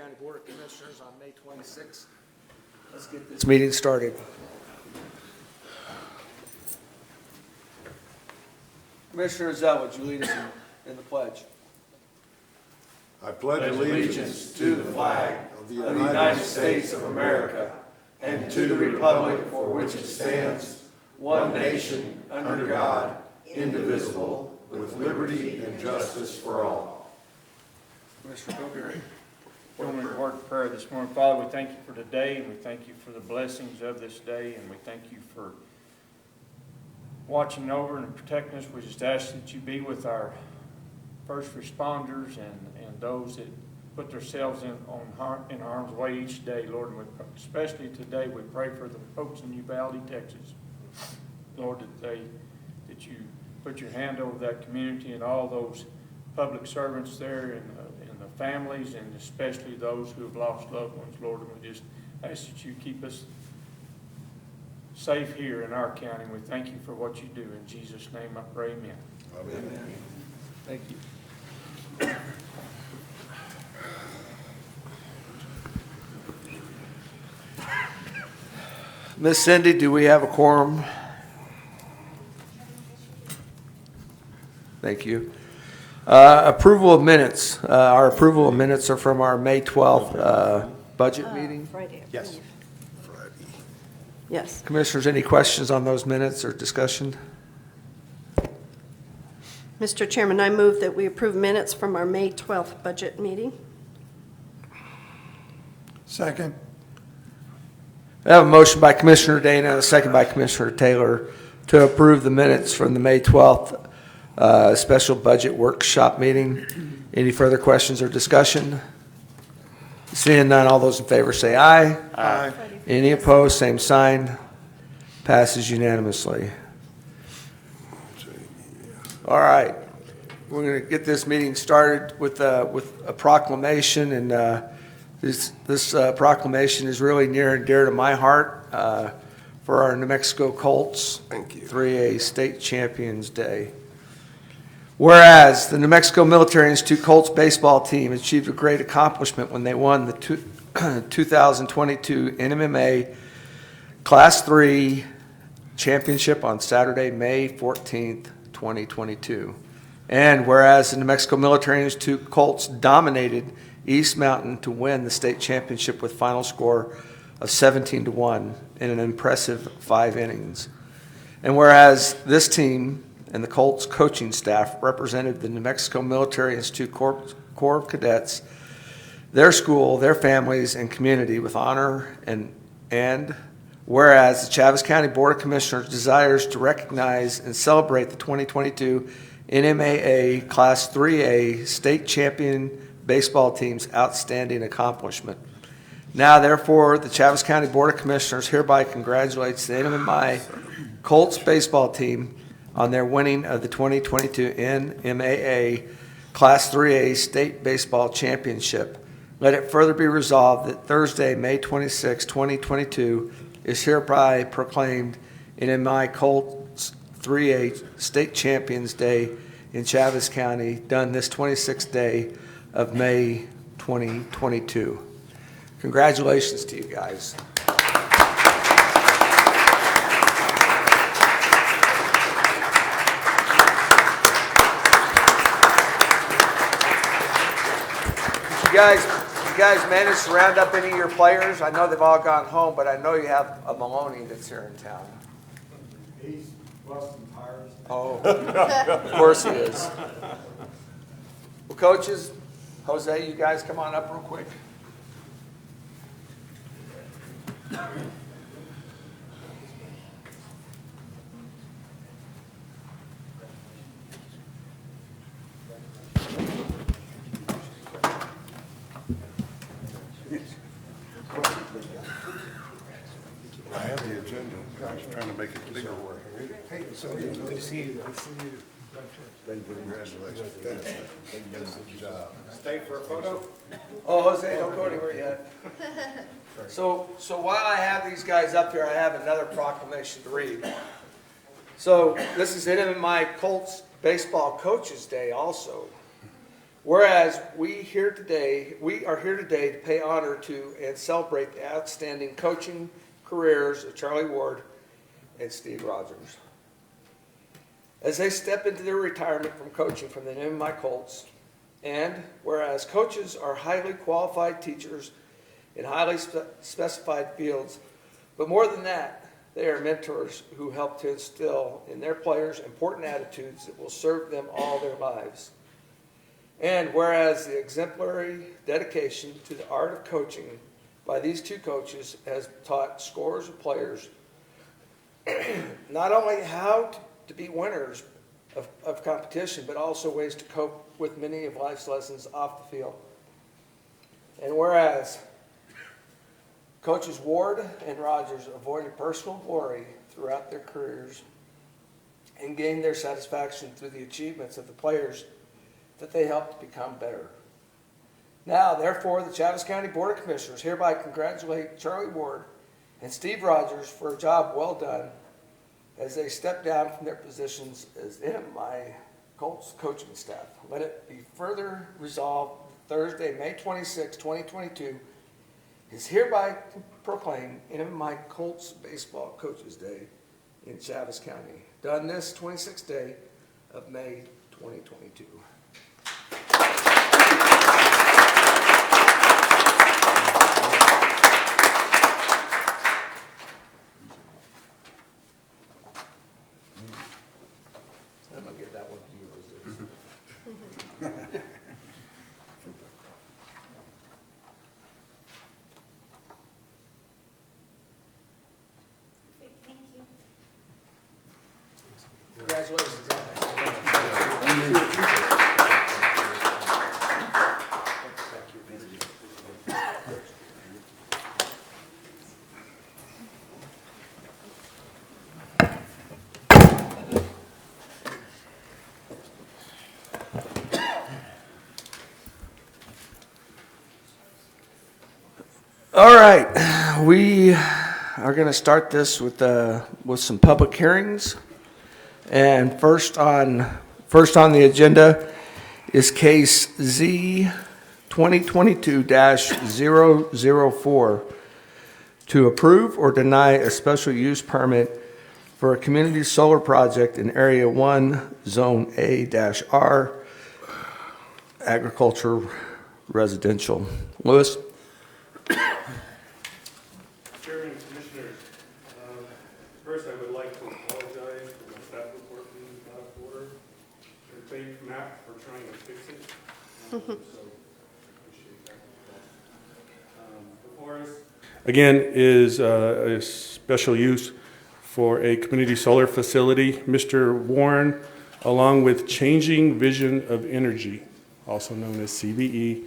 County Board of Commissioners on May 26th. Let's get this meeting started. Commissioner Zell, would you lead us in the pledge? I pledge allegiance to the flag of the United States of America and to the republic for which it stands, one nation, under God, indivisible, with liberty and justice for all. Commissioner Bilberry. Join me in a word of prayer this morning. Father, we thank you for today, and we thank you for the blessings of this day, and we thank you for watching over and protecting us. We just ask that you be with our first responders and those that put themselves in harm's way each day, Lord. And especially today, we pray for the folks in Uvalde, Texas. Lord, that you put your hand over that community and all those public servants there and the families, and especially those who have lost loved ones, Lord. And we just ask that you keep us safe here in our county. We thank you for what you do. In Jesus' name I pray, amen. Amen. Thank you. Miss Cindy, do we have a quorum? Thank you. Approval of minutes. Our approval of minutes are from our May 12th budget meeting. Friday. Yes. Yes. Commissioners, any questions on those minutes or discussion? Mr. Chairman, I move that we approve minutes from our May 12th budget meeting. Second. I have a motion by Commissioner Dana and a second by Commissioner Taylor to approve the minutes from the May 12th special budget workshop meeting. Any further questions or discussion? Seeing none, all those in favor say aye. Aye. Any opposed, same sign. Passes unanimously. All right. We're going to get this meeting started with a proclamation, and this proclamation is really near and dear to my heart for our New Mexico Colts. Thank you. 3A State Champions Day. Whereas the New Mexico Military Institute Colts baseball team achieved a great accomplishment when they won the 2022 NMMA Class 3 championship on Saturday, May 14th, 2022. And whereas the New Mexico Military Institute Colts dominated East Mountain to win the state championship with final score of 17-1 in an impressive 5 innings. And whereas this team and the Colts coaching staff represented the New Mexico Military Institute Corps of Cadets, their school, their families, and community with honor, and whereas the Chaves County Board of Commissioners desires to recognize and celebrate the 2022 NMAA Class 3A State Champion baseball team's outstanding accomplishment. Now, therefore, the Chaves County Board of Commissioners hereby congratulates the NMMI Colts baseball team on their winning of the 2022 NMAA Class 3A State Baseball Championship. Let it further be resolved that Thursday, May 26, 2022, is hereby proclaimed NMI Colts 3A State Champions Day in Chaves County, done this 26th day of May 2022. Congratulations to you guys. You guys managed to round up any of your players? I know they've all gone home, but I know you have a Maloney that's here in town. He's busting tires. Oh, of course he is. Well, coaches, Jose, you guys come on up real quick. I have the agenda. I was trying to make it bigger. Hey, so good to see you. Good to see you. Congratulations. Good job. Stay for a photo? Oh, Jose, don't go anywhere yet. So while I have these guys up here, I have another proclamation to read. So this is NMMI Colts Baseball Coaches Day also. Whereas we are here today to pay honor to and celebrate the outstanding coaching careers of Charlie Ward and Steve Rogers. As they step into their retirement from coaching from the MMI Colts, and whereas coaches are highly qualified teachers in highly specified fields, but more than that, they are mentors who help to instill in their players important attitudes that will serve them all their lives. And whereas the exemplary dedication to the art of coaching by these two coaches has taught scores of players not only how to be winners of competition, but also ways to cope with many of life's lessons off the field. And whereas Coaches Ward and Rogers avoided personal glory throughout their careers and gained their satisfaction through the achievements of the players that they helped become better. Now, therefore, the Chaves County Board of Commissioners hereby congratulate Charlie Ward and Steve Rogers for a job well done as they step down from their positions as MMI Colts coaching staff. Let it be further resolved Thursday, May 26, 2022, is hereby proclaimed MMI Colts Baseball Coaches Day in Chaves County. Done this 26th day of May 2022. I'm gonna give that one to you, Jose. Thank you. Congratulations. All right, we are going to start this with some public hearings. And first on the agenda is case Z 2022-004 to approve or deny a special use permit for a community solar project in Area 1, Zone A-R, agriculture residential. Lewis? Chairman, Commissioners, first I would like to apologize for my staff report being out of order. And thank Matt for trying to fix it. So appreciate that. Before us, again, is a special use for a community solar facility. Mr. Warren, along with Changing Vision of Energy, also known as CVE,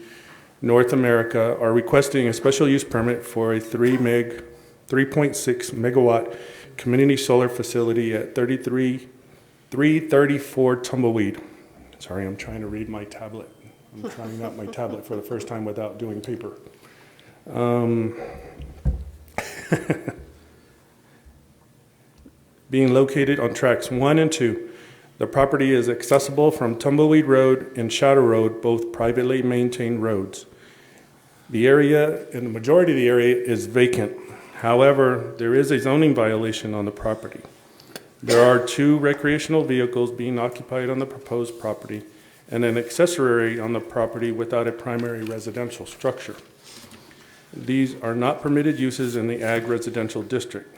North America, are requesting a special use permit for a 3.6 megawatt community solar facility at 334 Tumbleweed. Sorry, I'm trying to read my tablet. I'm trying out my tablet for the first time without doing paper. Being located on tracks 1 and 2. The property is accessible from Tumbleweed Road and Shadow Road, both privately maintained roads. The area, and the majority of the area, is vacant. However, there is a zoning violation on the property. There are 2 recreational vehicles being occupied on the proposed property and an accessory on the property without a primary residential structure. These are not permitted uses in the ag residential district.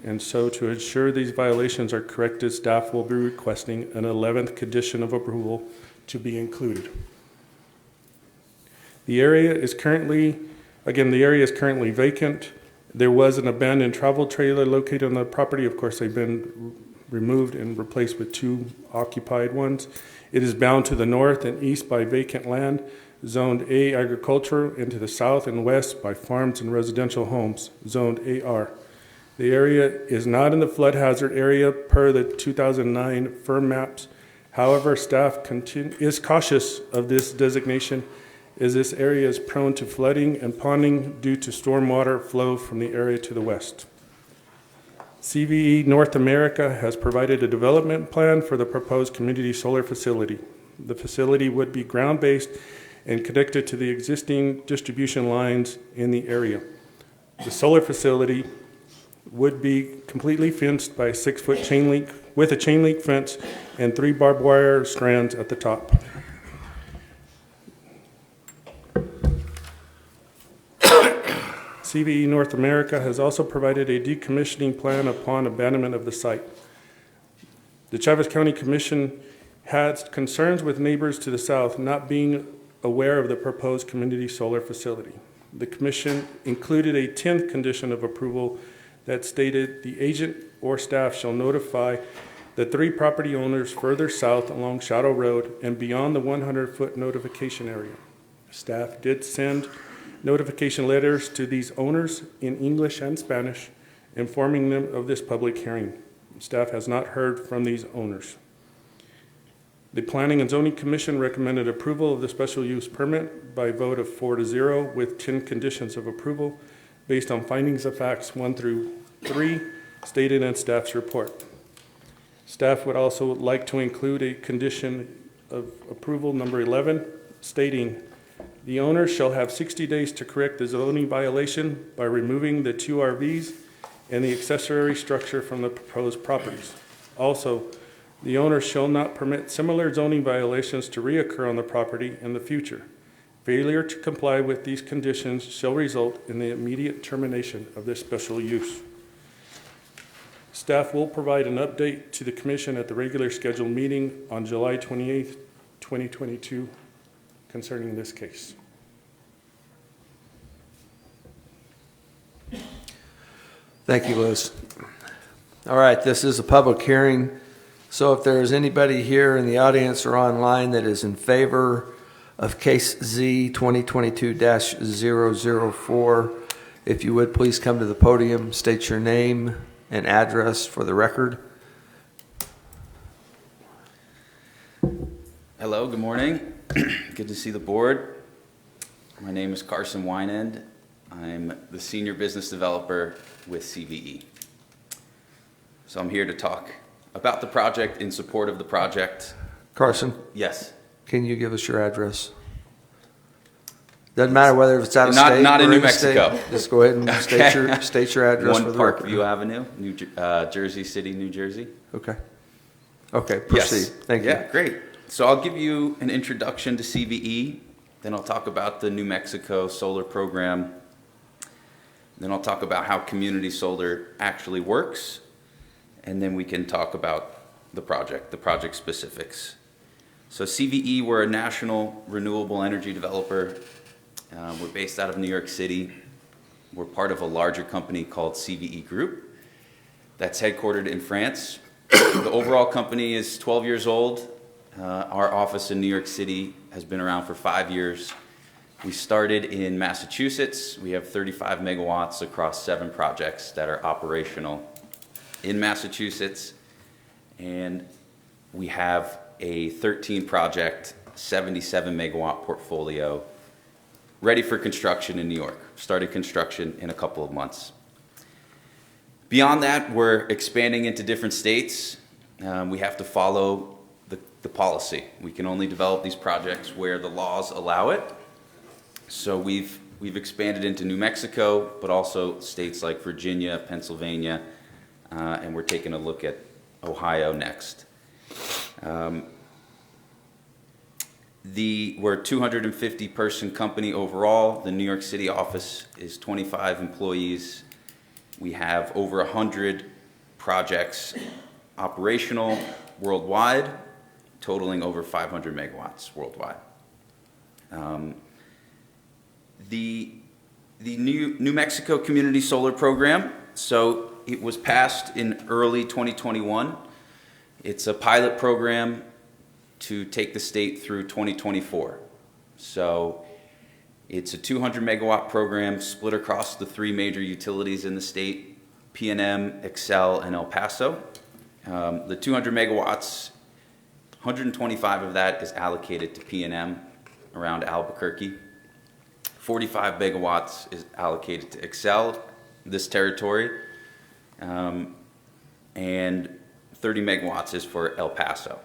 And so to ensure these violations are corrected, staff will be requesting an 11th condition of approval to be included. The area is currently vacant. There was an abandoned travel trailer located on the property. Of course, they've been removed and replaced with 2 occupied ones. It is bound to the north and east by vacant land, zoned A agriculture, and to the south and west by farms and residential homes, zoned AR. The area is not in the flood hazard area per the 2009 firm maps. However, staff is cautious of this designation as this area is prone to flooding and ponding due to stormwater flow from the area to the west. CVE North America has provided a development plan for the proposed community solar facility. The facility would be ground-based and connected to the existing distribution lines in the area. The solar facility would be completely fenced by a 6-foot chain link, with a chain link fence and 3 barbed wire strands at the top. CVE North America has also provided a decommissioning plan upon abandonment of the site. The Chavez County Commission had concerns with neighbors to the south not being aware of the proposed community solar facility. The commission included a 10th condition of approval that stated the agent or staff shall notify the 3 property owners further south along Shadow Road and beyond the 100-foot notification area. Staff did send notification letters to these owners in English and Spanish, informing them of this public hearing. Staff has not heard from these owners. The Planning and Zoning Commission recommended approval of the special use permit by vote of 4-0 with 10 conditions of approval based on findings of facts 1 through 3 stated in staff's report. Staff would also like to include a condition of approval number 11 stating the owner shall have 60 days to correct the zoning violation by removing the 2 RVs and the accessory structure from the proposed properties. Also, the owner shall not permit similar zoning violations to reoccur on the property in the future. Failure to comply with these conditions shall result in the immediate termination of this special use. Staff will provide an update to the Commission at the regular scheduled meeting on July 28th, 2022 concerning this case. Thank you, Liz. All right, this is a public hearing, so if there is anybody here in the audience or online that is in favor of case Z 2022-004, if you would please come to the podium, state your name and address for the record. Hello, good morning. Good to see the board. My name is Carson Weinand. I'm the senior business developer with CVE. So I'm here to talk about the project, in support of the project. Carson, Yes. can you give us your address? Doesn't matter whether it's out of Not- state not in or New state. Mexico. Just go ahead and state your address for One the record. Parkview Avenue, Jersey City, New Jersey. Okay. Okay, proceed. Thank you. Yeah, great. So I'll give you an introduction to CVE, then I'll talk about the New Mexico solar program, then I'll talk about how community solar actually works, and then we can talk about the project specifics. So CVE, we're a national renewable energy developer. We're based out of New York City. We're part of a larger company called CVE Group that's headquartered in France. The overall company is 12 years old. Our office in New York City has been around for 5 years. We started in Massachusetts. We have 35 megawatts across 7 projects that are operational in Massachusetts. And we have a 13 project, 77 megawatt portfolio ready for construction in New York. Started construction in a couple of months. Beyond that, we're expanding into different states. We have to follow the policy. We can only develop these projects where the laws allow it. So we've expanded into New Mexico, but also states like Virginia, Pennsylvania, and we're taking a look at Ohio next. We're a 250 person company overall. The New York City office is 25 employees. We have over 100 projects operational worldwide, totaling over 500 megawatts worldwide. The New Mexico Community Solar Program, so it was passed in early 2021. It's a pilot program to take the state through 2024. So it's a 200 megawatt program split across the 3 major utilities in the state, PNM, Xcel, and El Paso. The 200 megawatts, 125 of that is allocated to PNM around Albuquerque. 45 megawatts is allocated to Xcel, this territory, and 30 megawatts is for El Paso.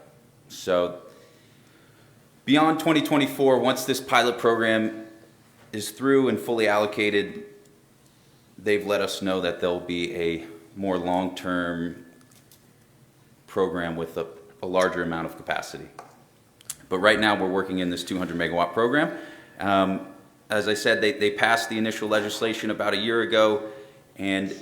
So Beyond 2024, once this pilot program is through and fully allocated, they've let us know that there'll be a more long-term program with a larger amount of capacity. But right now, we're working in this 200 megawatt program. As I said, they passed the initial legislation about a year ago, and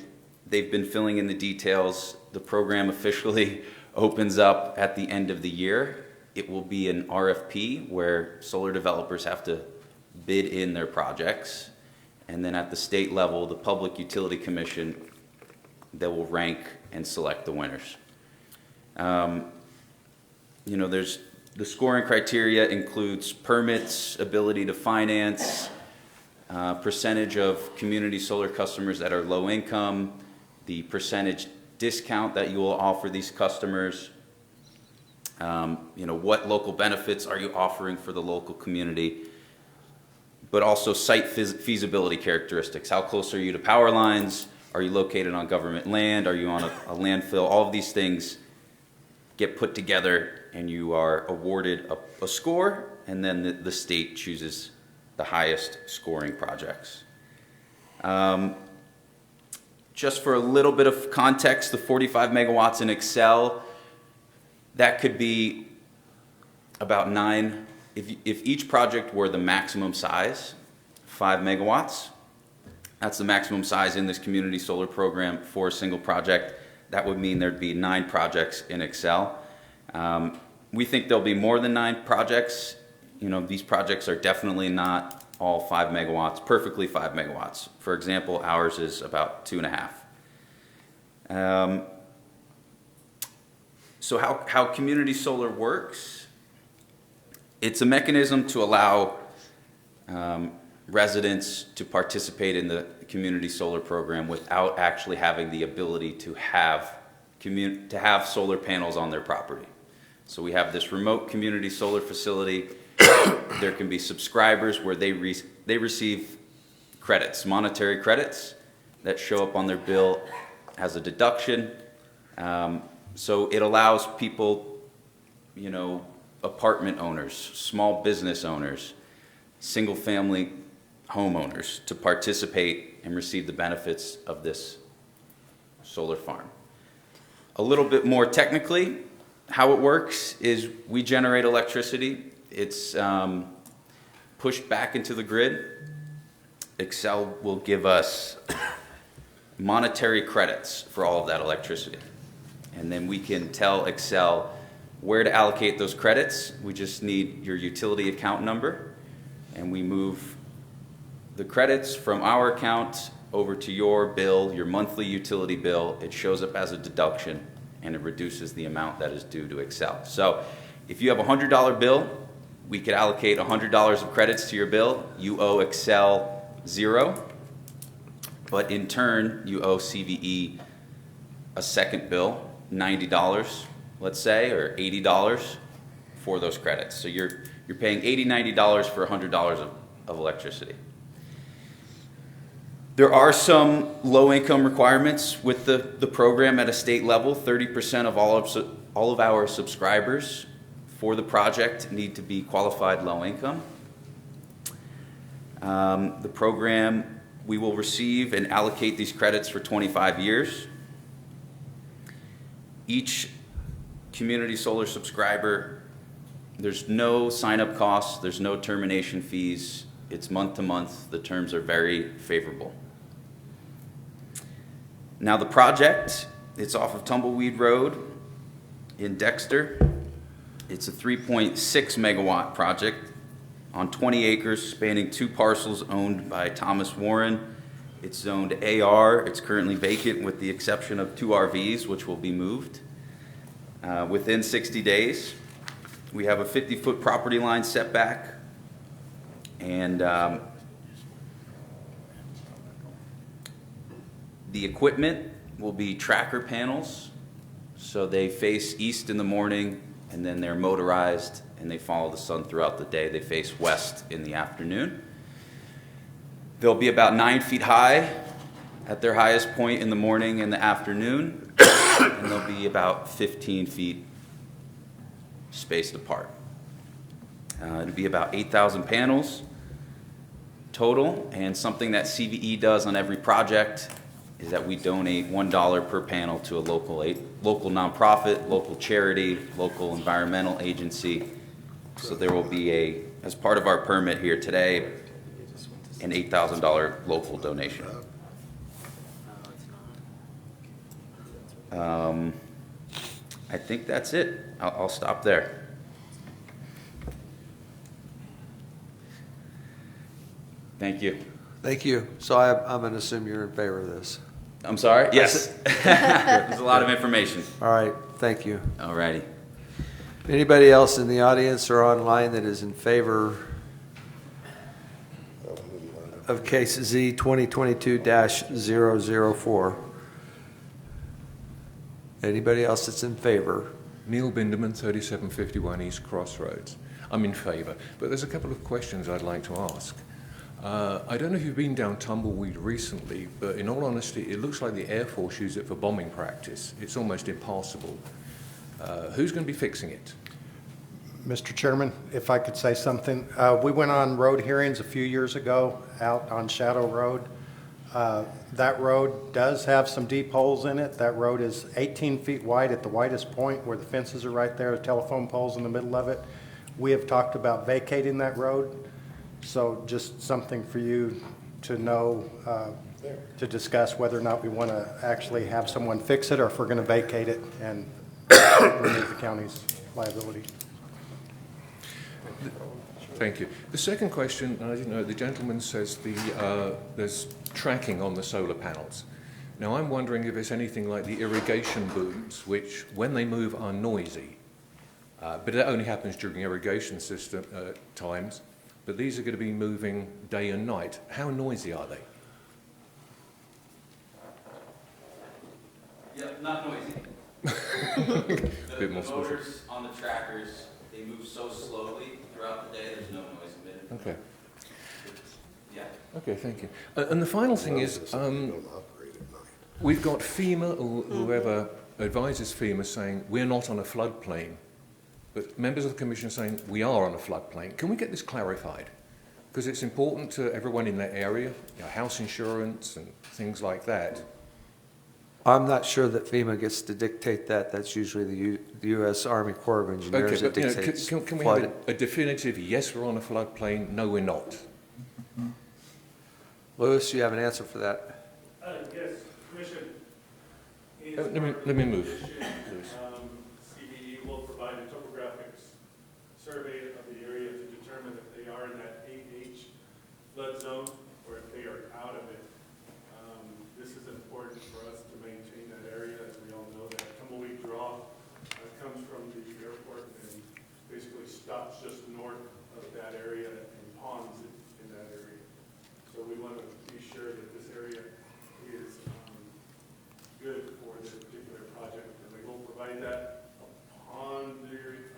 they've been filling in the details. The program officially opens up at the end of the year. It will be an RFP where solar developers have to bid in their projects. And then at the state level, the Public Utility Commission, they will rank and select the winners. There's the scoring criteria includes permits, ability to finance, percentage of community solar customers that are low income, the percentage discount that you will offer these customers, what local benefits are you offering for the local community, but also site feasibility characteristics. How close are you to power lines? Are you located on government land? Are you on a landfill? All of these things get put together and you are awarded a score, and then the state chooses the highest scoring projects. Just for a little bit of context, the 45 megawatts in Excel, that could be about 9. If each project were the maximum size, 5 megawatts, that's the maximum size in this community solar program for a single project. That would mean there'd be 9 projects in Excel. We think there'll be more than 9 projects. These projects are definitely not all 5 megawatts, perfectly 5 megawatts. For example, ours is about 2.5. So how community solar works, it's a mechanism to allow residents to participate in the community solar program without actually having the ability to have solar panels on their property. So we have this remote community solar facility. There can be subscribers where they receive credits, monetary credits that show up on their bill as a deduction. So it allows people, apartment owners, small business owners, single family homeowners to participate and receive the benefits of this solar farm. A little bit more technically, how it works is we generate electricity. It's pushed back into the grid. Excel will give us monetary credits for all of that electricity. And then we can tell Excel where to allocate those credits. We just need your utility account number, and we move the credits from our account over to your bill, your monthly utility bill. It shows up as a deduction, and it reduces the amount that is due to Excel. So if you have a $100 bill, we could allocate $100 of credits to your bill. You owe Excel 0, but in turn, you owe CVE a second bill, $90, let's say, or $80 for those credits. So you're paying $80, $90 for $100 of electricity. There are some low-income requirements with the program at a state level. 30% of all of our subscribers for the project need to be qualified low income. The program, we will receive and allocate these credits for 25 years. Each community solar subscriber, there's no sign-up costs, there's no termination fees. It's month to month. The terms are very favorable. Now the project, it's off of Tumbleweed Road in Dexter. It's a 3.6 megawatt project on 20 acres spanning 2 parcels owned by Thomas Warren. It's zoned AR. It's currently vacant with the exception of 2 RVs, which will be moved within 60 days. We have a 50-foot property line setback, and the equipment will be tracker panels. So they face east in the morning, and then they're motorized, and they follow the sun throughout the day. They face west in the afternoon. They'll be about 9 feet high at their highest point in the morning and the afternoon, and they'll be about 15 feet spaced apart. It'll be about 8,000 panels total, and something that CVE does on every project is that we donate $1 per panel to a local nonprofit, local charity, local environmental agency. So there will be as part of our permit here today, an $8,000 local donation. I think that's it. I'll stop there. Thank you. Thank you. So I'm going to assume you're in favor of this. I'm sorry? Yes. There's a lot of information. All right, thank you. All righty. Anybody else in the audience or online that is in favor of case Z 2022-004? Anybody else that's in favor? Neil Binderman, 3751 East Crossroads. I'm in favour, but there's a couple of questions I'd like to ask. I don't know if you've been down Tumbleweed recently, but in all honesty, it looks like the Air Force use it for bombing practice. It's almost impassable. Who's going to be fixing it? Mr. Chairman, if I could say something. We went on road hearings a few years ago out on Shadow Road. That road does have some deep holes in it. That road is 18 feet wide at the widest point where the fences are right there, the telephone poles in the middle of it. We have talked about vacating that road. So just something for you to know, to discuss whether or not we want to actually have someone fix it or if we're going to vacate it and remove the county's liability. Thank you. The second question, I didn't know, the gentleman says there's tracking on the solar panels. Now I'm wondering if it's anything like the irrigation booms, which when they move are noisy, but that only happens during irrigation system times. But these are going to be moving day and night. How noisy are they? Yeah, not noisy. Bit more The motors on the trackers, they move so slowly throughout the day, there's no noise emitted. Okay. Yeah. Okay, thank you. And the final thing is, we've got FEMA or whoever advises FEMA saying we're not on a floodplain. But members of the Commission are saying we are on a floodplain. Can we get this clarified? Because it's important to everyone in that area, house insurance and things like that. I'm not sure that FEMA gets to dictate that. That's usually the U.S. Army Corps of Engineers Okay, that but dictates can we flood. have a definitive, yes, we're on a floodplain, no, we're not? Louis, you have an answer for that? Yes, Commission. Let me move. CVE will provide a topographic survey of the area to determine if they are in that 8H flood zone or if they are out of it. This is important for us to maintain that area. As we all know, that Tumbleweed Draw comes from the airport and basically stops just north of that area and ponds it in that area. So we want to be sure that this area is good for this particular project, and we will provide that upon their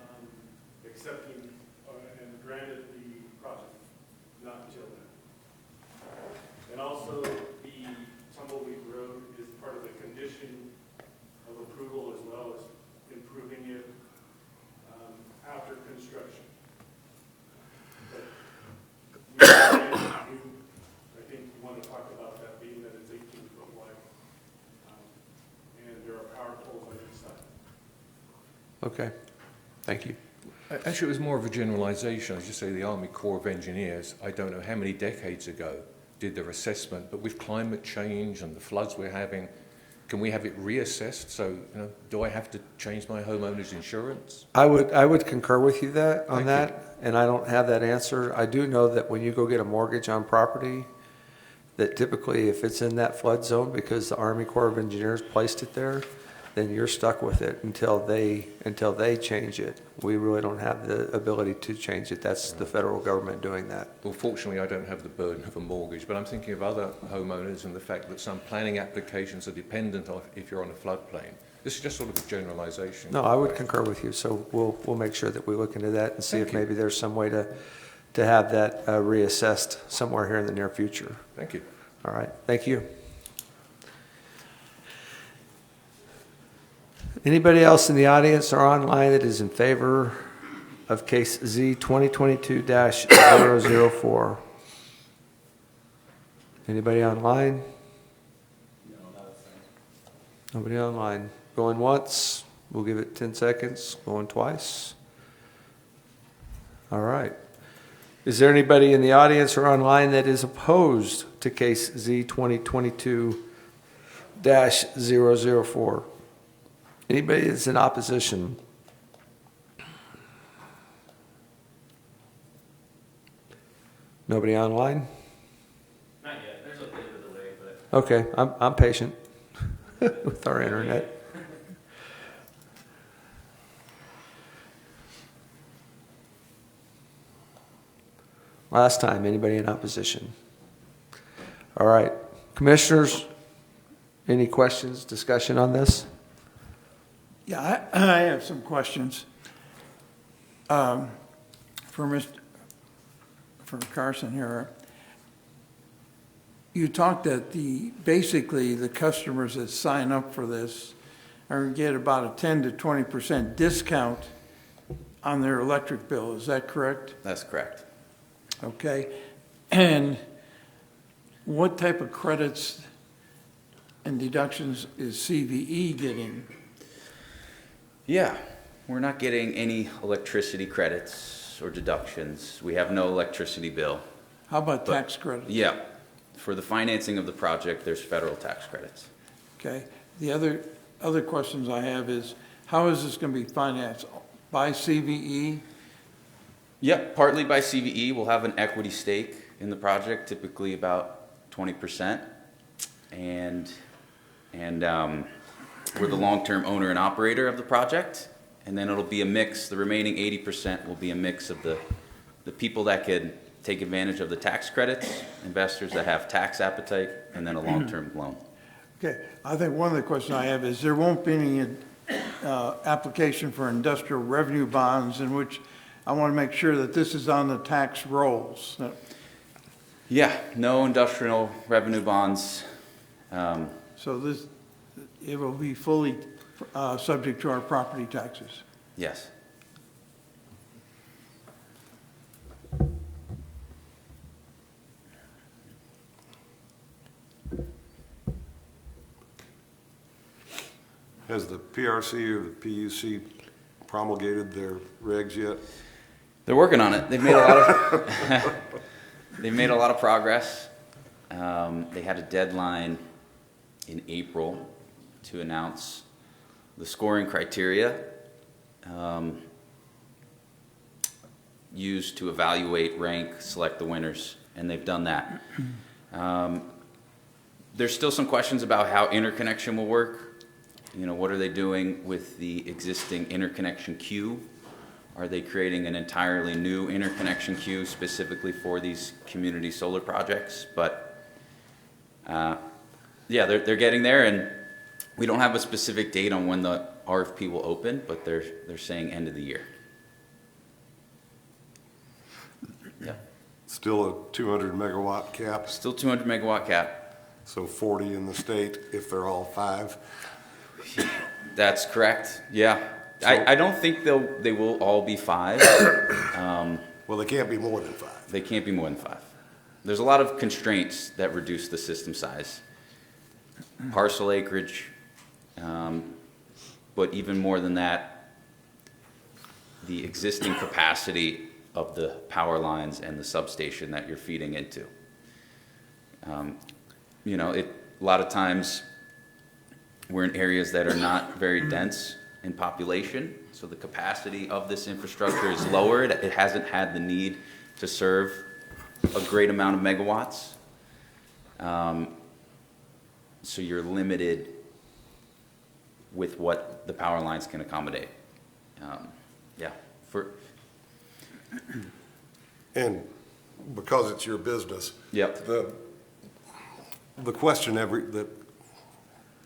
accepting and granted the project, not until then. And also, the Tumbleweed Road is part of the condition of approval as well as improving it after construction. But I think you want to talk about that being that it's 18 foot wide. And there are power poles on each side. Okay, thank you. Actually, it was more of a generalization. I was just saying the Army Corps of Engineers, I don't know how many decades ago, did their assessment, but with climate change and the floods we're having, can we have it reassessed? So, do I have to change my homeowner's insurance? I would concur with you on Thank that, and I don't have that answer. I do know that when you go get a mortgage on property, that typically if it's in that flood zone because the Army Corps of Engineers placed it there, then you're stuck with it until they change it. We really don't have the ability to change it. That's the federal government doing that. Well, fortunately, I don't have the burden of a mortgage, but I'm thinking of other homeowners and the fact that some planning applications are dependent on if you're on a floodplain. This is just sort of a generalization. No, I would concur with you. So we'll make sure that we look into that and see Thank if you. maybe there's some way to have that reassessed somewhere here in the near future. Thank you. All right, thank you. Anybody else in the audience or online that is in favor of case Z 2022-004. Anybody online? Nobody online. Going once, we'll give it 10 seconds. Going twice. All right. Is there anybody in the audience or online that is opposed to case Z 2022-004? Anybody that's in opposition? Nobody online? Not yet. There's a bit of a delay, but. Okay, I'm patient with our internet. Last time, anybody in opposition? All right, commissioners, any questions, discussion on this? Yeah, I have some questions. For Carson here. You talked that basically the customers that sign up for this are going to get about a 10 to 20% discount on their electric bill. Is that correct? That's correct. Okay. And what type of credits and deductions is CVE getting? Yeah, we're not getting any electricity credits or deductions. We have no electricity bill. How about tax credits? Yeah, for the financing of the project, there's federal tax credits. Okay. The other questions I have is, how is this going to be financed? By CVE? Yep, partly by CVE. We'll have an equity stake in the project, typically about 20%. And we're the long-term owner and operator of the project. And then it'll be a mix. The remaining 80% will be a mix of the people that could take advantage of the tax credits, investors that have tax appetite, and then a long-term loan. Okay. I think one of the questions I have is there won't be any application for industrial revenue bonds, in which I want to make sure that this is on the tax rolls. Yeah, no industrial revenue bonds. So it will be fully subject to our property taxes. Yes. Has the PRC or the PUC promulgated their regs yet? They're working on it. They've made a lot of they've made a lot of progress. They had a deadline in April to announce the scoring criteria used to evaluate, rank, select the winners, and they've done that. There's still some questions about how interconnection will work. You know, what are they doing with the existing interconnection queue? Are they creating an entirely new interconnection queue specifically for these community solar projects? But yeah, they're getting there, and we don't have a specific date on when the RFP will open, but they're saying end of the year. Yeah. Still a 200 megawatt cap, Still 200 megawatt cap. so 40 in the state if they're all 5. That's correct. Yeah. So- I don't think they will all be 5. Well, they can't be more than 5. They can't be more than 5. There's a lot of constraints that reduce the system size. Parcel acreage, but even more than that, the existing capacity of the power lines and the substation that you're feeding into. You know, a lot of times we're in areas that are not very dense in population, so the capacity of this infrastructure is lower. It hasn't had the need to serve a great amount of megawatts. So you're limited with what the power lines can accommodate. Yeah. And because it's your business, Yep. the question that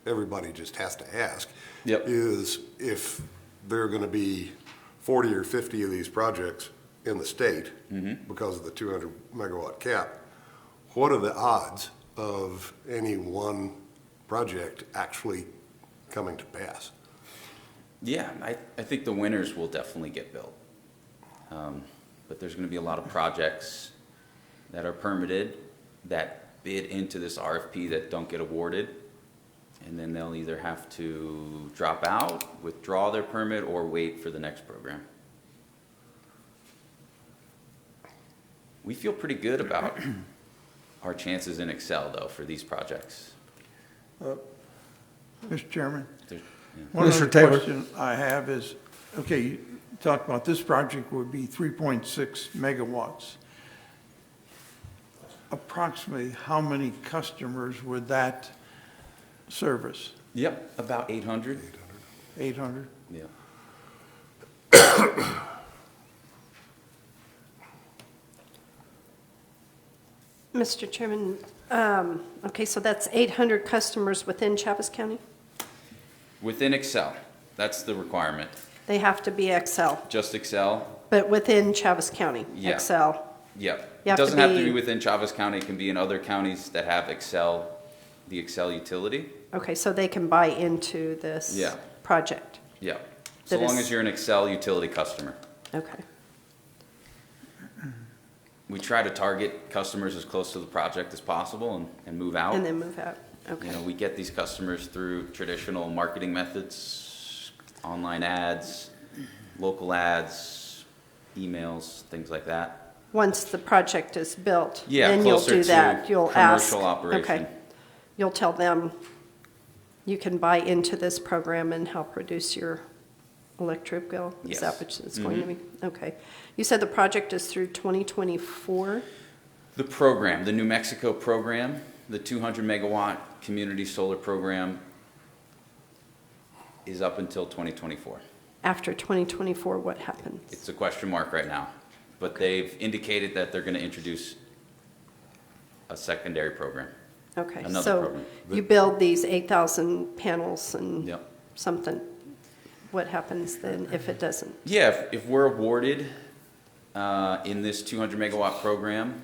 everybody just has to ask Yep. is, if there are going to be 40 or 50 of these projects in the state because of the 200 megawatt cap, what are the odds of any one project actually coming to pass? Yeah, I think the winners will definitely get built. But there's going to be a lot of projects that are permitted that bid into this RFP that don't get awarded. And then they'll either have to drop out, withdraw their permit, or wait for the next program. We feel pretty good about our chances in Excel, though, for these projects. Mr. Chairman? There's- yeah. One Mr. other Taylor. question I have is, okay, you talked about this project would be 3.6 megawatts. Approximately how many customers would that service? Yep, about 800. 800? Yeah. Mr. Chairman, okay, so that's 800 customers within Chaves County? Within Excel, that's the requirement. They have to be Excel, Just Excel. but within Chaves County, Yeah. Excel. Yep. You It have to doesn't have to be- be within Chavez County. It can be in other counties that have Excel, the Excel utility. Okay, so they can buy into this Yeah. project? Yeah. So That long is- as you're an Excel utility customer. Okay. We try to target customers as close to the project as possible and move out. And then move out, You okay. know, we get these customers through traditional marketing methods, online ads, local ads, emails, things like that. Once the project is built, Yeah, then you'll closer do to that. You'll ask. commercial operation. Okay. You'll tell them, you can buy into this program and help reduce your electric bill? Is that Yes. what it's going to be? Okay. You said the project is through 2024? The program, the New Mexico program, the 200 megawatt community solar program is up until 2024. After 2024, what happens? It's a question mark right now, but they've indicated that they're going to introduce a secondary program. Okay, another so program. you build these 8,000 panels and Yep. something. What happens then if it doesn't? Yeah, if we're awarded in this 200 megawatt program,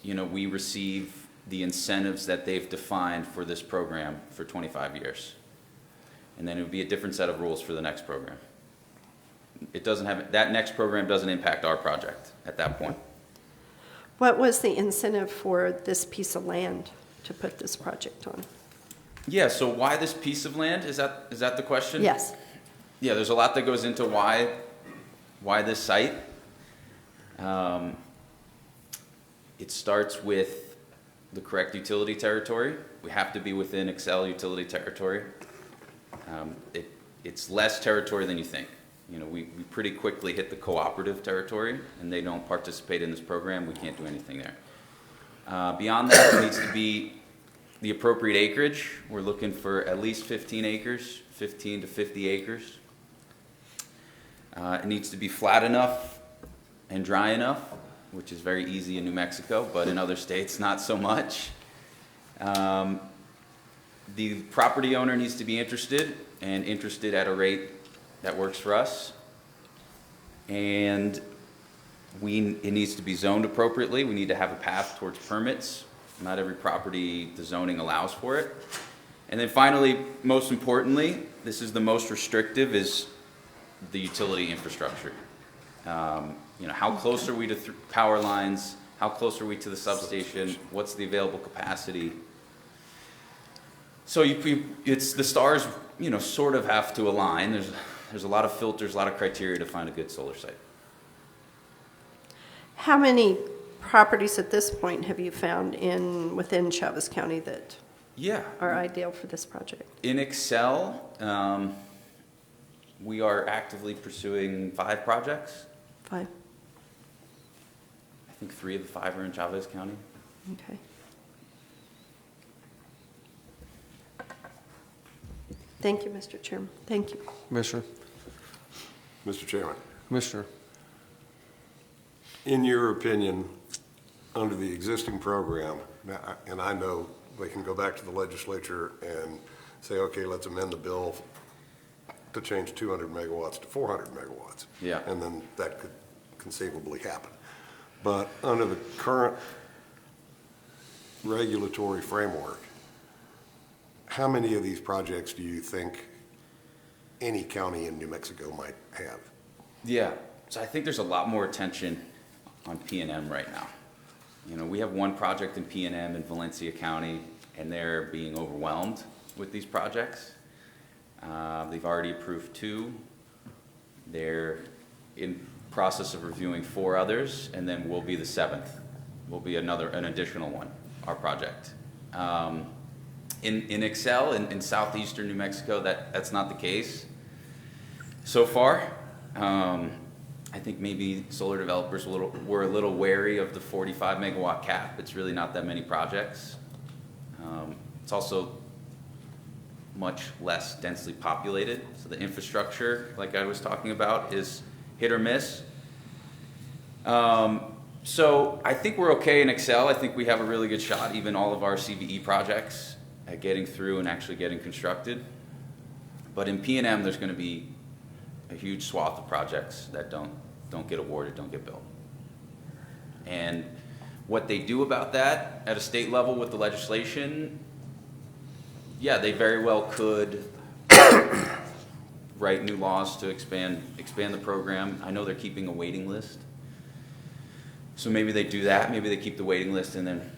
you know, we receive the incentives that they've defined for this program for 25 years. And then it would be a different set of rules for the next program. It doesn't have, that next program doesn't impact our project at that point. What was the incentive for this piece of land to put this project on? Yeah, so why this piece of land? Is that the question? Yes. Yeah, there's a lot that goes into why this site. It starts with the correct utility territory. We have to be within Excel utility territory. It's less territory than you think. You know, we pretty quickly hit the cooperative territory, and they don't participate in this program. We can't do anything there. Beyond that, it needs to be the appropriate acreage. We're looking for at least 15 acres, 15 to 50 acres. It needs to be flat enough and dry enough, which is very easy in New Mexico, but in other states, not so much. The property owner needs to be interested at a rate that works for us. And it needs to be zoned appropriately. We need to have a path towards permits. Not every property, the zoning allows for it. And then finally, most importantly, this is the most restrictive, is the utility infrastructure. You know, how close are we to power lines? How close are we to the substation? What's the available capacity? So it's the stars, you know, sort of have to align. There's a lot of filters, a lot of criteria to find a good solar site. How many properties at this point have you found within Chavez County that Yeah. are ideal for this project? In Excel, we are actively pursuing 5 projects. 5, I think 3 of the 5 are in Chavez County. okay. Thank you, Mr. Chairman. Thank you. Commissioner. Mr. Chairman, Commissioner. in your opinion, under the existing program, and I know they can go back to the legislature and say, okay, let's amend the bill to change 200 megawatts to 400 megawatts. Yeah. And then that could conceivably happen. But under the current regulatory framework, how many of these projects do you think any county in New Mexico might have? Yeah. So I think there's a lot more attention on P&M right now. You know, we have one project in P&M in Valencia County, and they're being overwhelmed with these projects. They've already approved 2. They're in process of reviewing 4 others, and then we'll be the 7th. We'll be an additional one, our project. In Excel, in southeastern New Mexico, that's not the case so far. I think maybe solar developers were a little wary of the 45 megawatt cap. It's really not that many projects. It's also much less densely populated, so the infrastructure, like I was talking about, is hit or miss. So I think we're okay in Excel. I think we have a really good shot, even all of our CVE projects, at getting through and actually getting constructed. But in P&M, there's going to be a huge swath of projects that don't get awarded, don't get built. And what they do about that at a state level with the legislation, yeah, they very well could write new laws to expand the program. I know they're keeping a waiting list. So maybe they do that. Maybe they keep the waiting list and then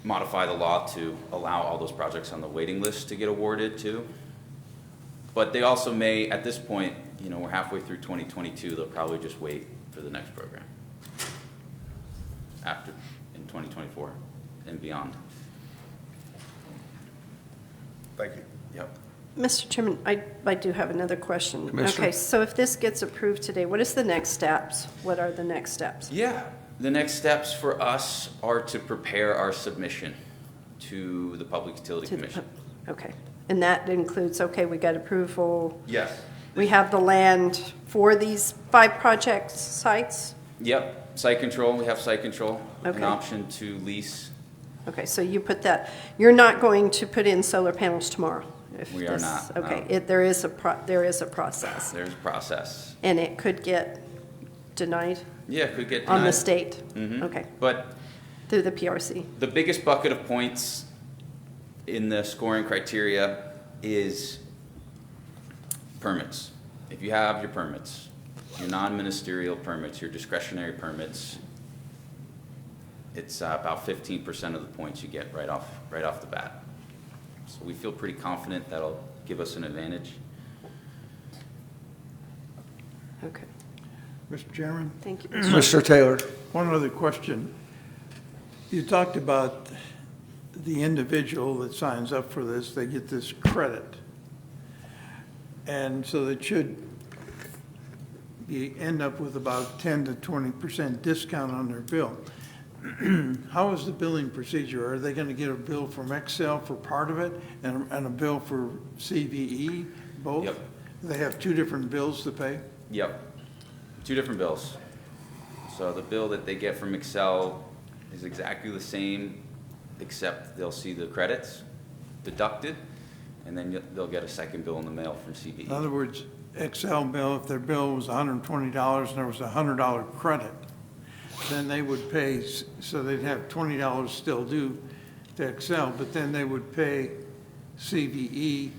modify the law to allow all those projects on the waiting list to get awarded too. But they also may, at this point, you know, we're halfway through 2022, they'll probably just wait for the next program after, in 2024 and beyond. Thank you. Yep. Mr. Chairman, I do have another question. Commissioner? Okay, so if this gets approved today, what is the next steps? What are the next steps? Yeah, the next steps for us are to prepare our submission to the Public Utility To the Commission. Okay, and that includes, okay, we got approval, Yes. we have the land for these 5 project sites? Yep, site control, we have site control, an Okay. option to lease. Okay, so you put that, you're not going to put in solar panels tomorrow? If We are this- not, Okay, no. there is a process, There's a process. and it could get denied Yeah, could get on the denied. state? Mhm. Okay, But through the PRC? the biggest bucket of points in the scoring criteria is permits. If you have your permits, your non-ministerial permits, your discretionary permits, it's about 15% of the points you get right off the bat. So we feel pretty confident that'll give us an advantage. Okay, Mr. Chairman, thank you. Mr. Taylor? one other question. You talked about the individual that signs up for this, they get this credit. And so they should end up with about 10 to 20% discount on their bill. How is the billing procedure? Are they going to get a bill from Excel for part of it and a bill for CVE, both? Yep. They have 2 different bills to pay? Yep, 2 different bills. So the bill that they get from Excel is exactly the same, except they'll see the credits deducted, and then they'll get a second bill in the mail from CVE. In other words, Excel bill, if their bill was $120 and there was a $100 credit, then they would pay, so they'd have $20 still due to Excel, but then they would pay CVE,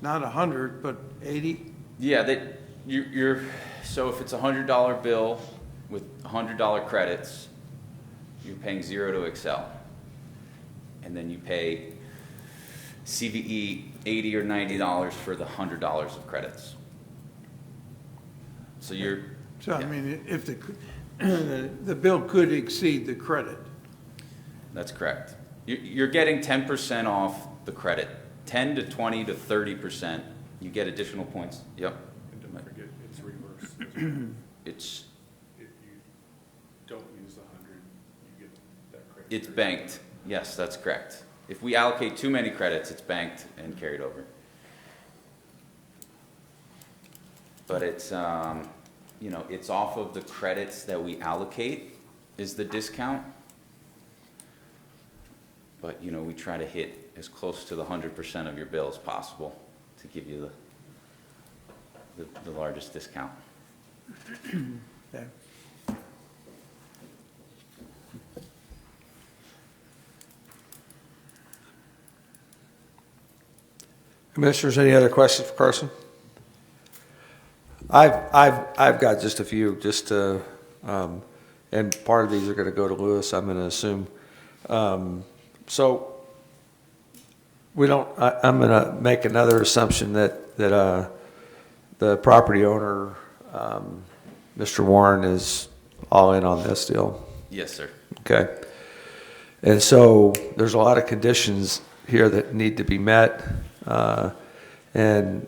not 100, but 80? Yeah, so if it's a $100 bill with $100 credits, you're paying 0 to Excel. And then you pay CVE $80 or $90 for the $100 of credits. So you're, So, I Yeah. mean, if the bill could exceed the credit. that's correct. You're getting 10% off the credit, 10 to 20 to 30%. You get additional points. Yep. And don't forget, it's reversed. It's If you don't use the 100, you get that credit. It's banked. Yes, that's correct. If we allocate too many credits, it's banked and carried over. But it's, you know, it's off of the credits that we allocate is the discount. But, you know, we try to hit as close to the 100% of your bill as possible to give you the largest discount. Okay. Commissioners, any other questions for Carson? I've got just a few, just to, and part of these are gonna go to Lewis, I'm gonna assume. So, we don't, I'm gonna make another assumption that the property owner, Mr. Warren, is all in on this deal. Yes, sir. Okay. And so there's a lot of conditions here that need to be met. And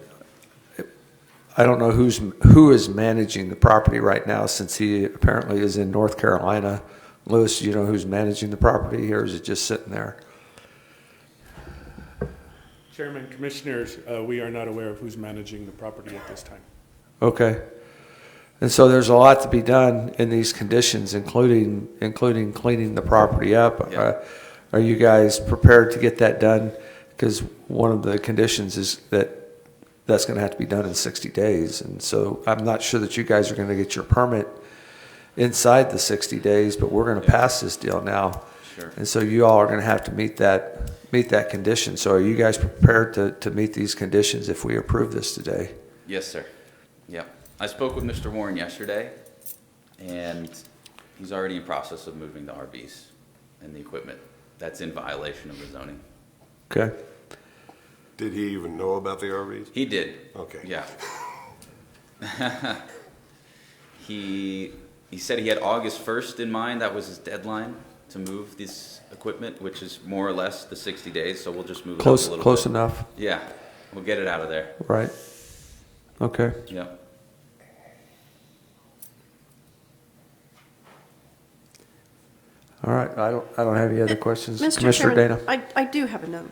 I don't know who is managing the property right now, since he apparently is in North Carolina. Lewis, do you know who's managing the property here, or is it just sitting there? Chairman, Commissioners, we are not aware of who's managing the property at this time. Okay. And so there's a lot to be done in these conditions, including cleaning the property up. Yeah. Are you guys prepared to get that done? Because one of the conditions is that that's going to have to be done in 60 days. And so I'm not sure that you guys are going to get your permit inside the 60 days, but we're going to pass this deal now. Sure. And so you all are going to have to meet that condition. So are you guys prepared to meet these conditions if we approve this today? Yes, sir. Yep. I spoke with Mr. Warren yesterday, and he's already in process of moving the RVs and the equipment. That's in violation of the zoning. Okay. Did he even know about the RVs? He did. Okay. Yeah. He said he had August 1st in mind. That was his deadline to move this equipment, which is more or less the 60 days. So we'll just move it up a little bit. Close enough, Yeah. We'll get it out of there. right? Okay. Yep. All right, I don't have any other questions. Mr. Commissioner Dana? Chairman, I do have a note.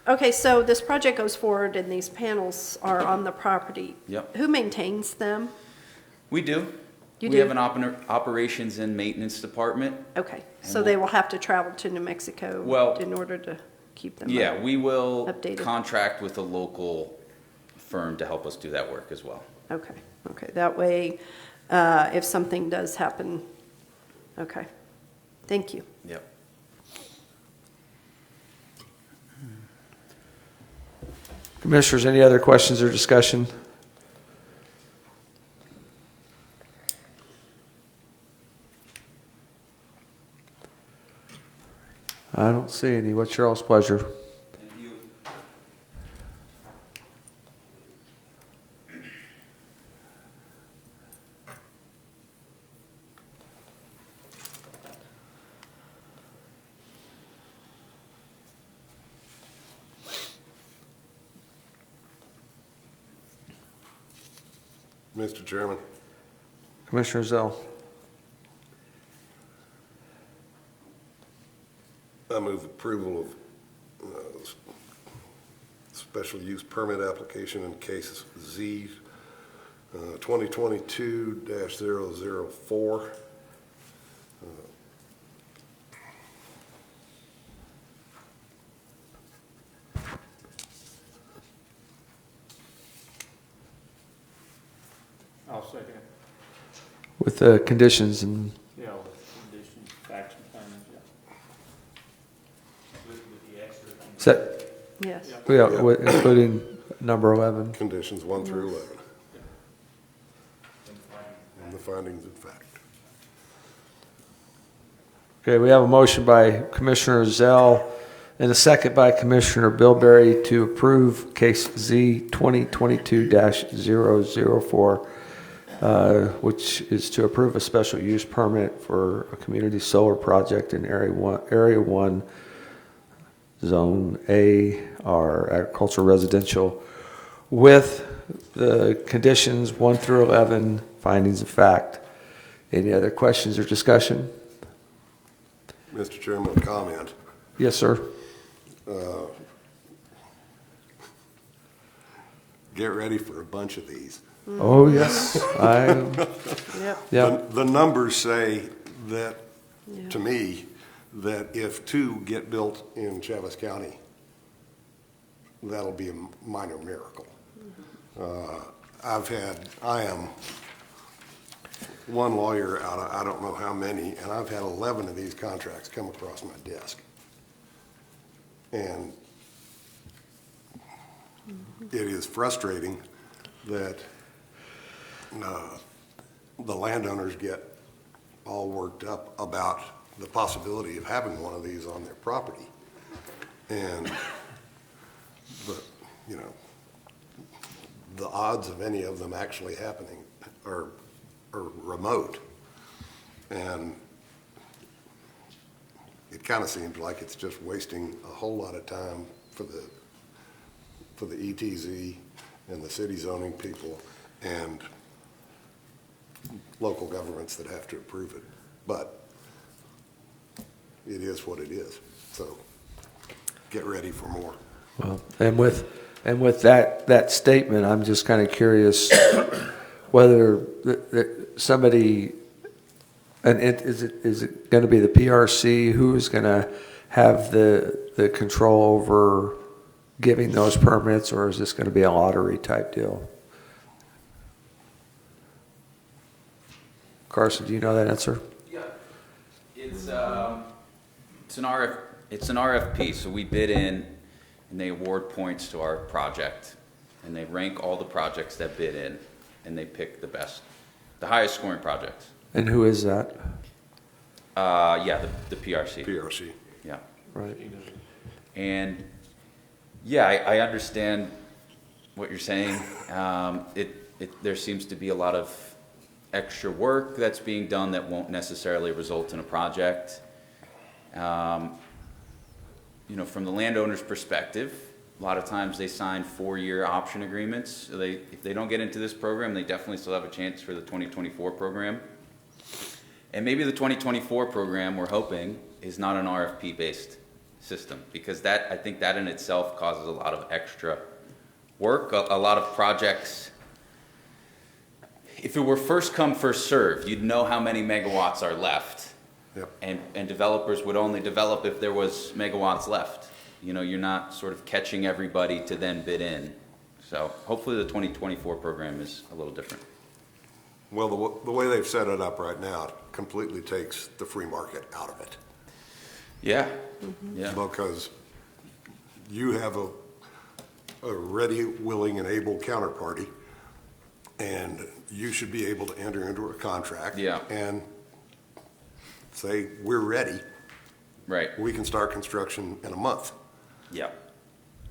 Okay, so this project goes forward and these panels are on the property. Yep. Who maintains them? We do. You We do? have an operations and maintenance department. Okay, so And they will have to travel to New Mexico Well, in order to keep them? Yeah, we will Updated. contract with a local firm to help us do that work as well. Okay, okay, that way, if something does happen, okay, thank you. Yep. Commissioners, any other questions or discussion? I don't see any. What's your all's pleasure? Mr. Chairman, Commissioner Zell? I move approval of special use permit application in case Z 2022-004. I'll second it. With the conditions and, Yeah, with conditions, facts and findings, yeah. is that, Yes. yeah, including number 11? Conditions 1 through 11. And the findings of fact. Okay, we have a motion by Commissioner Zell and a second by Commissioner Bilberry to approve case Z 2022-004, which is to approve a special use permit for a community solar project in Area 1, Zone A, or agricultural residential, with the conditions 1 through 11, findings of fact. Any other questions or discussion? Mr. Chairman, a comment. Yes, sir. Get ready for a bunch of these. Oh, yes. Yep, Yep. The numbers say that, Yeah. to me, that if 2 get built in Chaves County, that'll be a minor miracle. I am one lawyer out of I don't know how many, and I've had 11 of these contracts come across my desk. And it is frustrating that the landowners get all worked up about the possibility of having one of these on their property. And, but, you know, the odds of any of them actually happening are remote. And it kind of seems like it's just wasting a whole lot of time for the ETZ and the city zoning people and local governments that have to approve it. But it is what it is. So get ready for more. Well, and with that statement, I'm just kind of curious whether somebody, and is it going to be the PRC who is going to have the control over giving those permits, or is this going to be a lottery type deal? Carson, do you know that answer? Yeah, it's an RFP, so we bid in and they award points to our project and they rank all the projects that bid in and they pick the highest scoring projects. And who is that? Yeah, the PRC. PRC. Yeah. Right. And yeah, I understand what you're saying. There seems to be a lot of extra work that's being done that won't necessarily result in a project. You know, from the landowner's perspective, a lot of times they sign 4-year option agreements. So if they don't get into this program, they definitely still have a chance for the 2024 program. And maybe the 2024 program, we're hoping, is not an RFP-based system, because I think that in itself causes a lot of extra work, a lot of projects. If it were first come, first served, you'd know how many megawatts are left. Yep. And developers would only develop if there was megawatts left. You know, you're not sort of catching everybody to then bid in. So hopefully the 2024 program is a little different. Well, the way they've set it up right now completely takes the free market out of it. Yeah. Yeah. Because you have a ready, willing, and able counterparty, and you should be able to enter into a contract. Yeah. And say, we're ready. Right. We can start construction in a month. Yeah.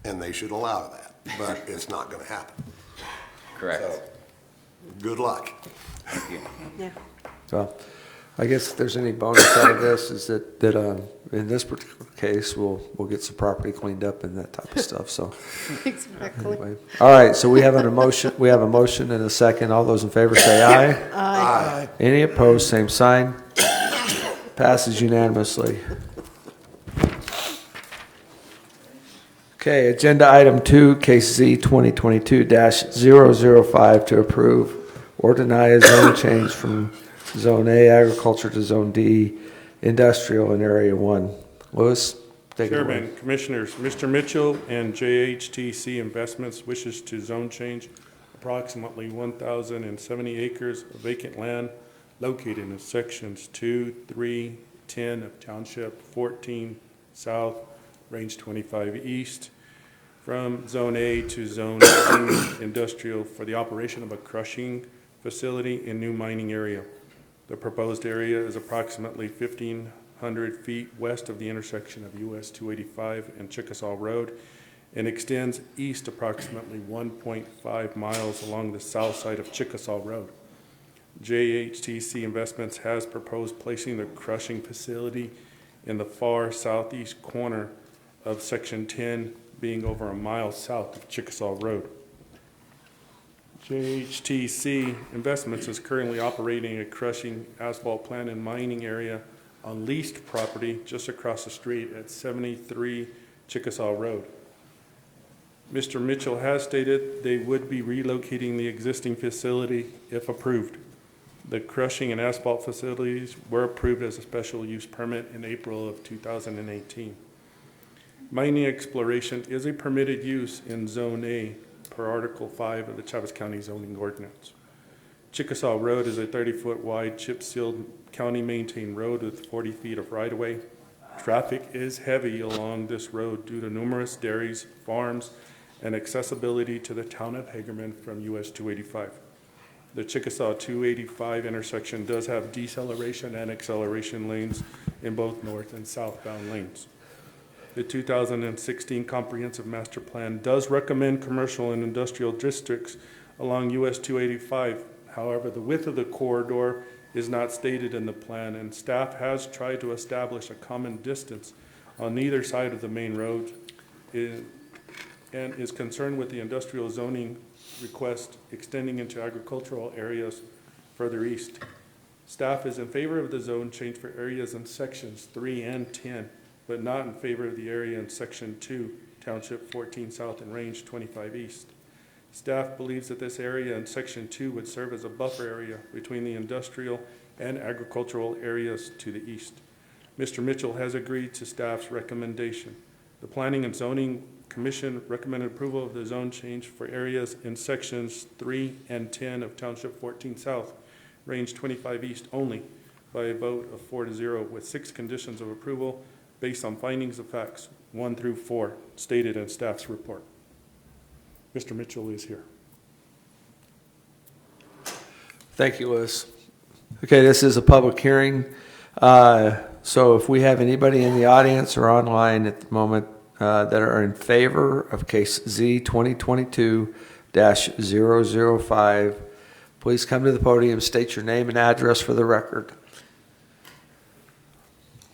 And they should allow that, but it's not going to happen. Correct. So, good luck. Thank you. Yeah. So I guess if there's any bonus out of this is that in this particular case, we'll get some property cleaned up and that type of stuff. So Exactly. anyway. All right, so we have a motion and a second. All those in favor say aye. Aye. Any opposed, same sign. Passes unanimously. Okay, agenda item 2, case Z 2022-005 to approve or deny a zone change from Zone A agriculture to Zone D industrial in Area 1. Louis, take it away. Chairman, Commissioners, Mr. Mitchell and JHTC Investments wishes to zone change approximately 1,070 acres of vacant land located in sections 2, 3, 10 of Township 14 South, Range 25 East, from Zone A to Zone D Industrial for the operation of a crushing facility in new mining area. The proposed area is approximately 1,500 feet west of the intersection of US 285 and Chickasaw Road and extends east approximately 1.5 miles along the south side of Chickasaw Road. JHTC Investments has proposed placing the crushing facility in the far southeast corner of Section 10, being over a mile south of Chickasaw Road. JHTC Investments is currently operating a crushing asphalt plant and mining area on leased property just across the street at 73 Chickasaw Road. Mr. Mitchell has stated they would be relocating the existing facility if approved. The crushing and asphalt facilities were approved as a special use permit in April of 2018. Mining exploration is a permitted use in Zone A per Article 5 of the Chavez County Zoning Ordinance. Chickasaw Road is a 30-foot wide chip-sealed county-maintained road with 40 feet of right-of-way. Traffic is heavy along this road due to numerous dairies, farms, and accessibility to the town of Hagerman from US 285. The Chickasaw 285 intersection does have deceleration and acceleration lanes in both north and southbound lanes. The 2016 Comprehensive Master Plan does recommend commercial and industrial districts along US 285. However, the width of the corridor is not stated in the plan, and staff has tried to establish a common distance on either side of the main road and is concerned with the industrial zoning request extending into agricultural areas further east. Staff is in favor of the zone change for areas in sections 3 and 10, but not in favor of the area in section 2, Township 14 South and Range 25 East. Staff believes that this area in section 2 would serve as a buffer area between the industrial and agricultural areas to the east. Mr. Mitchell has agreed to staff's recommendation. The Planning and Zoning Commission recommended approval of the zone change for areas in sections 3 and 10 of Township 14 South, Range 25 East only, by a vote of 4-0 with 6 conditions of approval based on findings of facts 1 through 4 stated in staff's report. Mr. Mitchell is here. Thank you, Liz. Okay, this is a public hearing. So if we have anybody in the audience or online at the moment that are in favor of case Z 2022-005, please come to the podium, state your name and address for the record.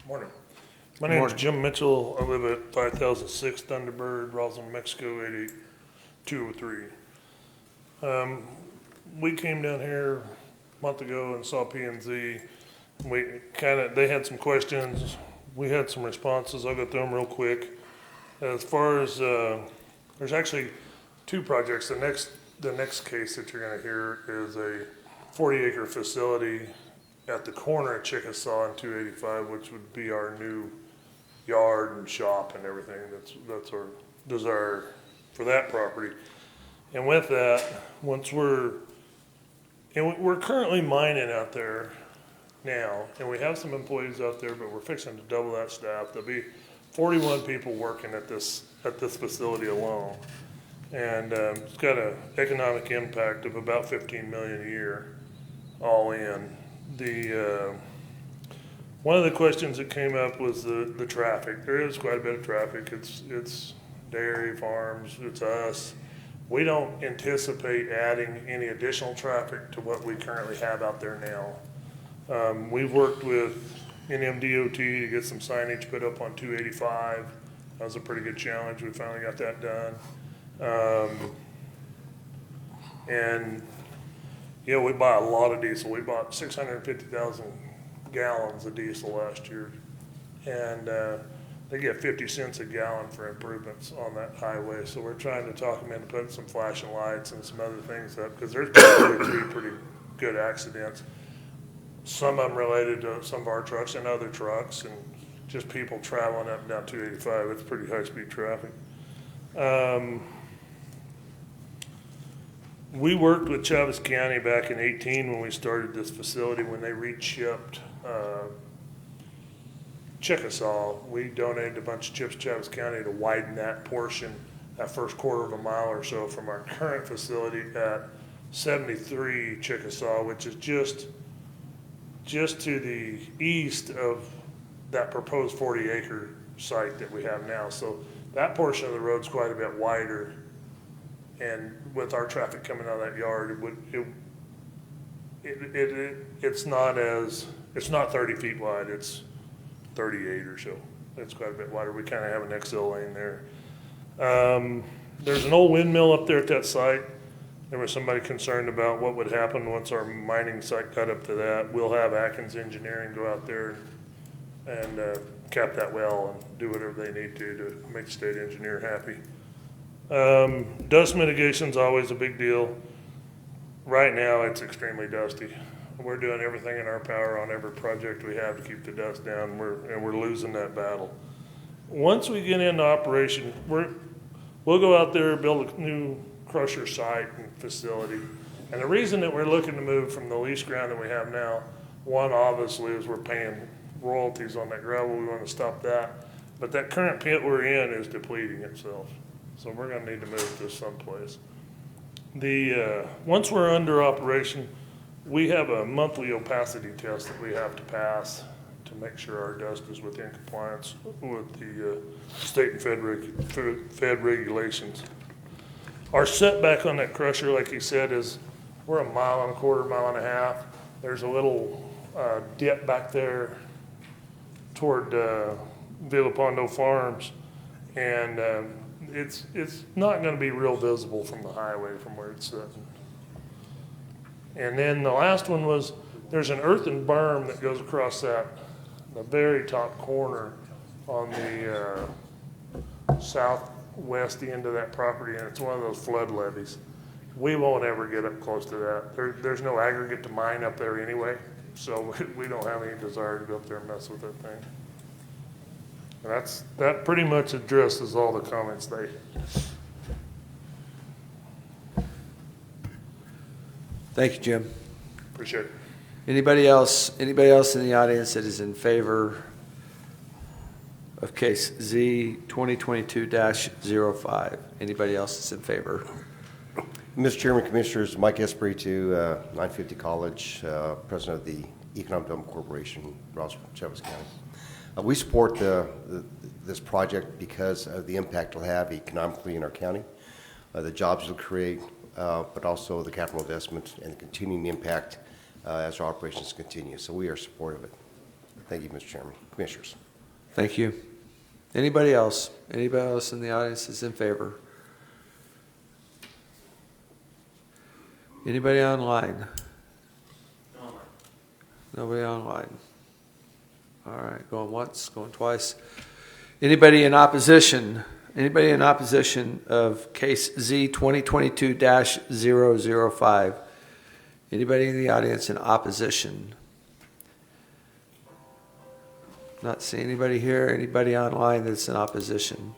Morning. My name is Morning. Jim Mitchell. I live at 5006 Thunderbird, Roslyn, Mexico, 88203. We came down here a month ago and saw P&Z. They had some questions. We had some responses. I'll go through them real quick. As far as, there's actually 2 projects. The next case that you're gonna hear is a 40-acre facility at the corner of Chickasaw and 285, which would be our new yard and shop and everything. That's our desire for that property. And with that, we're currently mining out there now, and we have some employees out there, but we're fixing to double that staff. There'll be 41 people working at this facility alone. And it's got an economic impact of about $15 million a year, all in. One of the questions that came up was the traffic. There is quite a bit of traffic. It's dairy farms, it's us. We don't anticipate adding any additional traffic to what we currently have out there now. We've worked with NMDOT to get some signage put up on 285. That was a pretty good challenge. We finally got that done. And we buy a lot of diesel. We bought 650,000 gallons of diesel last year. And they get 50 cents a gallon for improvements on that highway. So we're trying to talk them into putting some flashing lights and some other things up, because there's going to be pretty good accidents. Some of them related to some of our trucks and other trucks, and just people traveling up and down 285. It's pretty high-speed traffic. We worked with Chaves County back in 18 when we started this facility. When they re-chipped Chickasaw, we donated a bunch of chips to Chaves County to widen that portion, that first quarter of a mile or so from our current facility at 73 Chickasaw, which is just to the east of that proposed 40-acre site that we have now. So that portion of the road's quite a bit wider, and with our traffic coming out of that yard, it's not 30 feet wide. It's 38 or so. It's quite a bit wider. We kind of have an XL lane there. There's an old windmill up there at that site. There was somebody concerned about what would happen once our mining site got up to that. We'll have Atkins Engineering go out there and cap that well and do whatever they need to make the state engineer happy. Dust mitigation's always a big deal. Right now, it's extremely dusty. We're doing everything in our power on every project we have to keep the dust down, and we're losing that battle. Once we get into operation, we'll go out there and build a new crusher site and facility. And the reason that we're looking to move from the lease ground that we have now, one obviously is we're paying royalties on that gravel. We want to stop that. But that current pit we're in is depleting itself. So we're going to need to move to someplace. Once we're under operation, we have a monthly opacity test that we have to pass to make sure our dust is within compliance with the state and fed regulations. Our setback on that crusher, like you said, is we're 1.25 miles, 1.5 miles. There's a little dip back there toward Villapondo Farms, and it's not going to be real visible from the highway from where it's sitting. And then the last one was, there's an earthen berm that goes across the very top corner on the southwest end of that property, and it's one of those flood levees. We won't ever get up close to that. There's no aggregate to mine up there anyway, so we don't have any desire to go up there and mess with that thing. And that pretty much addresses all the comments they. Thank you, Jim. Appreciate it. Anybody else in the audience that is in favor of case Z 2022-05? Anybody else that's in favor? Mr. Chairman, Commissioners, Mike Espiritu, 950 College, President of the Economic Development Corporation, Roswell, Travis County. We support this project because of the impact it'll have economically in our county, the jobs it'll create, but also the capital investment and the continuing impact as our operations continue. So we are supportive of it. Thank you, Mr. Chairman. Commissioners. Thank you. Anybody else? Anybody else in the audience is in favor? Anybody online? Nobody online. All right, going once, going twice. Anybody in opposition? Anybody in opposition of case Z 2022-005? Anybody in the audience in opposition? Not seeing anybody here. Anybody online that's in opposition?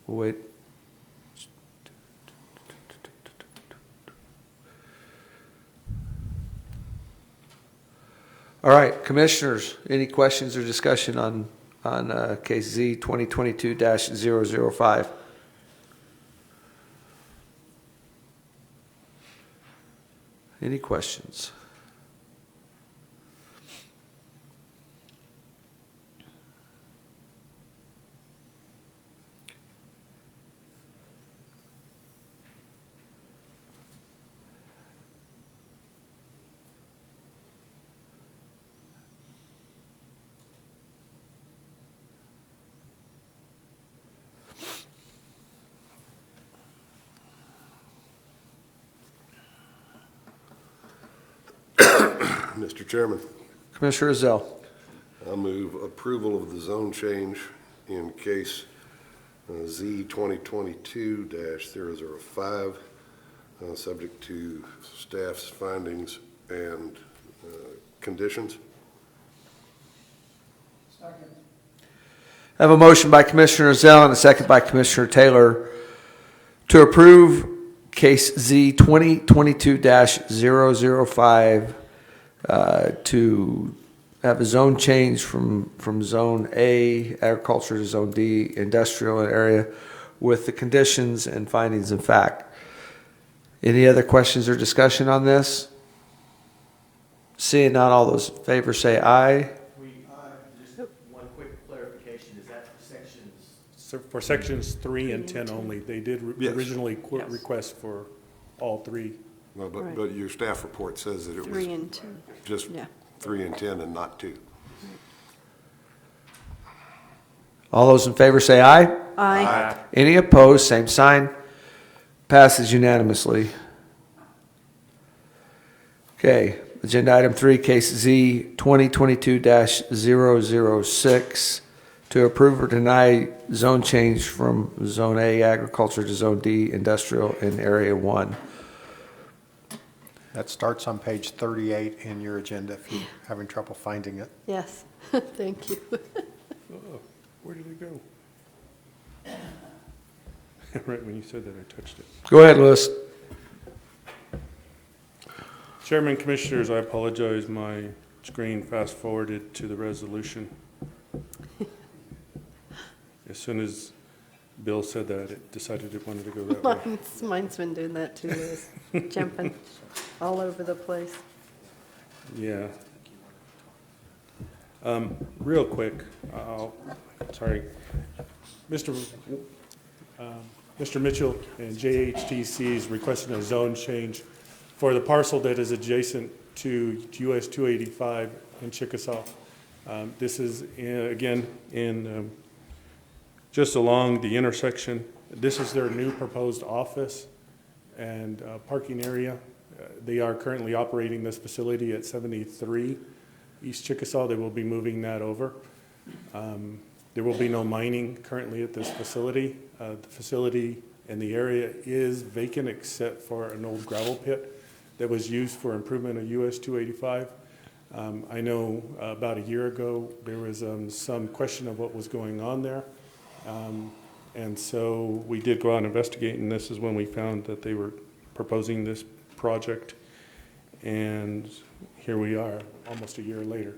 We'll wait. All right, commissioners, any questions or discussion on case Z 2022-005? Any questions? Mr. Chairman, Commissioner Ezell. I move approval of the zone change in case Z 2022-005, subject to staff's findings and conditions. I have a motion by Commissioner Ezell and a second by Commissioner Taylor to approve case Z 2022-005 to have a zone change from Zone A, agriculture, to Zone D, industrial area, with the conditions and findings in fact. Any other questions or discussion on this? Seeing none, all those in favor say aye. Just one quick clarification, is that for sections? So for sections 3 and 10 only, they did Yes. originally Yes. request for all three. Well, Right. but your staff report says that it was 3 and 2. just Yeah. 3 and 10 and not 2. All those in favor say aye. Aye. Any opposed, same sign. Passes unanimously. Okay, agenda item 3, case Z 2022-006, to approve or deny zone change from Zone A, agriculture, to Zone D, industrial, in Area 1. That starts on page 38 in your agenda if you're having trouble finding it. Yes, thank you. Oh, where did it go? Right when you said that, I touched it. Go ahead, Louis. Chairman, Commissioners, I apologize. My screen fast forwarded to the resolution. As soon as Bill said that, it decided it wanted to go that way. Mine's been doing that too, is jumping all over the place. Yeah. Real quick, sorry. Mr. Mitchell and JHTC is requesting a zone change for the parcel that is adjacent to US 285 in Chickasaw. This is, again, in just along the intersection. This is their new proposed office and parking area. They are currently operating this facility at 73 East Chickasaw. They will be moving that over. There will be no mining currently at this facility. The facility and the area is vacant except for an old gravel pit that was used for improvement of US 285. I know about a year ago there was some question of what was going on there. And so we did go out and investigate, and this is when we found that they were proposing this project. And here we are, almost a year later.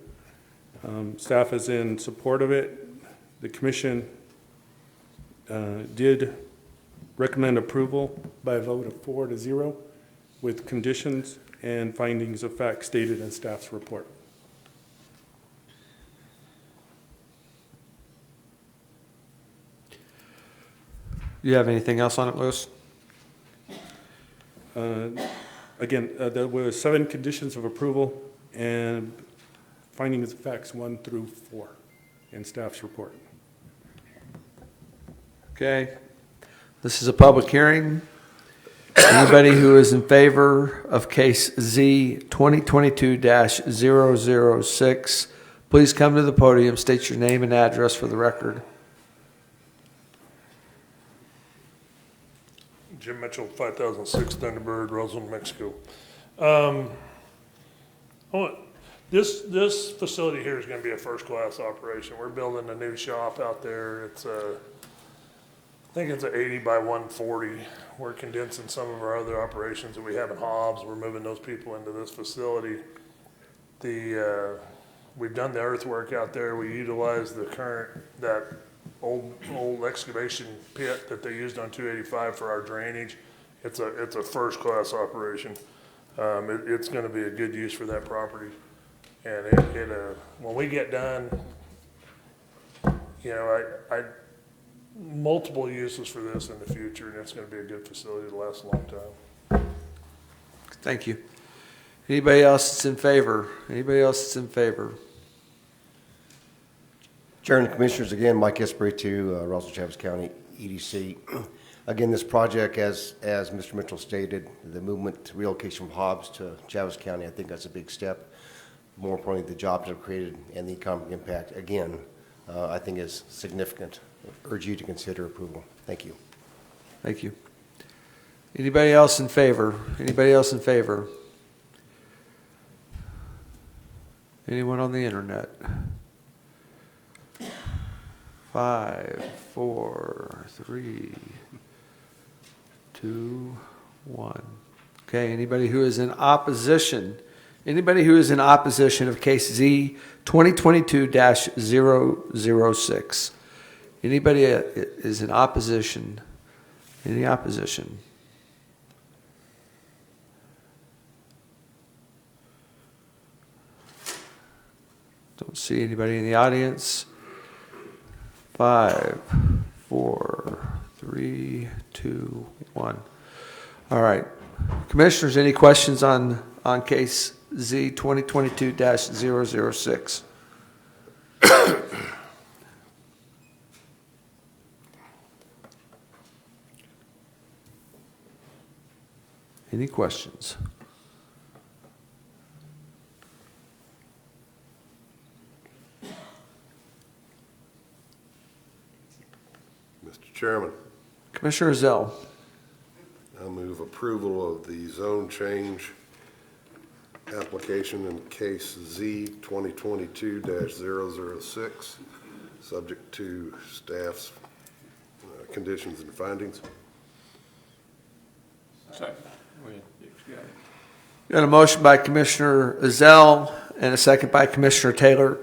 Staff is in support of it. The commission did recommend approval by a vote of 4-0 with conditions and findings of fact stated in staff's report. Do you have anything else on it, Louis? Again, there were 7 conditions of approval and findings of facts 1-4 in staff's report. Okay. This is a public hearing. Anybody who is in favor of case Z 2022-006, please come to the podium, state your name and address for the record. Jim Mitchell, 5006 Thunderbird, Roswell, New Mexico. This facility here is going to be a first-class operation. We're building a new shop out there. It's I think it's an 80 by 140. We're condensing some of our other operations that we have in Hobbs. We're moving those people into this facility. We've done the earthwork out there. We utilize that old excavation pit that they used on 285 for our drainage. It's a first-class operation. It's going to be a good use for that property. And when we get done, I multiple uses for this in the future, and it's going to be a good facility to last a long time. Thank you. Anybody else that's in favor? Anybody else that's in favor? Chairman and Commissioners, again, Mike Espiritu, Roswell Chaves County EDC. Again, this project, as Mr. Mitchell stated, the movement relocation from Hobbs to Chaves County, I think that's a big step. More importantly, the jobs that are created and the economic impact, again, I think is significant. I urge you to consider approval. Thank you. Thank you. Anybody else in favor? Anybody else in favor? Anyone on the internet? 5, 4, 3, 2, 1. Okay, anybody who is in opposition? Anybody who is in opposition of case Z 2022-006? Anybody is in opposition? Any opposition? Don't see anybody in the audience. 5, 4, 3, 2, 1. All right. Commissioners, any questions on case Z 2022-006? Any questions? Mr. Chairman, Commissioner Zell. I move approval of the zone change application in case Z 2022-006, subject to staff's conditions and findings. Second. Go ahead. Got a motion by Commissioner Zell and a second by Commissioner Taylor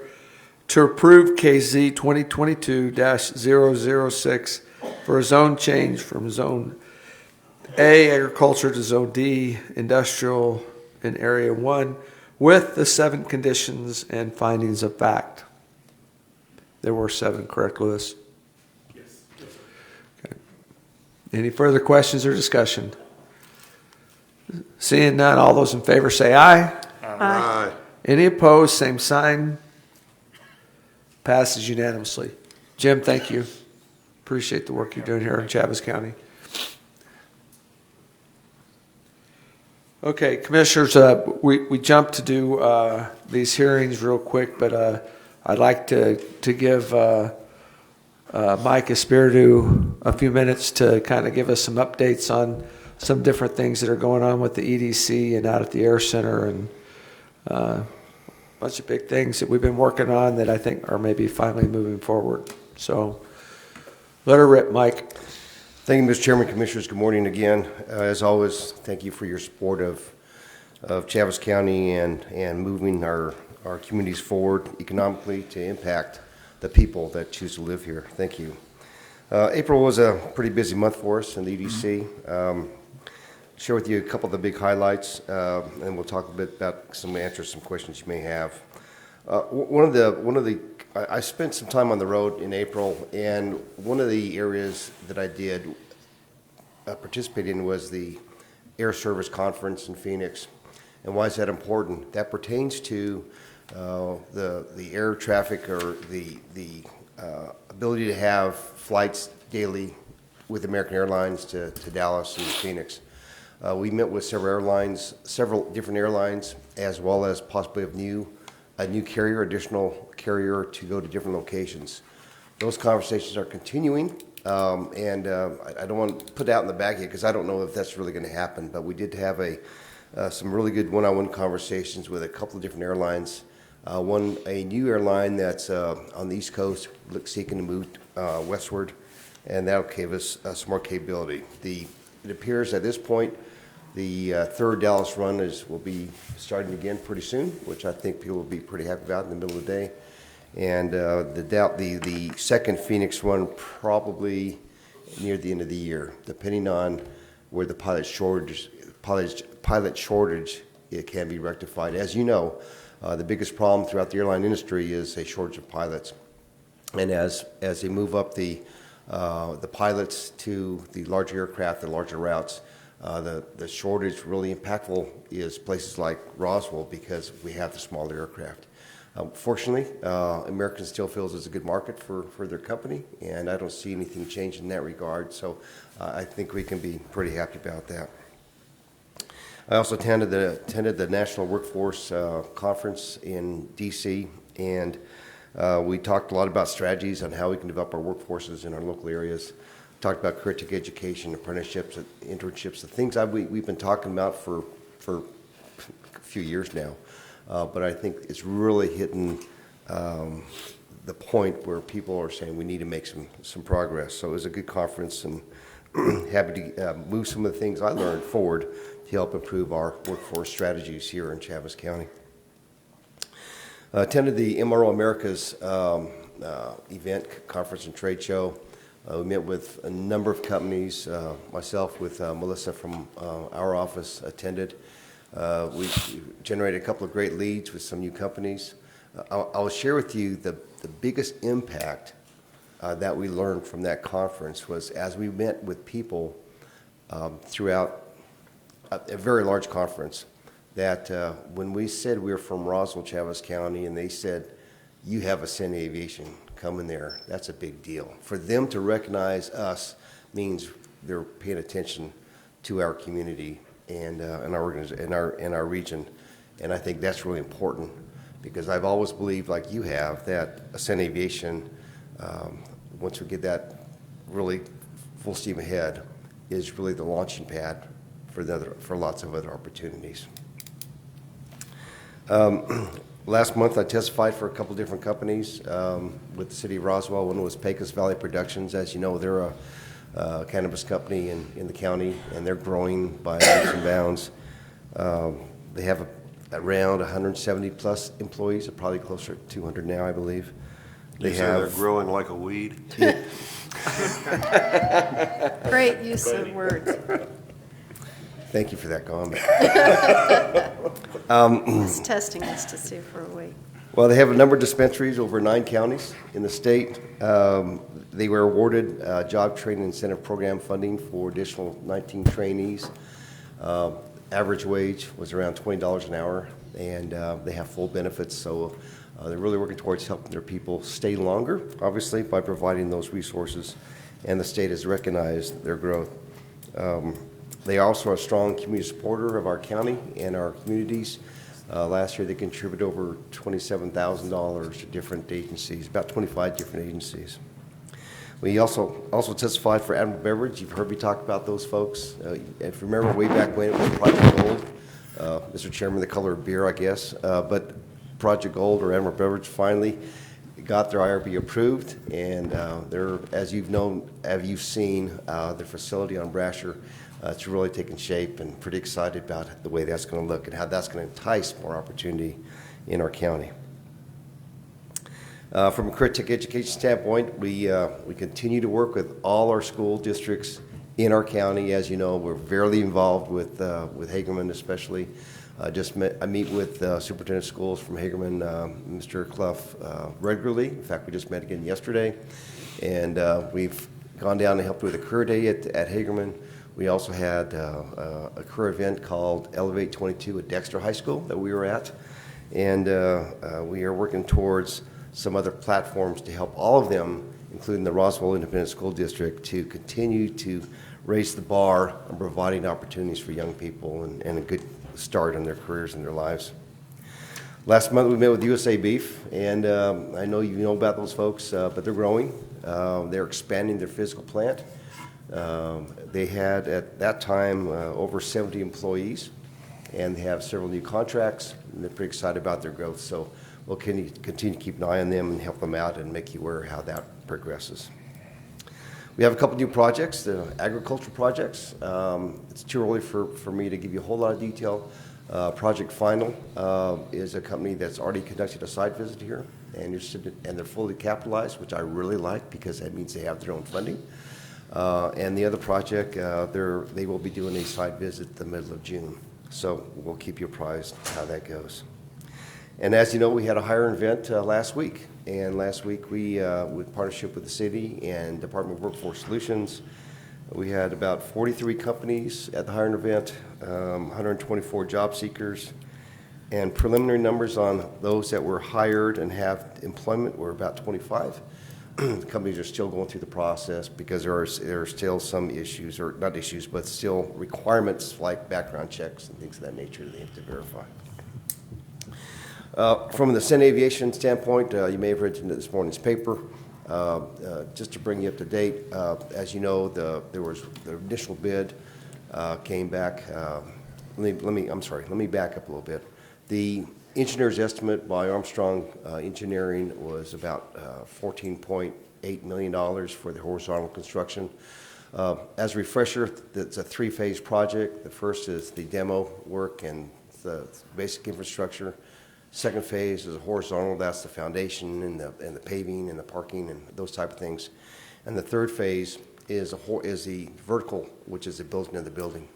to approve KZ 2022-006 for a zone change from Zone A, agriculture, to Zone D, industrial, in Area 1, with the 7 conditions and findings of fact. There were 7, correct, Louis? Yes. Okay. Any further questions or discussion? Seeing none, all those in favor say aye. Aye. Any opposed, same sign. Passes unanimously. Jim, thank you. Appreciate the work you're doing here in Chaves County. Okay, Commissioners, we jumped to do these hearings real quick, but I'd like to give Mike Espiritu a few minutes to kind of give us some updates on some different things that are going on with the EDC and out at the Air Center, and a bunch of big things that we've been working on that I think are maybe finally moving forward. So let her rip, Mike. Thank you, Mr. Chairman, Commissioners. Good morning again. As always, thank you for your support of Chaves County and moving our communities forward economically to impact the people that choose to live here. Thank you. April was a pretty busy month for us in the EDC. Share with you a couple of the big highlights, and we'll talk a bit about answer some questions you may have. I spent some time on the road in April, and one of the areas that I did participate in was the Air Service Conference in Phoenix. And why is that important? That pertains to the air traffic, or the ability to have flights daily with American Airlines to Dallas and Phoenix. We met with several different airlines, as well as possibly a new carrier, additional carrier to go to different locations. Those conversations are continuing, and I don't want to put it out in the bag yet because I don't know if that's really going to happen, but we did have some really good one-on-one conversations with a couple of different airlines. A new airline that's on the East Coast, seeking to move westward, and that'll give us some more capability. It appears at this point the third Dallas run will be starting again pretty soon, which I think people will be pretty happy about in the middle of the day. And the second Phoenix run probably near the end of the year, depending on where the pilot shortage it can be rectified. As you know, the biggest problem throughout the airline industry is a shortage of pilots. And as they move up the pilots to the larger aircraft, the larger routes, the shortage really impactful is places like Roswell, because we have the smaller aircraft. Fortunately, American still feels it's a good market for their company, and I don't see anything changing in that regard. So I think we can be pretty happy about that. I also attended the National Workforce Conference in D.C., and we talked a lot about strategies on how we can develop our workforces in our local areas. Talked about career tech education, apprenticeships, internships, the things we've been talking about for a few years now. But I think it's really hitting the point where people are saying we need to make some progress. So it was a good conference, and happy to move some of the things I learned forward to help improve our workforce strategies here in Chaves County. Attended the MRO Americas event, conference, and trade show. We met with a number of companies. Myself with Melissa from our office attended. We generated a couple of great leads with some new companies. I'll share with you the biggest impact that we learned from that conference was as we met with people throughout a very large conference, that when we said we were from Roswell, Chaves County, and they said, you have Ascend Aviation, come in there, that's a big deal. For them to recognize us means they're paying attention to our community and our region. And I think that's really important, because I've always believed, like you have, that Ascend Aviation, once we get that really full steam ahead, is really the launching pad for lots of other opportunities. Last month, I testified for a couple different companies with the city of Roswell. One was Pecos Valley Productions. As you know, they're a cannabis company in the county, and they're growing by leaps and bounds. They have around 170 plus employees, probably closer to 200 now, I believe. They You say they're have, growing like a weed? Great use of words. thank you for that comment. He's testing us to see if we're awake. Well, they have a number of dispensaries over 9 counties in the state. They were awarded job training incentive program funding for additional 19 trainees. Average wage was around $20 an hour, and they have full benefits, so they're really working towards helping their people stay longer, obviously, by providing those resources, and the state has recognized their growth. They also are a strong community supporter of our county and our communities. Last year, they contributed over $27,000 to different agencies, about 25 different agencies. We also testified for Admiral Beverage. You've heard me talk about those folks. If you remember way back when it was Project Gold, Mr. Chairman, the color of beer, I guess, but Project Gold or Admiral Beverage finally got their IRB approved, and they're, as you've seen, their facility on Brasher, it's really taken shape, and pretty excited about the way that's going to look and how that's going to entice more opportunity in our county. From a career tech education standpoint, we continue to work with all our school districts in our county. As you know, we're very involved with Hagerman, especially. I meet with superintendent of schools from Hagerman, Mr. Clough, regularly. In fact, we just met again yesterday, and we've gone down and helped with a career day at Hagerman. We also had a career event called Elevate 22 at Dexter High School that we were at, and we are working towards some other platforms to help all of them, including the Roswell Independent School District, to continue to raise the bar on providing opportunities for young people and a good start in their careers and their lives. Last month we met with USA Beef, and I know you know about those folks, but they're growing. They're expanding their physical plant. They had at that time over 70 employees, and they have several new contracts, and they're pretty excited about their growth. So we'll continue to keep an eye on them and help them out and make you aware how that progresses. We have a couple new projects, the agriculture projects. It's too early for me to give you a whole lot of detail. Project Final is a company that's already conducted a site visit here, and they're fully capitalized, which I really like because that means they have their own funding. And the other project, they will be doing a site visit the middle of June. So we'll keep you apprised how that goes. And as you know, we had a hiring event last week. And last week, we, with partnership with the city and Department of Workforce Solutions, we had about 43 companies at the hiring event, 124 job seekers, and preliminary numbers on those that were hired and have employment were about 25. The companies are still going through the process because there are still some issues, or not issues, but still requirements like background checks and things of that nature that they have to verify. From the Senate Aviation standpoint, you may have read in this morning's paper. Just to bring you up to date, as you know, there was the initial bid came back. Let me back up a little bit. The engineer's estimate by Armstrong Engineering was about $14.8 million for the horizontal construction. As a refresher, it's a 3-phase project. The first is the demo work and the basic infrastructure. Second phase is a horizontal, that's the foundation and the paving and the parking and those type of things. And the third phase is the vertical, which is the building of the building.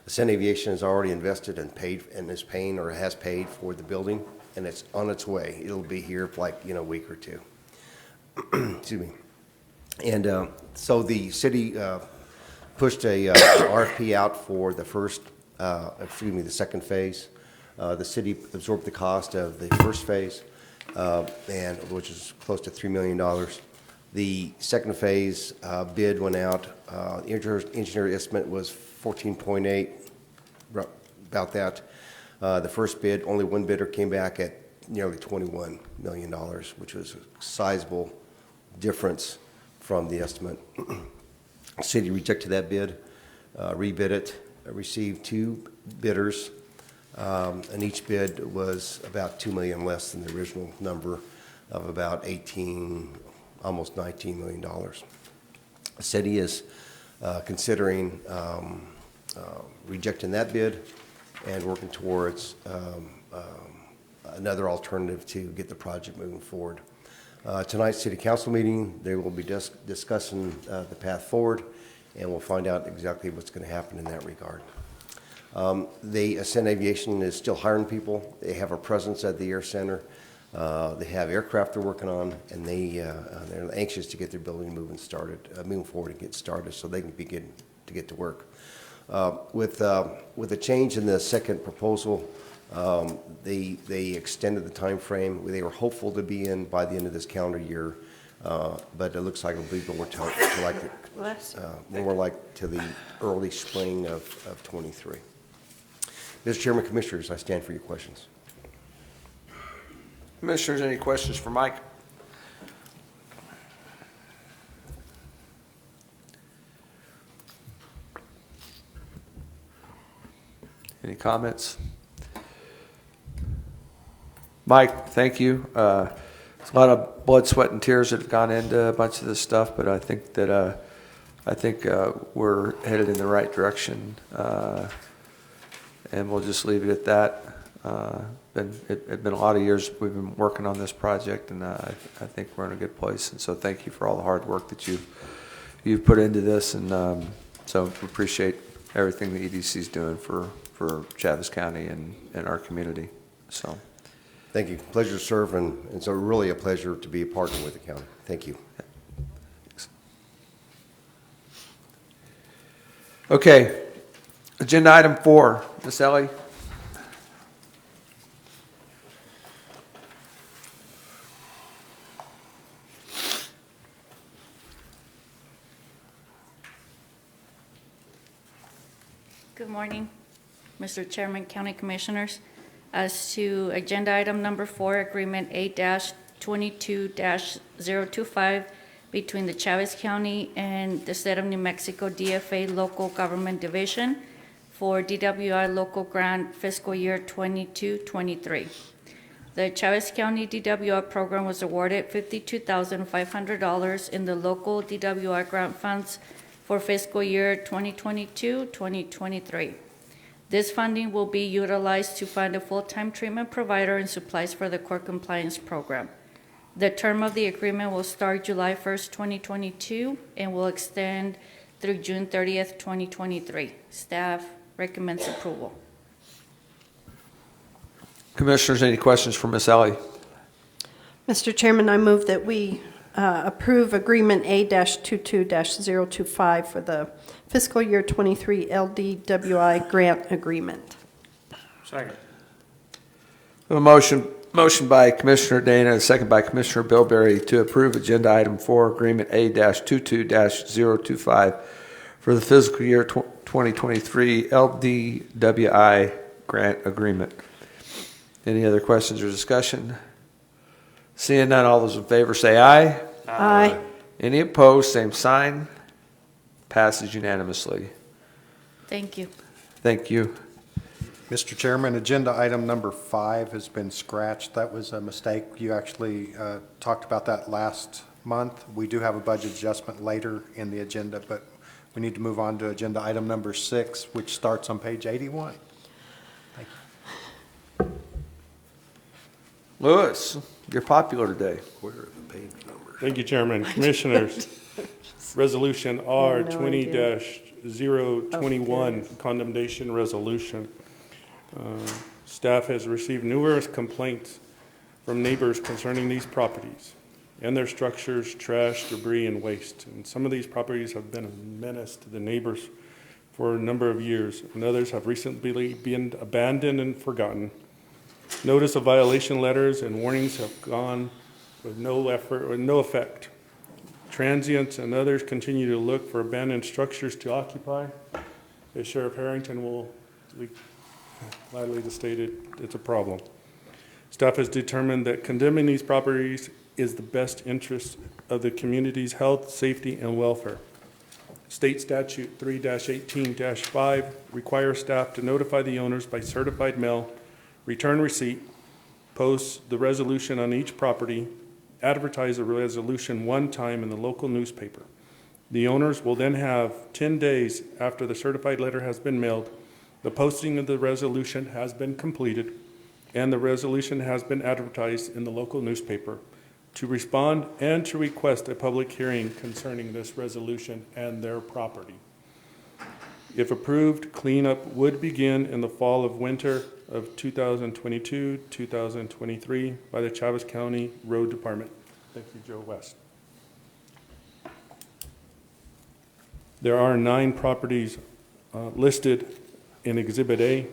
The Senate Aviation has already invested and paid and is paying or has paid for the building, and it's on its way. It'll be here like a week or two. Excuse me. And so the city pushed a RFP out for the second phase. The city absorbed the cost of the first phase, and which is close to $3 million. The second phase bid went out. Engineer estimate was 14.8, about that. The first bid, only one bidder came back at nearly $21 million, which was a sizable difference from the estimate. The city rejected that bid, rebid it, received 2 bidders, and each bid was about $2 million less than the original number of about almost $19 million. The city is considering rejecting that bid and working towards another alternative to get the project moving forward. Tonight's city council meeting, they will be discussing the path forward, and we'll find out exactly what's going to happen in that regard. The Ascend Aviation is still hiring people. They have a presence at the Air Center. They have aircraft they're working on, and they're anxious to get their building moving forward and get started so they can begin to get to work. With the change in the second proposal, they extended the time frame. They were hopeful to be in by the end of this calendar year, but it looks like it'll be more like to the early spring of 23. Mr. Chairman, Commissioners, I stand for your questions. Commissioners, any questions for Mike? Any comments? Mike, thank you. It's a lot of blood, sweat, and tears that have gone into a bunch of this stuff, but I think that we're headed in the right direction, and we'll just leave it at that. It's been a lot of years we've been working on this project, and I think we're in a good place. And so, thank you for all the hard work that you've put into this, and so we appreciate everything the EDC is doing for Chaves County and our community. So. Thank you. Pleasure to serve, and so really a pleasure to be a partner with the county. Thank you. Okay. Agenda item 4. Ms. Ellie. Good morning, Mr. Chairman, County Commissioners. As to agenda item number 4, agreement 8-22-025 between the Chaves County and the State of New Mexico DFA Local Government Division for DWI local grant fiscal year 22-23. The Chaves County DWI program was awarded $52,500 in the local DWI grant funds for fiscal year 2022-2023. This funding will be utilized to fund a full-time treatment provider and supplies for the court compliance program. The term of the agreement will start July 1st, 2022, and will extend through June 30th, 2023. Staff recommends approval. Commissioners, any questions for Ms. Ellie? Mr. Chairman, I move that we approve Agreement A-22-025 for the fiscal year 23 LDWI grant agreement. Second. A motion by Commissioner Dana and a second by Commissioner Bilberry to approve agenda item 4, Agreement A-22-025 for the fiscal year 2023 LDWI grant agreement. Any other questions or discussion? Seeing none, all those in favor say aye. Aye. Any opposed, same sign. Passes unanimously. Thank you. Thank you. Mr. Chairman, agenda item number 5 has been scratched. That was a mistake. You actually talked about that last month. We do have a budget adjustment later in the agenda, but we need to move on to agenda item number 6, which starts on page 81. Thank you. Lewis, you're popular today. Where are the page numbers? Thank you, Chairman. Commissioners, Resolution R 20-021, condemnation resolution. Staff has received numerous complaints from neighbors concerning these properties and their structures, trash, debris, and waste. And some of these properties have been a menace to the neighbors for a number of years, and others have recently been abandoned and forgotten. Notice of violation letters and warnings have gone with no effect. Transients and others continue to look for abandoned structures to occupy. As Sheriff Harrington will gladly stated, it's a problem. Staff has determined that condemning these properties is the best interest of the community's health, safety, and welfare. State Statute 3-18-5 requires staff to notify the owners by certified mail, return receipt, post the resolution on each property, advertise the resolution one time in the local newspaper. The owners will then have 10 days after the certified letter has been mailed, the posting of the resolution has been completed, and the resolution has been advertised in the local newspaper. to respond and to request a public hearing concerning this resolution and their property. If approved, cleanup would begin in the fall of winter of 2022-2023 by the Chavez County Road Department. Thank you, Joe West. There are 9 properties listed in Exhibit A.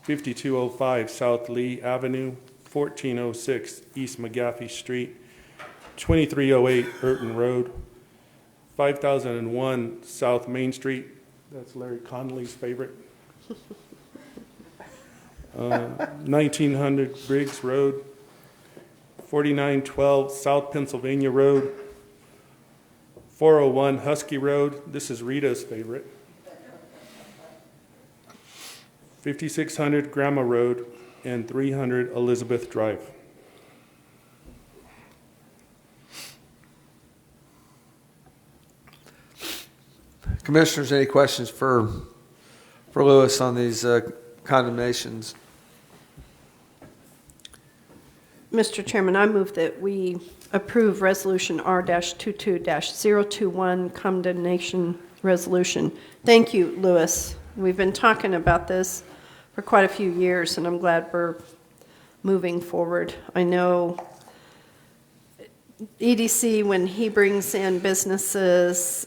5205 South Lee Avenue, 1406 East McGaffey Street, 2308 Burton Road, 5001 South Main Street. That's Larry Connolly's favorite. 1900 Briggs Road, 4912 South Pennsylvania Road, 401 Husky Road. This is Rita's favorite. 5600 Grandma Road, and 300 Elizabeth Drive. Commissioners, any questions for Louis on these condemnations? Mr. Chairman, I move that we approve Resolution R-22-021 condemnation resolution. Thank you, Louis. We've been talking about this for quite a few years, and I'm glad we're moving forward. I know EDC, when he brings in businesses,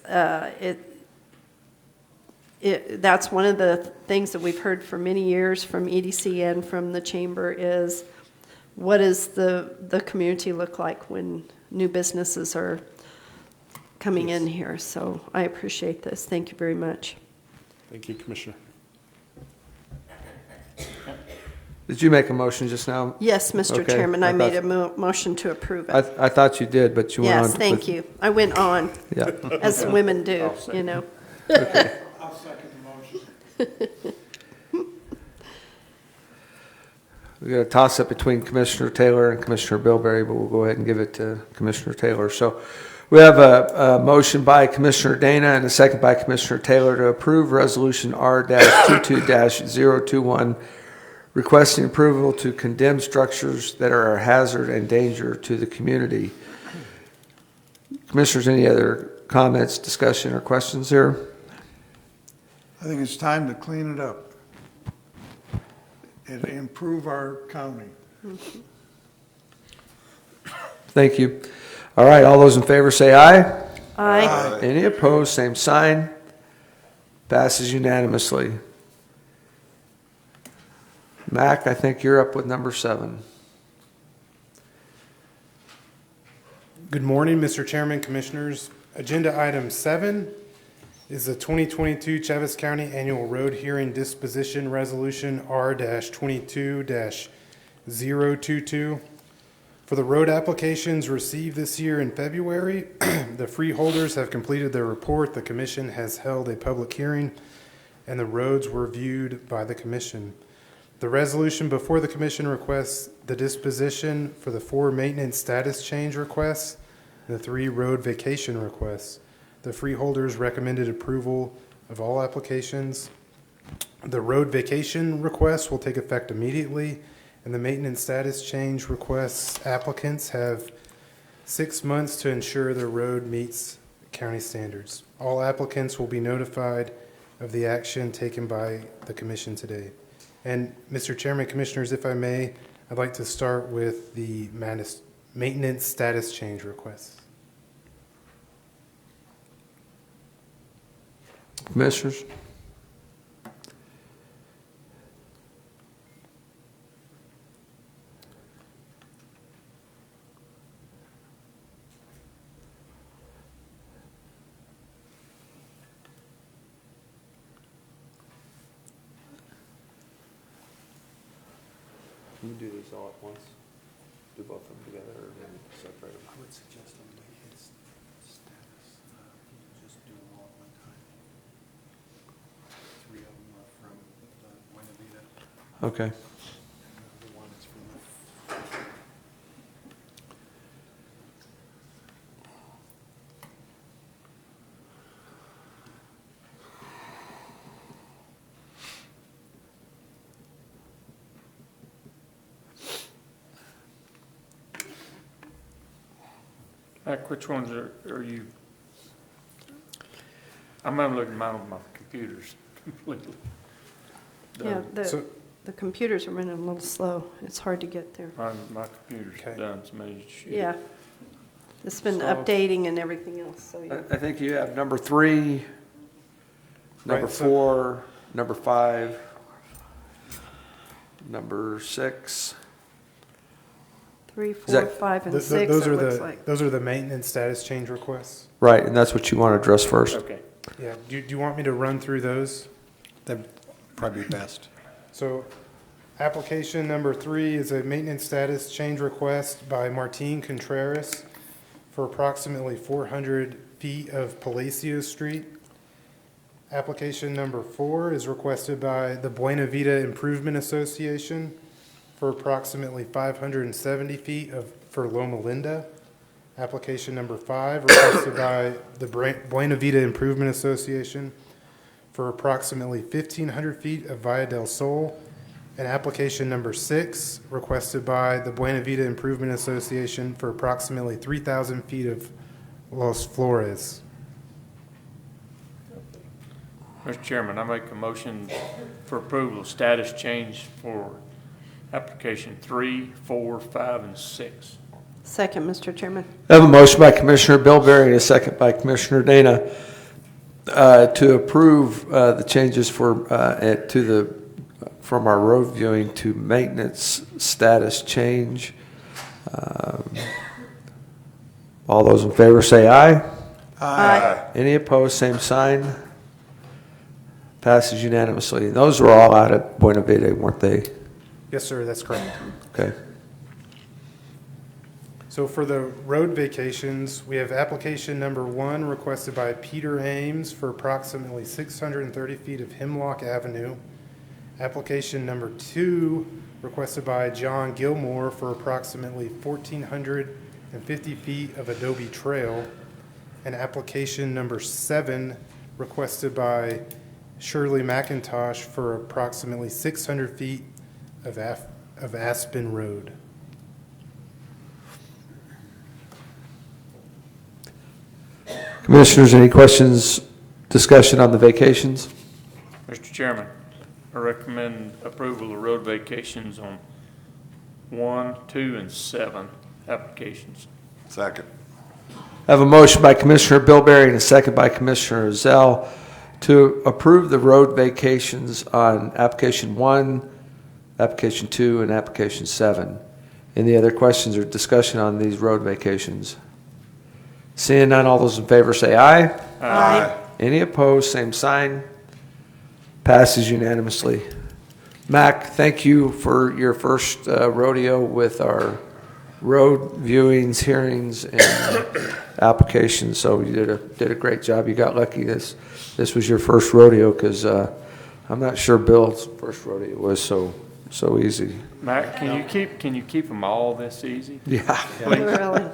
that's one of the things that we've heard for many years from EDC and from the chamber is, what does the community look like when new businesses are coming in here? So I appreciate this. Thank you very much. Thank you, Commissioner. Did you make a motion just now? Yes, Mr. Okay. Chairman, I made a motion to approve it. I thought you did, but you went on. Yes, thank you. I went on, Yeah. as women do, you know. I'll second the motion. We got a toss-up between Commissioner Taylor and Commissioner Bilberry, but we'll go ahead and give it to Commissioner Taylor. So we have a motion by Commissioner Dana and a second by Commissioner Taylor to approve Resolution R-22-021, requesting approval to condemn structures that are a hazard and danger to the community. Commissioners, any other comments, discussion, or questions here? I think it's time to clean it up and improve our county. Thank you. All right, all those in favor say aye. Aye. Any opposed, same sign. Passes unanimously. Mac, I think you're up with number 7. Good morning, Mr. Chairman, Commissioners. Agenda item 7 is the 2022 Chavez County Annual Road Hearing Disposition Resolution R-22-022. For the road applications received this year in February, the freeholders have completed their report, the commission has held a public hearing, and the roads were viewed by the commission. The resolution before the commission requests the disposition for the 4 maintenance status change requests and the 3 road vacation requests. The freeholders recommended approval of all applications. The road vacation requests will take effect immediately, and the maintenance status change requests applicants have 6 months to ensure their road meets county standards. All applicants will be notified of the action taken by the commission today. And Mr. Chairman, Commissioners, if I may, I'd like to start with the maintenance status change requests. Commissioners? Can you do these all at once? Do both of them together or then separate them? I would suggest on maintenance status, just do them all at one time. 3 of them are from Buena Vida. Okay. The one is from the Mac, which ones are you? I'm not looking at mine on my computers completely. Yeah, So- the computers are running a little slow. It's hard to get there. My computer's Okay. done, so maybe you should. Yeah. It's been So- updating and everything else, so yeah. I think you have number 3, number Right, so- 4, number 5, number 6. 3, Is that- 4, 5, and Th- 6, those it are looks like. those are the maintenance status change requests. Right, and that's what you want to address first. Okay. Yeah, do you want me to run through those? That'd probably be best. So, application number 3 is a maintenance status change request by Martine Contreras for approximately 400 feet of Palacio Street. Application number 4 is requested by the Buena Vida Improvement Association for approximately 570 feet for Loma Linda. Application number 5 requested by the Buena Vida Improvement Association for approximately 1,500 feet of Via del Sol. And application number 6 requested by the Buena Vida Improvement Association for approximately 3,000 feet of Los Flores. Mr. Chairman, I make a motion for approval of status change for application 3, 4, 5, and 6. Second, Mr. Chairman. I have a motion by Commissioner Bilberry and a second by Commissioner Dana to approve the changes from our road viewing to maintenance status change. All those in favor say aye. Aye. Any opposed, same sign. Passes unanimously. Those were all out of Buena Vida, weren't they? Yes, sir, that's correct. Okay. So for the road vacations, we have application number 1 requested by Peter Ames for approximately 630 feet of Hemlock Avenue. Application number 2 requested by John Gilmore for approximately 1,450 feet of Adobe Trail. And application number 7 requested by Shirley McIntosh for approximately 600 feet of Aspen Road. Commissioners, any questions, discussion on the vacations? Mr. Chairman, I recommend approval of road vacations on 1, 2, and 7 applications. Second. I have a motion by Commissioner Bilberry and a second by Commissioner Zell to approve the road vacations on application 1, application 2, and application 7. Any other questions or discussion on these road vacations? Seeing none, all those in favor say aye. Aye. Any opposed, same sign. Passes unanimously. Mac, thank you for your first rodeo with our road viewings, hearings, and applications. So you did a great job. You got lucky. This was your first rodeo because I'm not sure Bill's first rodeo was so easy. Matt, can you keep them all this easy? Yeah. Really?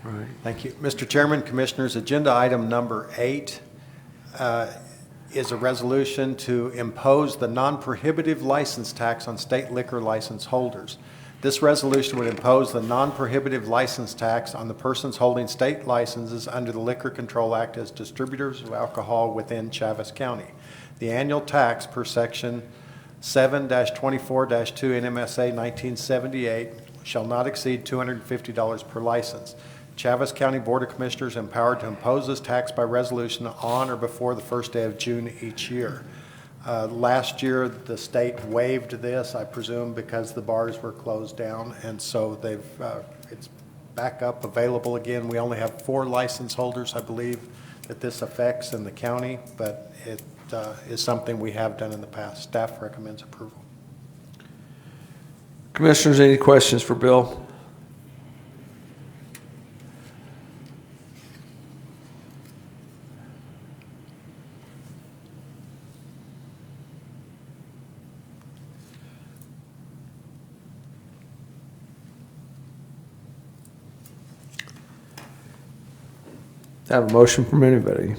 Right. Thank you. Mr. Chairman, Commissioners, agenda item number 8 is a resolution to impose the non-prohibitive license tax on state liquor license holders. This resolution would impose the non-prohibitive license tax on the persons holding state licenses under the Liquor Control Act as distributors of alcohol within Chaves County. The annual tax per section 7-24-2 NMSA 1978 shall not exceed $250 per license. Chaves County Board of Commissioners empowered to impose this tax by resolution on or before the first day of June each year. Last year, the state waived this, I presume, because the bars were closed down, and so it's back up, available again. We only have 4 license holders, I believe, that this affects in the county, but it is something we have done in the past. Staff recommends approval. Commissioners, any questions for Bill? I have a motion from anybody.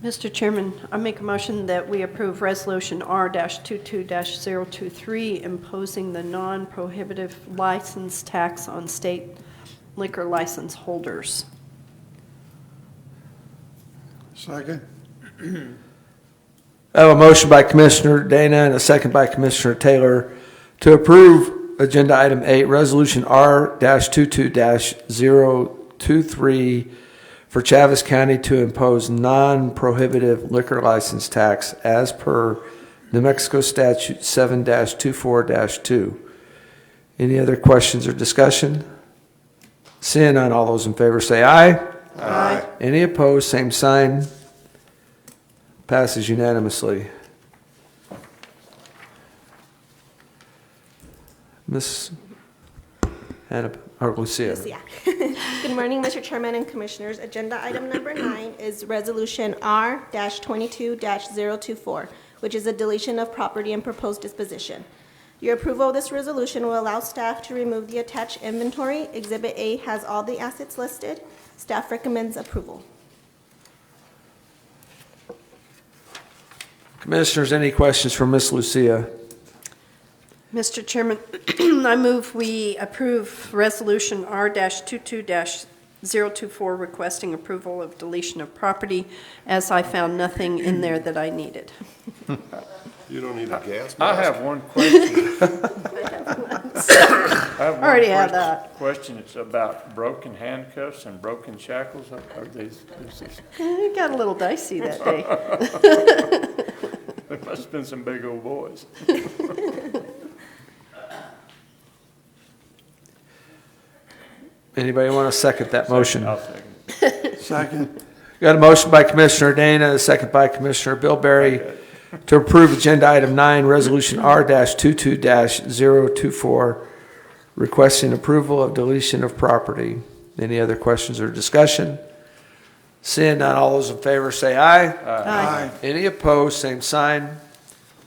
Mr. Chairman, I make a motion that we approve Resolution R-22-023 imposing the non-prohibitive license tax on state liquor license holders. Second? I have a motion by Commissioner Dana and a second by Commissioner Taylor to approve Agenda Item 8, Resolution R-22-023 for Chaves County to impose non-prohibitive liquor license tax as per New Mexico Statute 7-24-2. Any other questions or discussion? Seeing none, all those in favor say aye. Aye. Any opposed, same sign. Passes unanimously. Ms. Hannah, or Lucia. Lucia. Good morning, Mr. Chairman and Commissioners. Agenda item number 9 is Resolution R-22-024, which is a deletion of property and proposed disposition. Your approval of this resolution will allow staff to remove the attached inventory. Exhibit A has all the assets listed. Staff recommends approval. Commissioners, any questions for Ms. Lucia? Mr. Chairman, I move we approve Resolution R-22-024 requesting approval of deletion of property, as I found nothing in there that I needed. You don't need a gas I mask? have one question. Already have that. Question, it's about broken handcuffs and broken shackles. Are these, It got a little dicey that day. there must have been some big old boys. Anybody want to second that motion? I'll second. Second? Got a motion by Commissioner Dana, a second by Commissioner Bilberry to approve Agenda Item 9, Resolution R-22-024, requesting approval of deletion of property. Any other questions or discussion? Seeing none, all those in favor say aye. Aye. Any opposed, same sign.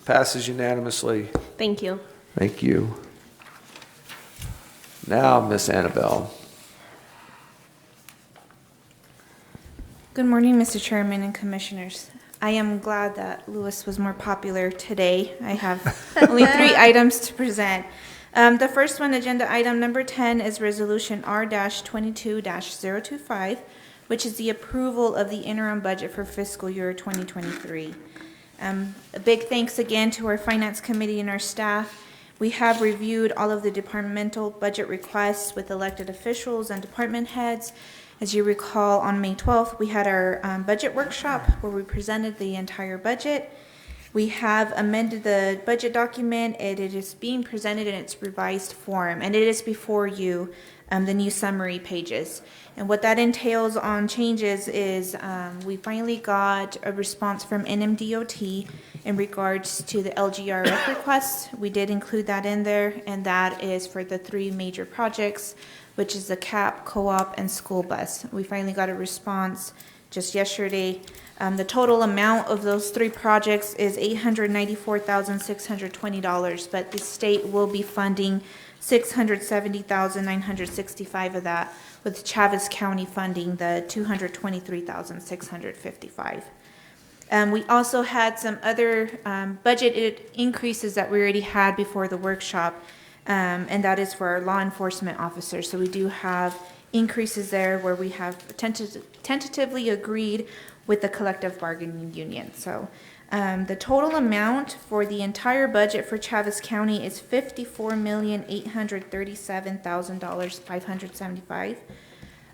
Passes unanimously. Thank you. Thank you. Now, Miss Annabelle. Good morning, Mr. Chairman and Commissioners. I am glad that Lewis was more popular today. I have only 3 items to present. The first one, agenda item number 10, is Resolution R-22-025, which is the approval of the interim budget for fiscal year 2023. A big thanks again to our Finance Committee and our staff. We have reviewed all of the departmental budget requests with elected officials and department heads. As you recall, on May 12th, we had our budget workshop where we presented the entire budget. We have amended the budget document, and it is being presented in its revised form, and it is before you, the new summary pages. And what that entails on changes is we finally got a response from NMDOT in regards to the LGRF request. We did include that in there, and that is for the 3 major projects, which is the CAP, co-op, and school bus. We finally got a response just yesterday. The total amount of those 3 projects is $894,620, but the state will be funding $670,965 of that, with Chaves County funding the $223,655. We also had some other budgeted increases that we already had before the workshop, and that is for our law enforcement officers. So we do have increases there where we have tentatively agreed with the collective bargaining union. So the total amount for the entire budget for Chaves County is $54,837,575.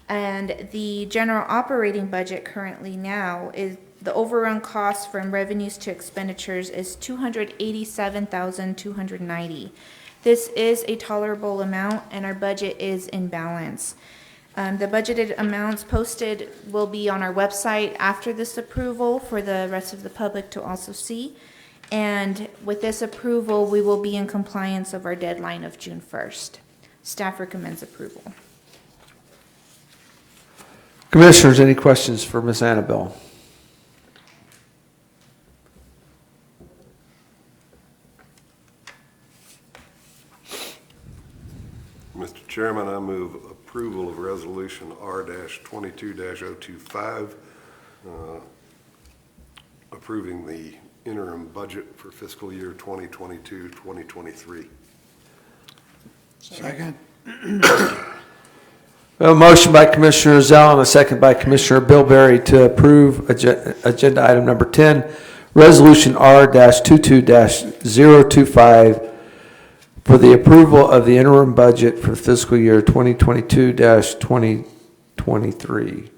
And the general operating budget currently now is the overrun cost from revenues to expenditures is $287,290. This is a tolerable amount, and our budget is in balance. The budgeted amounts posted will be on our website after this approval for the rest of the public to also see. And with this approval, we will be in compliance of our deadline of June 1st. Staff recommends approval. Commissioners, any questions for Ms. Annabelle? Mr. Chairman, I move approval of Resolution R-22-025 approving the interim budget for fiscal year 2022-2023. Second. A motion by Commissioner Zell and a second by Commissioner Bilberry to approve agenda item number 10, Resolution R-22-025 for the approval of the interim budget for fiscal year 2022-2023.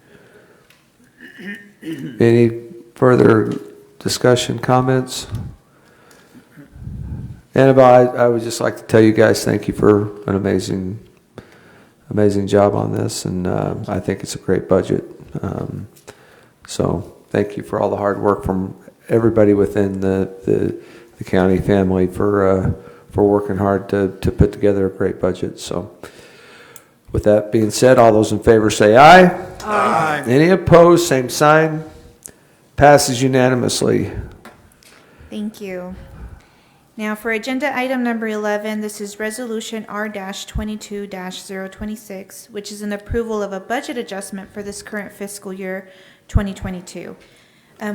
Any further discussion, comments? Annabelle, I would just like to tell you guys thank you for an amazing job on this, and I think it's a great budget. So thank you for all the hard work from everybody within the county family for working hard to put together a great budget. So with that being said, all those in favor say aye. Aye. Any opposed, same sign. Passes unanimously. Thank you. Now for agenda item number 11, this is resolution R-22-026, which is an approval of a budget adjustment for this current fiscal year 2022.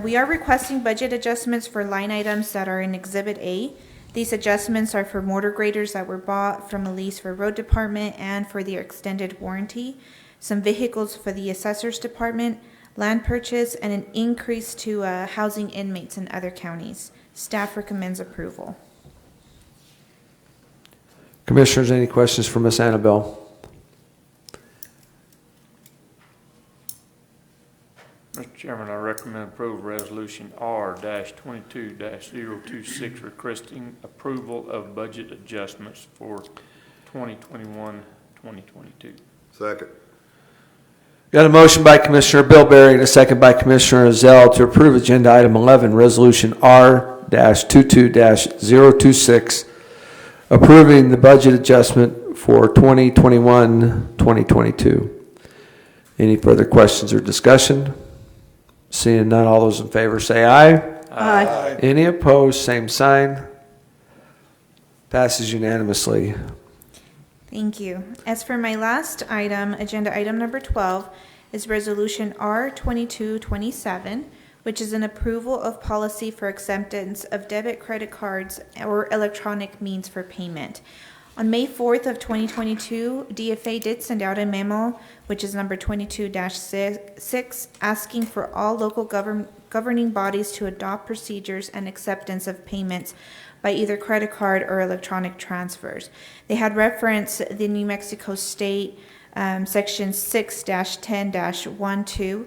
We are requesting budget adjustments for line items that are in Exhibit A. These adjustments are for motor graders that were bought from a lease for road department and for their extended warranty, some vehicles for the assessor's department, land purchase, and an increase to housing inmates in other counties. Staff recommends approval. Commissioners, any questions for Ms. Annabelle? Mr. Chairman, I recommend approval of Resolution R-22-026 requesting approval of budget adjustments for 2021-2022. Second. Got a motion by Commissioner Bilberry and a second by Commissioner Zell to approve agenda item 11, Resolution R-22-026, approving the budget adjustment for 2021-2022. Any further questions or discussion? Seeing none, all those in favor say aye. Aye. Any opposed, same sign. Passes unanimously. Thank you. As for my last item, agenda item number 12, is resolution R-2227, which is an approval of policy for acceptance of debit credit cards or electronic means for payment. On May 4th of 2022, DFA did send out a memo, which is number 22-6, asking for all local governing bodies to adopt procedures and acceptance of payments by either credit card or electronic transfers. They had referenced the New Mexico State Section 6-10-12,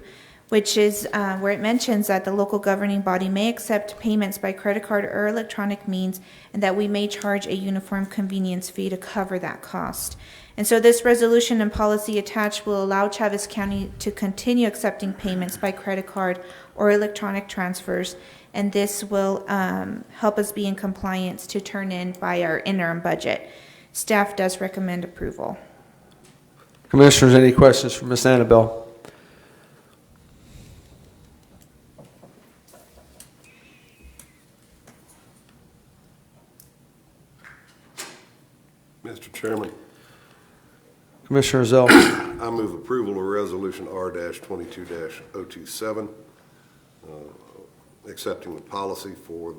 which is where it mentions that the local governing body may accept payments by credit card or electronic means, and that we may charge a uniform convenience fee to cover that cost. And so this resolution and policy attached will allow Chaves County to continue accepting payments by credit card or electronic transfers, and this will help us be in compliance to turn in by our interim budget. Staff does recommend approval. Commissioners, any questions for Ms. Annabelle? Mr. Chairman, Commissioner Zell. I move approval of Resolution R-22-027, accepting the policy for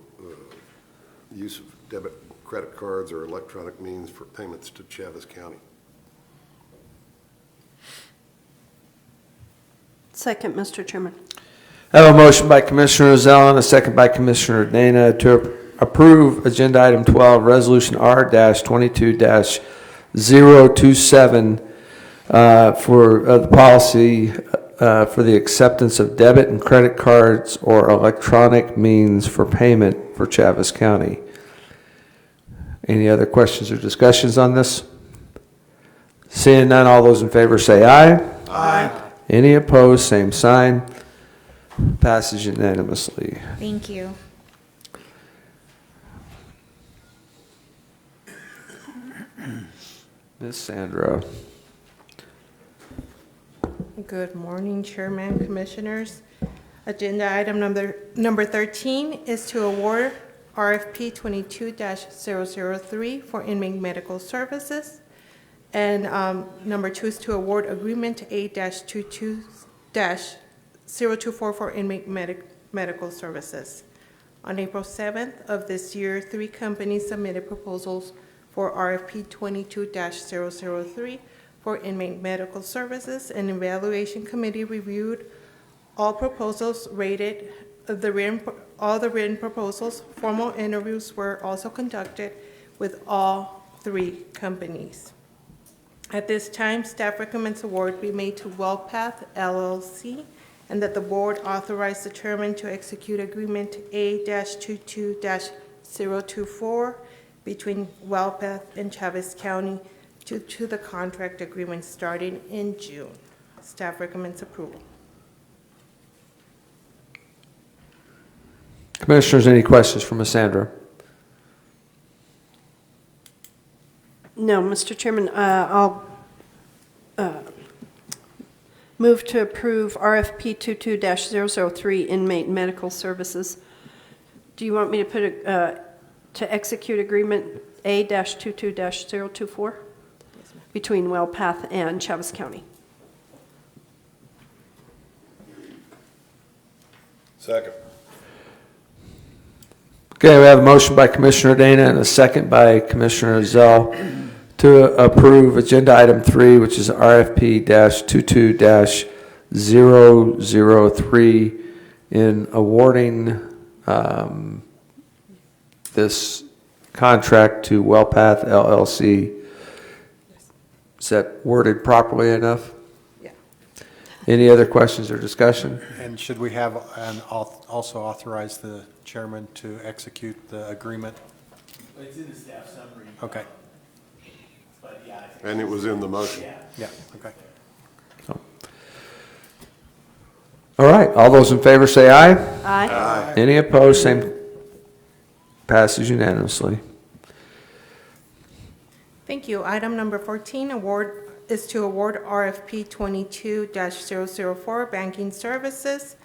use of debit credit cards or electronic means for payments to Chaves County. Second, Mr. Chairman. I have a motion by Commissioner Zell and a second by Commissioner Dana to approve agenda item 12, resolution R-22-027 for the policy for the acceptance of debit and credit cards or electronic means for payment for Chaves County. Any other questions or discussions on this? Seeing none, all those in favor say aye. Aye. Any opposed, same sign. Passes unanimously. Thank you. Ms. Sandra. Good morning, Chairman, Commissioners. Agenda item number 13 is to award RFP 22-003 for inmate medical services. And number 2 is to award agreement 8-22-024 for inmate Medical Services. On April 7th of this year, 3 companies submitted proposals for RFP 22-003 for inmate medical services. An evaluation committee reviewed all proposals, rated all the written proposals. Formal interviews were also conducted with all 3 companies. At this time, staff recommends award be made to WellPath LLC and that the board authorize the chairman to execute agreement A-22-024 between WellPath and Chaves County due to the contract agreement starting in June. Staff recommends approval. Commissioners, any questions for Ms. Sandra? No, Mr. Chairman, I'll move to approve RFP 22-003 inmate medical services. Do you want me to put to execute agreement A-22-024 between WellPath and Chaves County? Second. Okay, we have a motion by Commissioner Dana and a second by Commissioner Zell to approve agenda item 3, which is RFP-22-003 in awarding this contract to WellPath LLC. Is that worded properly enough? Yeah. Any other questions or discussion? And should we have also authorize the chairman to execute the agreement? It's in the staff summary. Okay. But yeah. And it was in the motion. Yeah, okay. All right, all those in favor say aye. Aye. Any opposed, same, passes unanimously. Thank you. Item number 14 is to award RFP 22-004 banking services.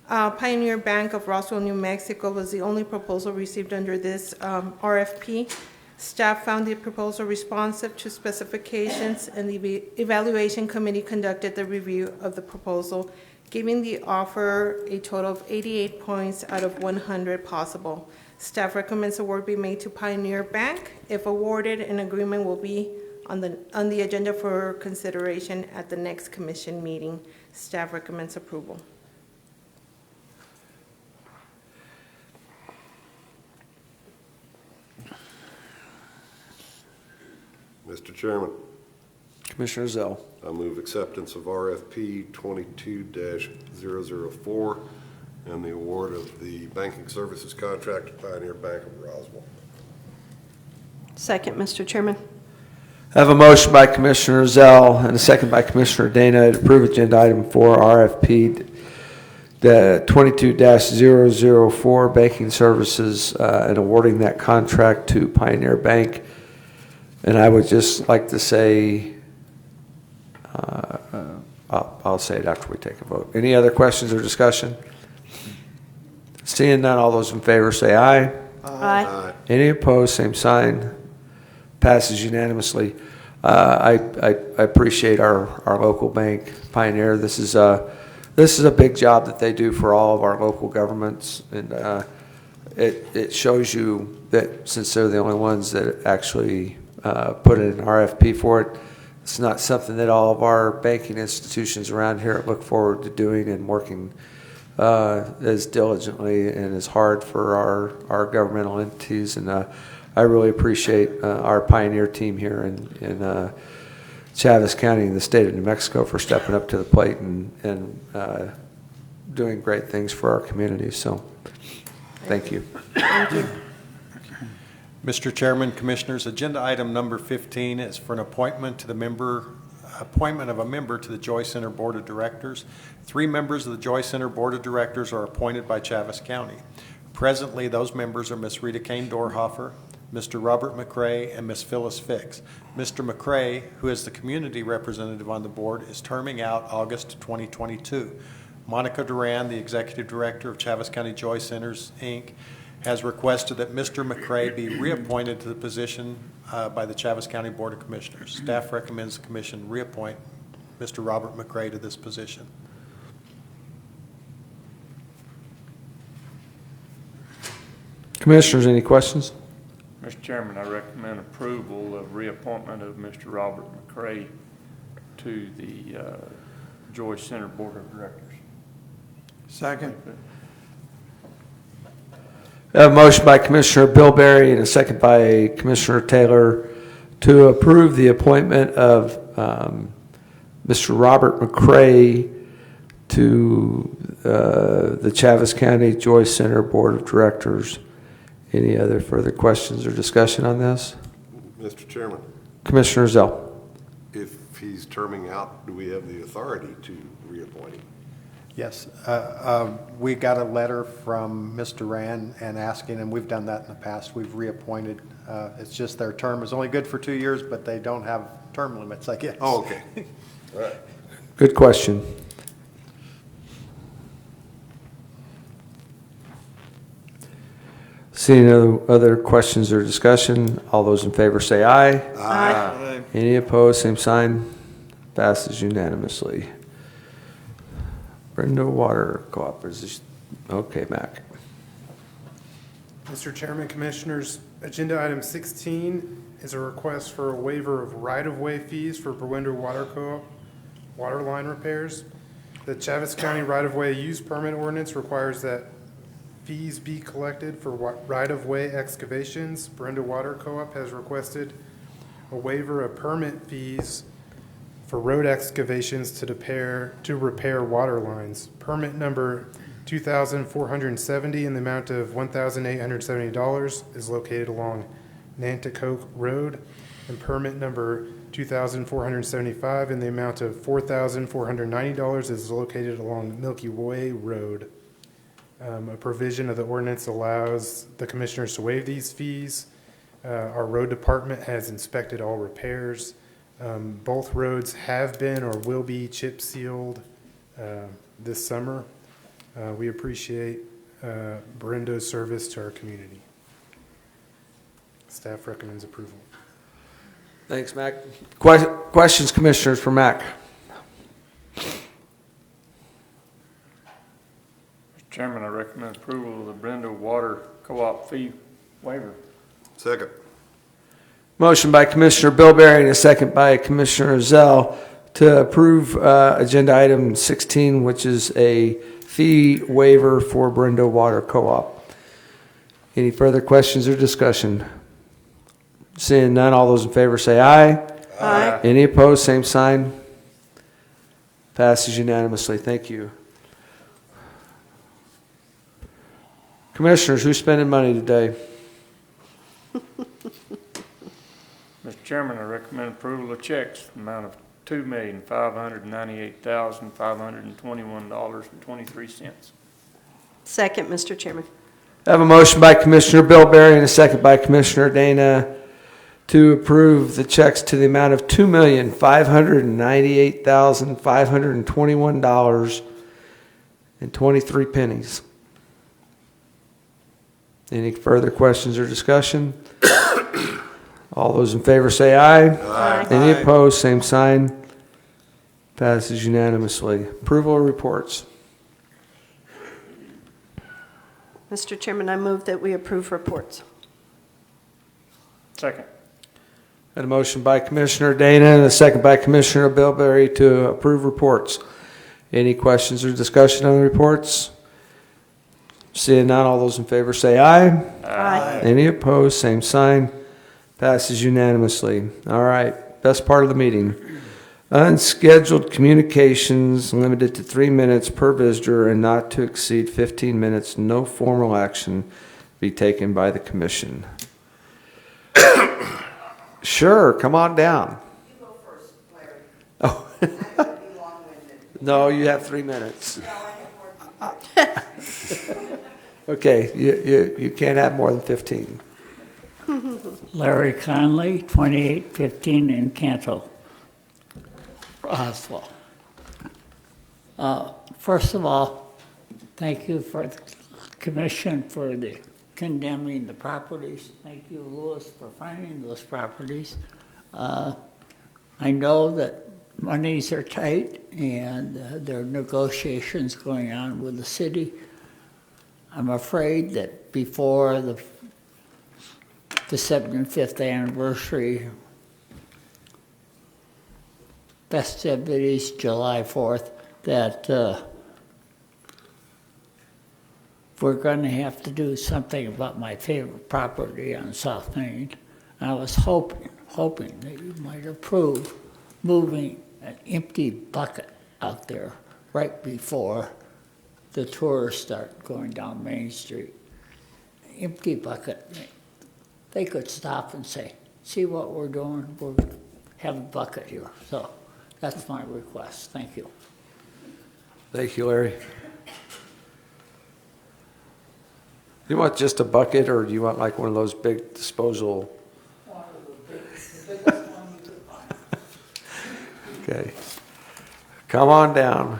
Pioneer Bank of Roswell, New Mexico was the only proposal received under this RFP. Staff found the proposal responsive to specifications, and the evaluation committee conducted the review of the proposal, giving the offer a total of 88 points out of 100 possible. Staff recommends award be made to Pioneer Bank. If awarded, an agreement will be on the agenda for consideration at the next commission meeting. Staff recommends approval. Mr. Chairman, Commissioner Zell. I move acceptance of RFP 22-004 and the award of the banking services contract to Pioneer Bank of Roswell. Second, Mr. Chairman. I have a motion by Commissioner Zell and a second by Commissioner Dana to approve agenda item 4, RFP the 22-004 banking services and awarding that contract to Pioneer Bank. And I would just like to say, I'll say it after we take a vote. Any other questions or discussion? Seeing none, all those in favor say aye. Aye. Any opposed, same sign. Passes unanimously. I appreciate our local bank, Pioneer. This is a big job that they do for all of our local governments, and it shows you that since they're the only ones that actually put in an RFP for it, it's not something that all of our banking institutions around here look forward to doing and working as diligently and as hard for our governmental entities. And I really appreciate our Pioneer team here in Chaves County in the state of New Mexico for stepping up to the plate and doing great things for our community. So thank you. Thank you. Mr. Chairman, Commissioners, agenda item number 15 is for an appointment of a member to the Joy Center Board of Directors. 3 members of the Joy Center Board of Directors are appointed by Chaves County. Presently, those members are Ms. Rita Kane Dorhofer, Mr. Robert McCray, and Ms. Phyllis Fix. Mr. McCray, who is the community representative on the board, is terming out August 2022. Monica Duran, the Executive Director of Chaves County Joy Centers, Inc., has requested that Mr. McCray be reappointed to the position by the Chaves County Board of Commissioners. Staff recommends the Commission reappoint Mr. Robert McCray to this position. Commissioners, any questions? Mr. Chairman, I recommend approval of reappointment of Mr. Robert McCray to the Joyce Center Board of Directors. Second. A motion by Commissioner Bilberry and a second by Commissioner Taylor to approve the appointment of Mr. Robert McCray to the Chaves County Joyce Center Board of Directors. Any other further questions or discussion on this? Mr. Chairman, Commissioner Zell. if he's terming out, do we have the authority to reappoint him? Yes. We got a letter from Mr. Rand and asking, and we've done that in the past. We've reappointed. It's just their term is only good for 2 years, but they don't have term limits, I guess. Oh, okay. All right. Good question. Seeing no other questions or discussion, all those in favor say aye. Aye. Any opposed, same sign. Passes unanimously. Brenda Water Co-op, okay, Mac. Mr. Chairman, Commissioners, Agenda Item 16 is a request for a waiver of right-of-way fees for Brewender Water Co-op water line repairs. The Chaves County right-of-way use permit ordinance requires that fees be collected for right-of-way excavations. Brewender Water Co-op has requested a waiver of permit fees for road excavations to repair water lines. Permit number 2,470 in the amount of $1,870 is located along Nanticoke Road, and permit number 2,475 in the amount of $4,490 is located along Milky Way Road. A provision of the ordinance allows the commissioners to waive these fees. Our road department has inspected all repairs. Both roads have been or will be chip sealed this summer. We appreciate Brendo's service to our community. Staff recommends approval. Thanks, Mac. Questions, Commissioners, for Mac? Mr. Chairman, I recommend approval of the Brenda Water Co-op fee waiver. Second. Motion by Commissioner Bilberry and a second by Commissioner Zell to approve Agenda Item 16, which is a fee waiver for Brenda Water Co-op. Any further questions or discussion? Seeing none, all those in favor say aye. Aye. Any opposed, same sign. Passes unanimously. Thank you. Commissioners, who's spending money today? Mr. Chairman, I recommend approval of checks in the amount of $2,598,521.23. Second, Mr. Chairman. I have a motion by Commissioner Bilberry and a second by Commissioner Dana to approve the checks to the amount of $2,598,521.23. Any further questions or discussion? All those in favor say aye. Aye. Any opposed, same sign. Passes unanimously. Approval of reports. Mr. Chairman, I move that we approve reports. Second. And a motion by Commissioner Dana and a second by Commissioner Bilberry to approve reports. Any questions or discussion on the reports? Seeing none, all those in favor say aye. Aye. Any opposed, same sign. Passes unanimously. All right, best part of the meeting. Unscheduled communications limited to 3 minutes per visitor and not to exceed 15 minutes. No formal action be taken by the commission. Sure, come on down. You go first, Larry. Oh. I'm going to be long-winded. No, you have 3 minutes. No, I have more. Okay, you can't have more than 15. Larry Conley, 2815 in Cantle, Oslo. First of all, thank you for the commission for the condemning the properties. Thank you, Louis, for finding those properties. I know that monies are tight and there are negotiations going on with the city. I'm afraid that before the the 75th anniversary festivities, July 4th, that we're going to have to do something about my favorite property on South Main. And I was hoping that you might approve moving an empty bucket out there right before the tourists start going down Main Street. Empty bucket. They could stop and say, see what we're doing? We'll have a bucket here. So that's my request. Thank you. Thank you, Larry. You want just a bucket, or do you want like one of those big disposal? Okay. Come on down.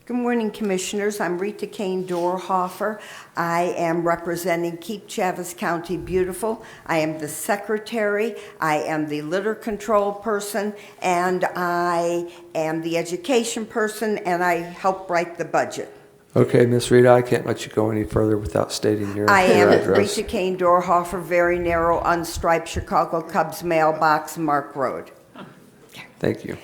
Good morning, Commissioners. I'm Rita Kane Dorhofer. I am representing Keep Chaves County Beautiful. I am the secretary, I am the litter control person, and I am the education person, and I help write the budget. Okay, Miss Rita, I can't let you go any further without stating your I am address. Rita Kane Dorhofer, very narrow, unstriped Chicago Cubs mailbox, Mark Road. Thank you.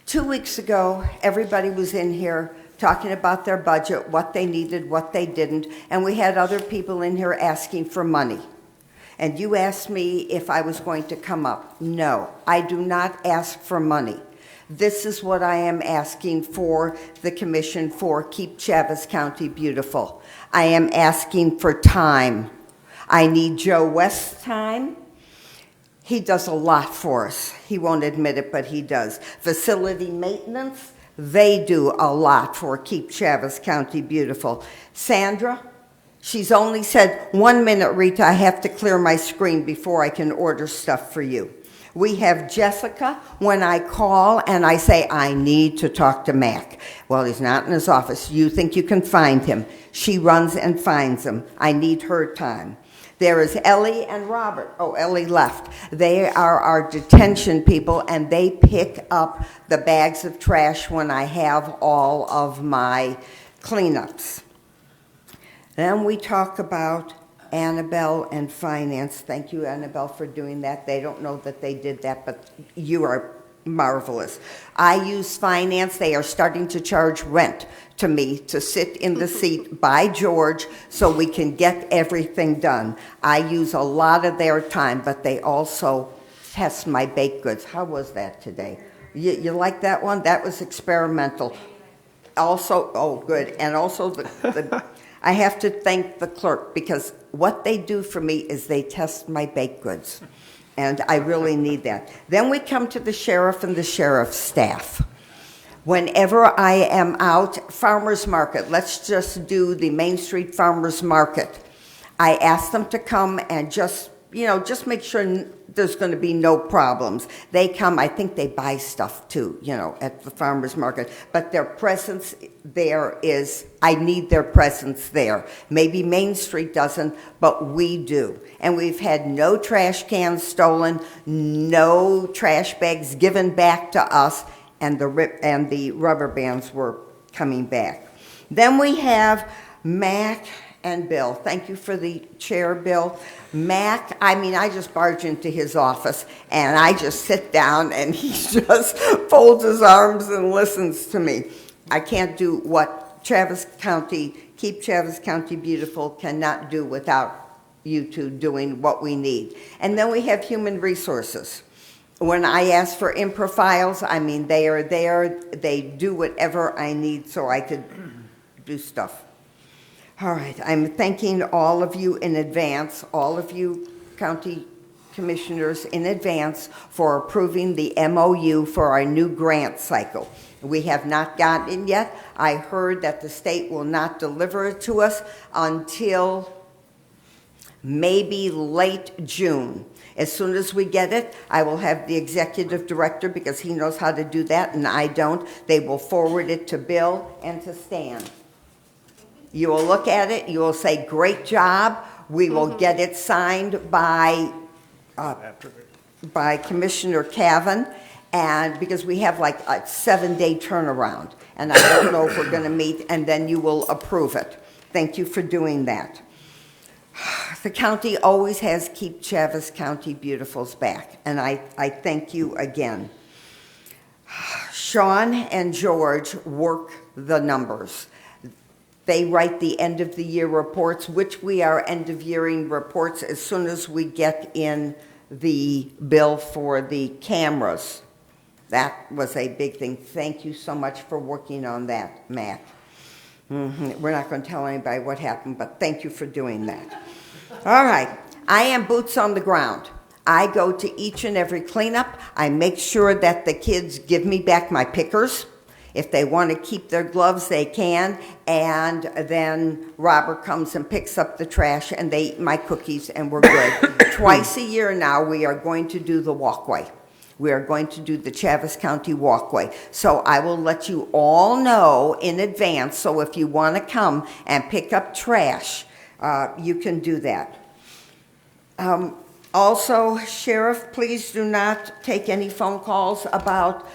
2 weeks ago, everybody was in here talking about their budget, what they needed, what they didn't, and we had other people in here asking for money. And you asked me if I was going to come up. No, I do not ask for money. This is what I am asking for the commission for Keep Chaves County Beautiful. I am asking for time. I need Joe West's time. He does a lot for us. He won't admit it, but he does. Facility maintenance, they do a lot for Keep Chaves County Beautiful. Sandra, she's only said, 1 minute, Rita, I have to clear my screen before I can order stuff for you. We have Jessica, when I call and I say, I need to talk to Mac. Well, he's not in his office. You think you can find him. She runs and finds him. I need her time. There is Ellie and Robert. Oh, Ellie left. They are our detention people, and they pick up the bags of trash when I have all of my cleanups. Then we talk about Annabelle and finance. Thank you, Annabelle, for doing that. They don't know that they did that, but you are marvelous. I use finance. They are starting to charge rent to me to sit in the seat by George so we can get everything done. I use a lot of their time, but they also test my baked goods. How was that today? You like that one? That was experimental. Also, oh, good. And also, I have to thank the clerk, because what they do for me is they test my baked goods. And I really need that. Then we come to the sheriff and the sheriff's staff. Whenever I am out, farmer's market, let's just do the Main Street Farmer's Market. I ask them to come and just make sure there's going to be no problems. They come, I think they buy stuff too, at the farmer's market. But their presence there I need their presence there. Maybe Main Street doesn't, but we do. And we've had no trash cans stolen, no trash bags given back to us, and the rubber bands were coming back. Then we have Mac and Bill. Thank you for the chair, Bill. Mac, I just barge into his office and I just sit down and he just folds his arms and listens to me. I can't do what Keep Chaves County Beautiful cannot do without you two doing what we need. And then we have human resources. When I ask for info files, they are there. They do whatever I need so I could do stuff. All right, I'm thanking all of you in advance, all of you county commissioners in advance for approving the MOU for our new grant cycle. We have not gotten it yet. I heard that the state will not deliver it to us until maybe late June. As soon as we get it, I will have the executive director, because he knows how to do that and I don't. They will forward it to Bill and to Stan. You will look at it, you will say, great job, We will get it signed by Commissioner Cavan, and because we have like a 7-day turnaround, and I don't know if we're going to meet, and then you will approve it. Thank you for doing that. The county always has Keep Chaves County Beautiful's back, and I thank you again. Sean and George work the numbers. They write the end of the year reports, which we are end of yearing reports as soon as we get in the bill for the cameras. That was a big thing. Thank you so much for working on that, Matt. We're not going to tell anybody what happened, but thank you for doing that. All right. I am boots on the ground. I go to each and every cleanup. I make sure that the kids give me back my pickers. If they want to keep their gloves, they can. And then Robert comes and picks up the trash, and they eat my cookies, and we're good. Twice a year now, we are going to do the walkway. We are going to do the Chaves County walkway. So I will let you all know in advance. So if you want to come and pick up trash, you can do that. Also, Sheriff, please do not take any phone calls about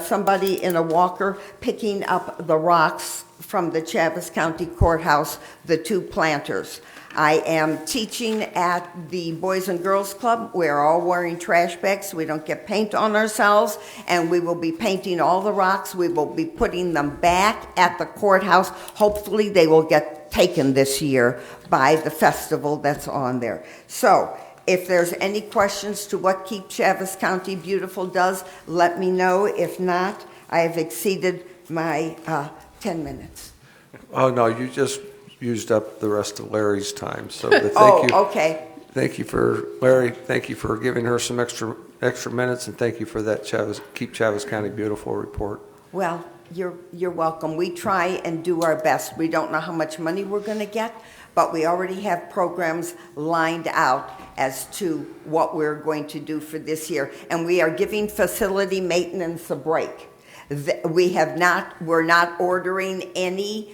somebody in a walker picking up the rocks from the Chaves County Courthouse, the 2 planters. I am teaching at the Boys and Girls Club. We're all wearing trash bags so we don't get paint on ourselves, and we will be painting all the rocks. We will be putting them back at the courthouse. Hopefully they will get taken this year by the festival that's on there. So if there's any questions to what Keep Chaves County Beautiful does, let me know. If not, I have exceeded my 10 minutes. Oh, no, you just used up the rest of Larry's time, so thank you. Okay. Thank you for, Larry, thank you for giving her some extra minutes, and thank you for that Keep Chaves County Beautiful report. Well, you're welcome. We try and do our best. We don't know how much money we're going to get, but we already have programs lined out as to what we're going to do for this year. And we are giving facility maintenance a break. We're not ordering any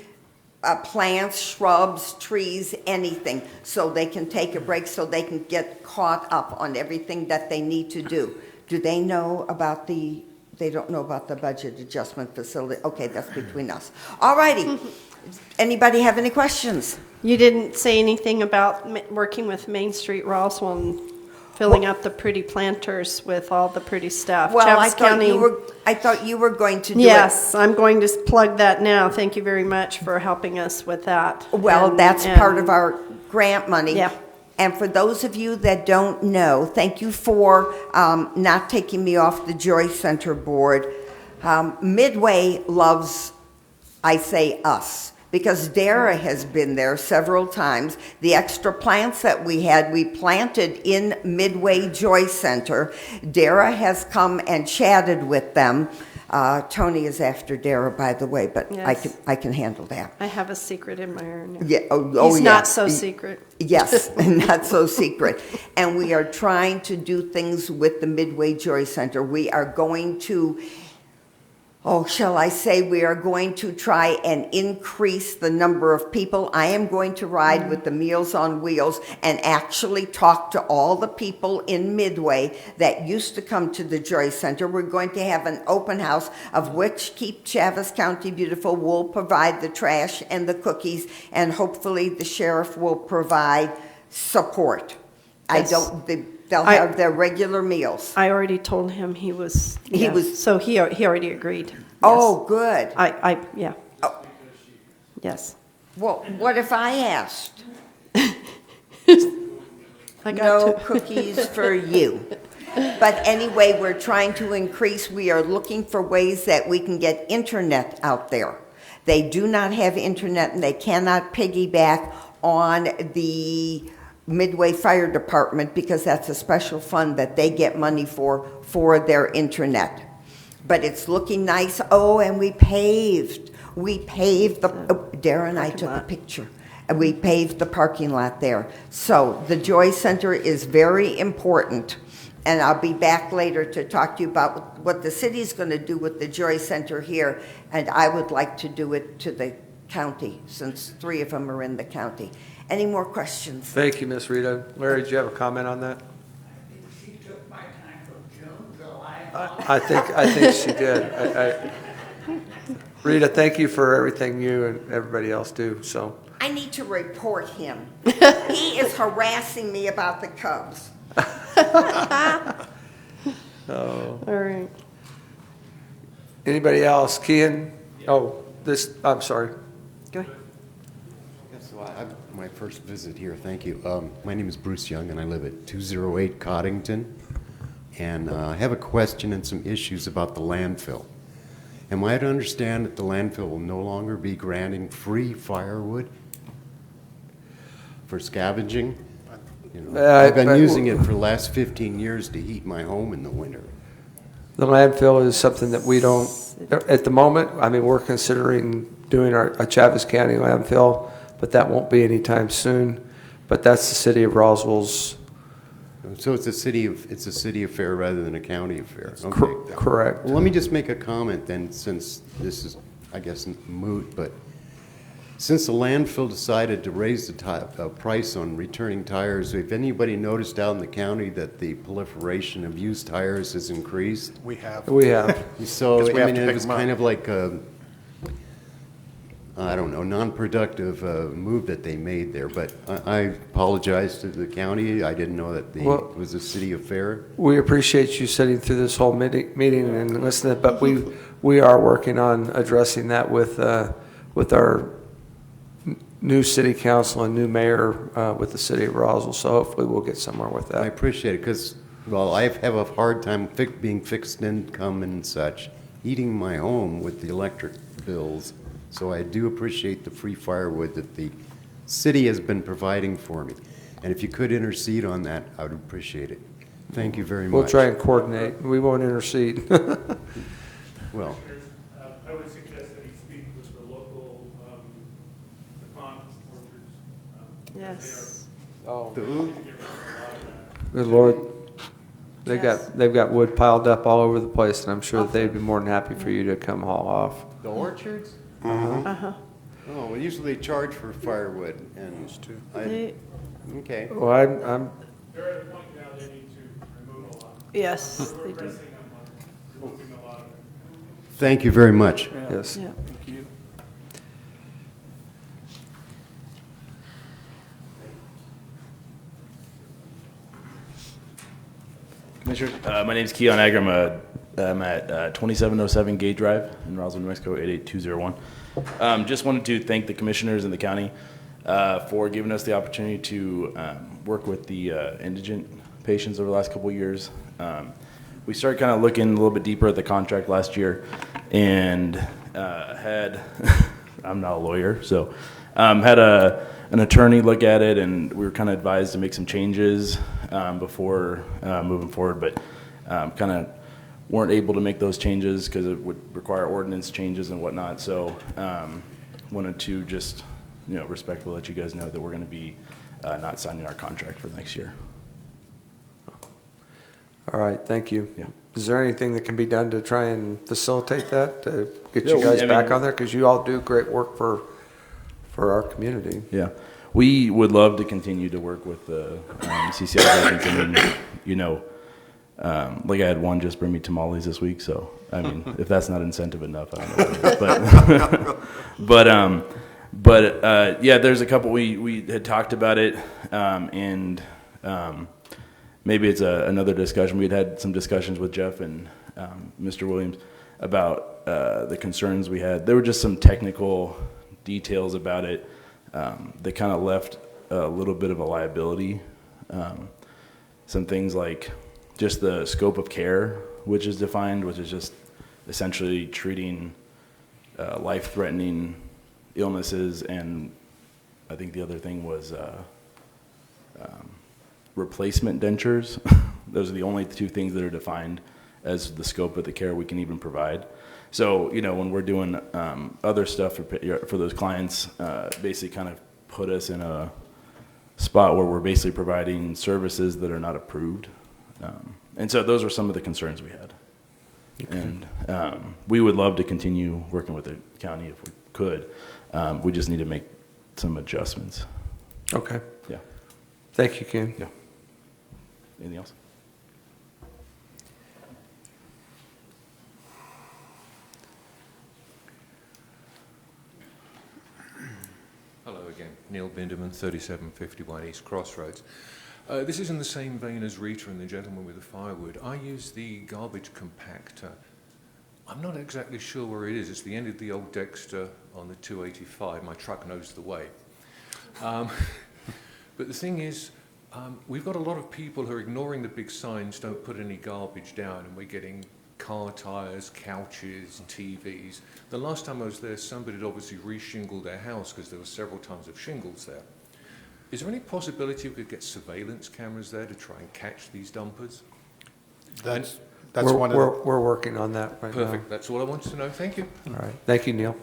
plants, shrubs, trees, anything, so they can take a break, so they can get caught up on everything that they need to do. Do they know about they don't know about the budget adjustment facility? Okay, that's between us. All righty. Anybody have any questions? You didn't say anything about working with Main Street Roswell and filling up the pretty planters with all the pretty stuff. Well, I Chaves thought you were going to do Yes, I'm going to plug that now. Thank you very much for helping us with that. Well, that's part of our grant money. Yeah. And for those of you that don't know, thank you for not taking me off the Joy Center board. Midway loves, I say, us, because Dara has been there several times. The extra plants that we had, we planted in Midway Joy Center. Dara has come and chatted with them. Tony is after Dara, by the way, but Yes. I can handle that. I have a secret admirer now. Yeah, He's yeah. not so secret. Yes, not so secret. And we are trying to do things with the Midway Joy Center. We are going to, shall I say, we are going to try and increase the number of people. I am going to ride with the Meals on Wheels and actually talk to all the people in Midway that used to come to the Joy Center. We're going to have an open house, of which Keep Chaves County Beautiful will provide the trash and the cookies, and hopefully the sheriff will provide support. Yes. They'll have their regular meals. I already told him he was. So he already agreed. Yes. Oh, good. Yeah. Oh. Yes. Well, what if I asked? I got No to. cookies for you. But anyway, we're trying to increase. We are looking for ways that we can get internet out there. They do not have internet, and they cannot piggyback on the Midway Fire Department, because that's a special fund that they get money for their internet. But it's looking nice. Oh, and we paved Dara and I took a picture. And we paved the parking lot there. So the Joy Center is very important. And I'll be back later to talk to you about what the city's going to do with the Joy Center here. And I would like to do it to the county, since 3 of them are in the county. Any more questions? Thank you, Ms. Rita. Larry, did you have a comment on that? She took my time from June, July. I think she did. Rita, thank you for everything you and everybody else do, so. I need to report him. He is harassing me about the Cubs. Oh. All right. Anybody else? Kian? Oh, I'm sorry. Go ahead. Yes, so my first visit here, thank you. My name is Bruce Young, and I live at 208 Coddington. And I have a question and some issues about the landfill. Am I to understand that the landfill will no longer be granting free firewood for scavenging? You know, I've been using it for the last 15 years to heat my home in the winter. The landfill is something that we don't, at the moment, I mean, we're considering doing a Chaves County landfill, but that won't be anytime soon. But that's the city of Roswell's. So it's a city affair rather than a county affair. Okay. Correct. Well, let me just make a comment then, since this is, I guess, moot, but since the landfill decided to raise the price on returning tires, have anybody noticed out in the county that the proliferation of used tires has increased? We have. We have. So, we I have mean, to it pick was them up. kind of like a, I don't know, non-productive move that they made there. But I apologize to the county. I didn't know that it was a city affair. We appreciate you sitting through this whole meeting and listening, but we are working on addressing that with our new city council and new mayor with the city of Roswell, so hopefully we'll get somewhere with I that. appreciate it because, well, I have a hard time being fixed income and such, heating my home with the electric bills. So I do appreciate the free firewood that the city has been providing for me. And if you could intercede on that, I would appreciate it. Thank you very much. We'll try and coordinate. We won't intercede. Well, I would suggest that he speak with the local, pond workers. Yes. Oh. the who? Good Lord. Yes. They've got wood piled up all over the place, and I'm sure that they'd be more than happy for you to come haul off. The orchards? Uh-huh. Oh, well, usually they charge for firewood and okay. Well, I'm They're at a point now they need to remove a lot. Yes, We're they do. pressing them on removing a lot of it. Thank you very much. yes. Yeah. Thank you. Commissioners, my name is Keon Agger. I'm at 2707 Gate Drive in Roswell, New Mexico, 88201. Just wanted to thank the commissioners and the county for giving us the opportunity to work with the indigent patients over the last couple of years. We started kind of looking a little bit deeper at the contract last year and had, I'm not a lawyer, so had an attorney look at it, and we were kind of advised to make some changes before moving forward, but kind of weren't able to make those changes because it would require ordinance changes and whatnot. So wanted to just, respectfully let you guys know that we're going to be not signing our contract for next year. All right, thank you. Yeah. Is there anything that can be done to try and facilitate that, to get Yeah, you guys I mean- back on there? Because you all do great work for our community. Yeah, we would love to continue to work with the CCI agents. I mean, like I had one just bring me tamales this week, so I mean, if that's not incentive enough, I don't know what is. But yeah, there's a couple we had talked about it, and maybe it's another discussion. We'd had some discussions with Jeff and Mr. Williams about the concerns we had. There were just some technical details about it that kind of left a little bit of a liability. Some things like just the scope of care, which is defined, which is just essentially treating life-threatening illnesses, and I think the other thing was replacement dentures. Those are the only two things that are defined as the scope of the care we can even provide. So, when we're doing other stuff for those clients, basically kind of put us in a spot where we're basically providing services that are not approved. And so those were some of the concerns we had. Okay. And we would love to continue working with the county if we could. We just need to make some adjustments. Okay. Yeah. Thank you, Ken. Yeah. Anything else? Hello again, Neil Binderman, 3751 East Crossroads. This is in the same vein as Rita and the gentleman with the firewood. I use the garbage compactor. I'm not exactly sure where it is. It's the end of the old Dexter on the 285. My truck knows the way. But the thing is, we've got a lot of people who are ignoring the big signs, don't put any garbage down, and we're getting car tires, couches, TVs. The last time I was there, somebody had obviously re-shingled their house because there were several tons of shingles there. Is there any possibility we could get surveillance cameras there to try and catch these dumpers? That's we're, one of the... we're working on that right now. Perfect. That's all I wanted to know. Thank you. All right. Thank you, Neil.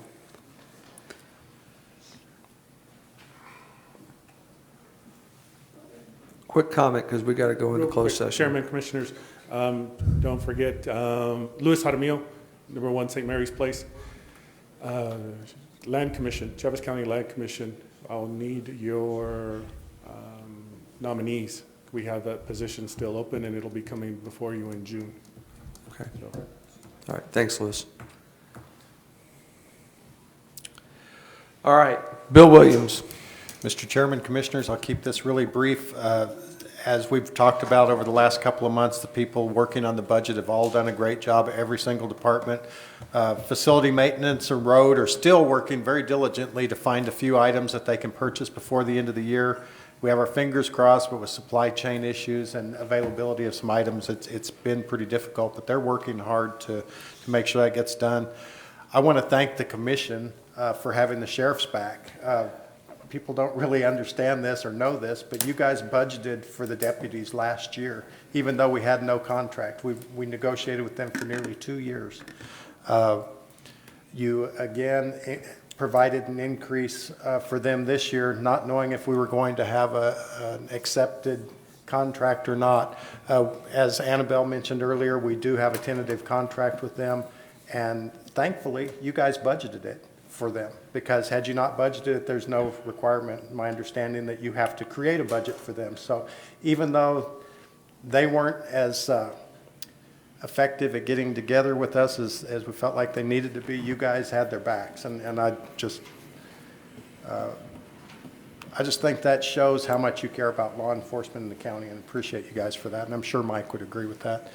Quick comment, because we got to go into Real closed quick, session. Chairman, Commissioners, don't forget, Luis Jaramillo, number 1 St. Mary's Place. Land Commission, Chaves County Land Commission, I'll need your nominees. We have that position still open, and it'll be coming before you in June. Okay. So. All right. Thanks, Liz. All right. Bill Williams. Mr. Chairman, Commissioners, I'll keep this really brief. As we've talked about over the last couple of months, the people working on the budget have all done a great job, every single department. Facility maintenance and road are still working very diligently to find a few items that they can purchase before the end of the year. We have our fingers crossed, but with supply chain issues and availability of some items, it's been pretty difficult, but they're working hard to make sure that gets done. I want to thank the commission for having the sheriffs back. People don't really understand this or know this, but you guys budgeted for the deputies last year, even though we had no contract. We negotiated with them for nearly 2 years. You, again, provided an increase for them this year, not knowing if we were going to have an accepted contract or not. As Annabelle mentioned earlier, we do have a tentative contract with them, and thankfully, you guys budgeted it for them, because had you not budgeted it, there's no requirement, in my understanding, that you have to create a budget for them. So even though they weren't as effective at getting together with us as we felt like they needed to be, you guys had their backs, and I just think that shows how much you care about law enforcement in the county, and appreciate you guys for that, and I'm sure Mike would agree with that.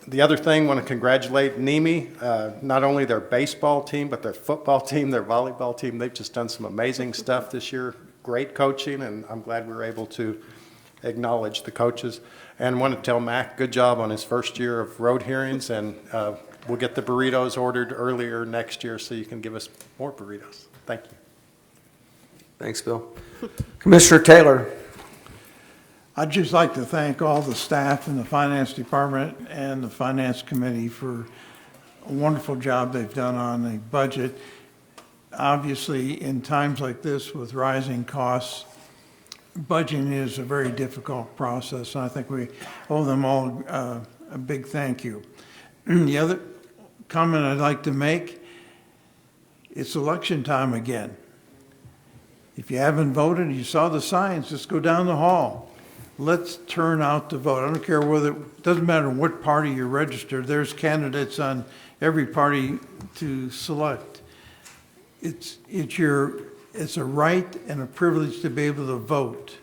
The other thing, I want to congratulate NEMI, not only their baseball team, but their football team, their volleyball team. They've just done some amazing stuff this year. Great coaching, and I'm glad we were able to acknowledge the coaches. And I want to tell Mac, good job on his first year of road hearings, and we'll get the burritos ordered earlier next year so you can give us more burritos. Thank you. Thanks, Bill. Commissioner Taylor. I'd just like to thank all the staff in the Finance Department and the Finance Committee for a wonderful job they've done on the budget. Obviously, in times like this with rising costs, budgeting is a very difficult process, and I think we owe them all a big thank you. The other comment I'd like to make, it's election time again. If you haven't voted, you saw the signs, just go down the hall. Let's turn out to vote. I don't care whether, it doesn't matter what party you're registered, there's candidates on every party to select. It's a right and a privilege to be able to vote.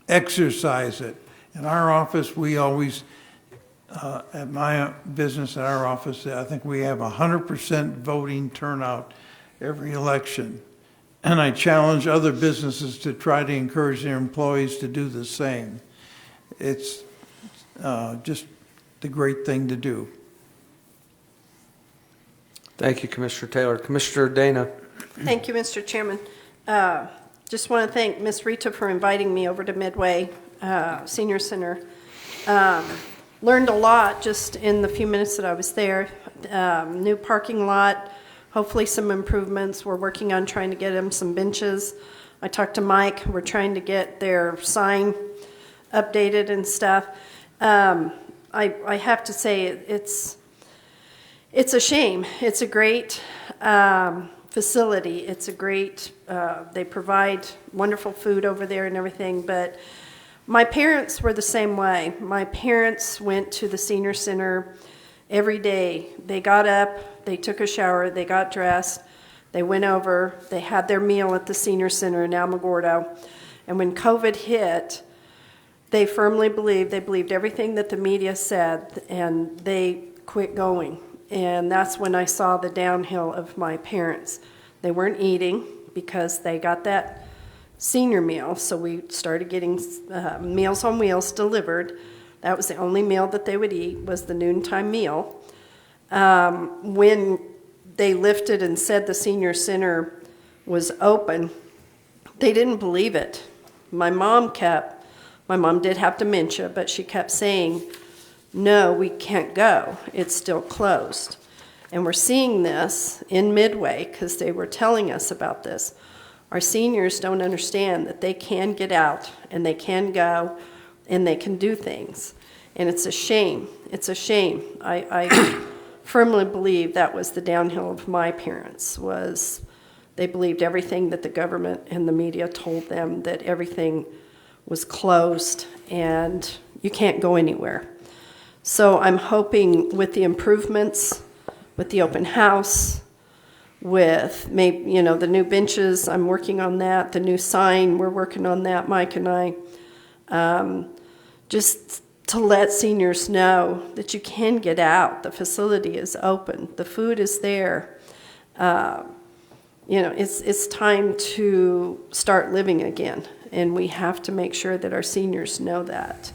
Exercise it. In our office, we always, at my business, at our office, I think we have 100% voting turnout every election. And I challenge other businesses to try to encourage their employees to do the same. It's just the great thing to do. Thank you, Commissioner Taylor. Commissioner Dana. Thank you, Mr. Chairman. Just want to thank Ms. Rita for inviting me over to Midway Senior Center. Learned a lot just in the few minutes that I was there. New parking lot, hopefully some improvements. We're working on trying to get them some benches. I talked to Mike. We're trying to get their sign updated and stuff. I have to say it's a shame. It's a great facility. It's a great, they provide wonderful food over there and everything, but my parents were the same way. My parents went to the senior center every day. They got up, they took a shower, they got dressed, they went over, they had their meal at the senior center in Alamogordo. And when COVID hit, they firmly believed everything that the media said, and they quit going. And that's when I saw the downhill of my parents. They weren't eating because they got that senior meal, so we started getting Meals on Wheels delivered. That was the only meal that they would eat, was the noontime meal. When they lifted and said the senior center was open, they didn't believe it. My mom did have dementia, but she kept saying, no, we can't go. It's still closed. And we're seeing this in Midway because they were telling us about this. Our seniors don't understand that they can get out and they can go and they can do things. And it's a shame. It's a shame. I firmly believe that was the downhill of my parents, was they believed everything that the government and the media told them, that everything was closed and you can't go anywhere. So I'm hoping with the improvements, with the open house, with maybe, the new benches, I'm working on that, the new sign, we're working on that, Mike and I, just to let seniors know that you can get out. The facility is open. The food is there. It's time to start living again, and we have to make sure that our seniors know that.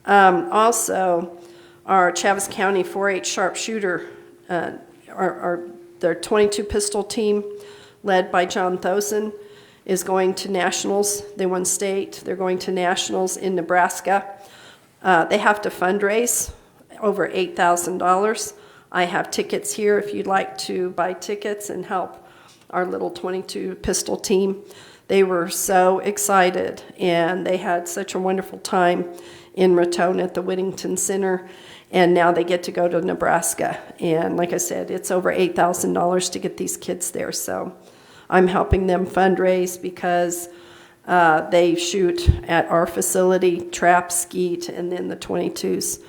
Also, our Chaves County 4-H sharpshooter, their 22 pistol team, led by John Thosen, is going to nationals. They won state. They're going to nationals in Nebraska. They have to fundraise over $8,000. I have tickets here if you'd like to buy tickets and help our little 22 pistol team. They were so excited, and they had such a wonderful time in Raton at the Whittington Center, and now they get to go to Nebraska. And like I said, it's over $8,000 to get these kids there, so I'm helping them fundraise because they shoot at our facility, trap, skeet, and then the 22s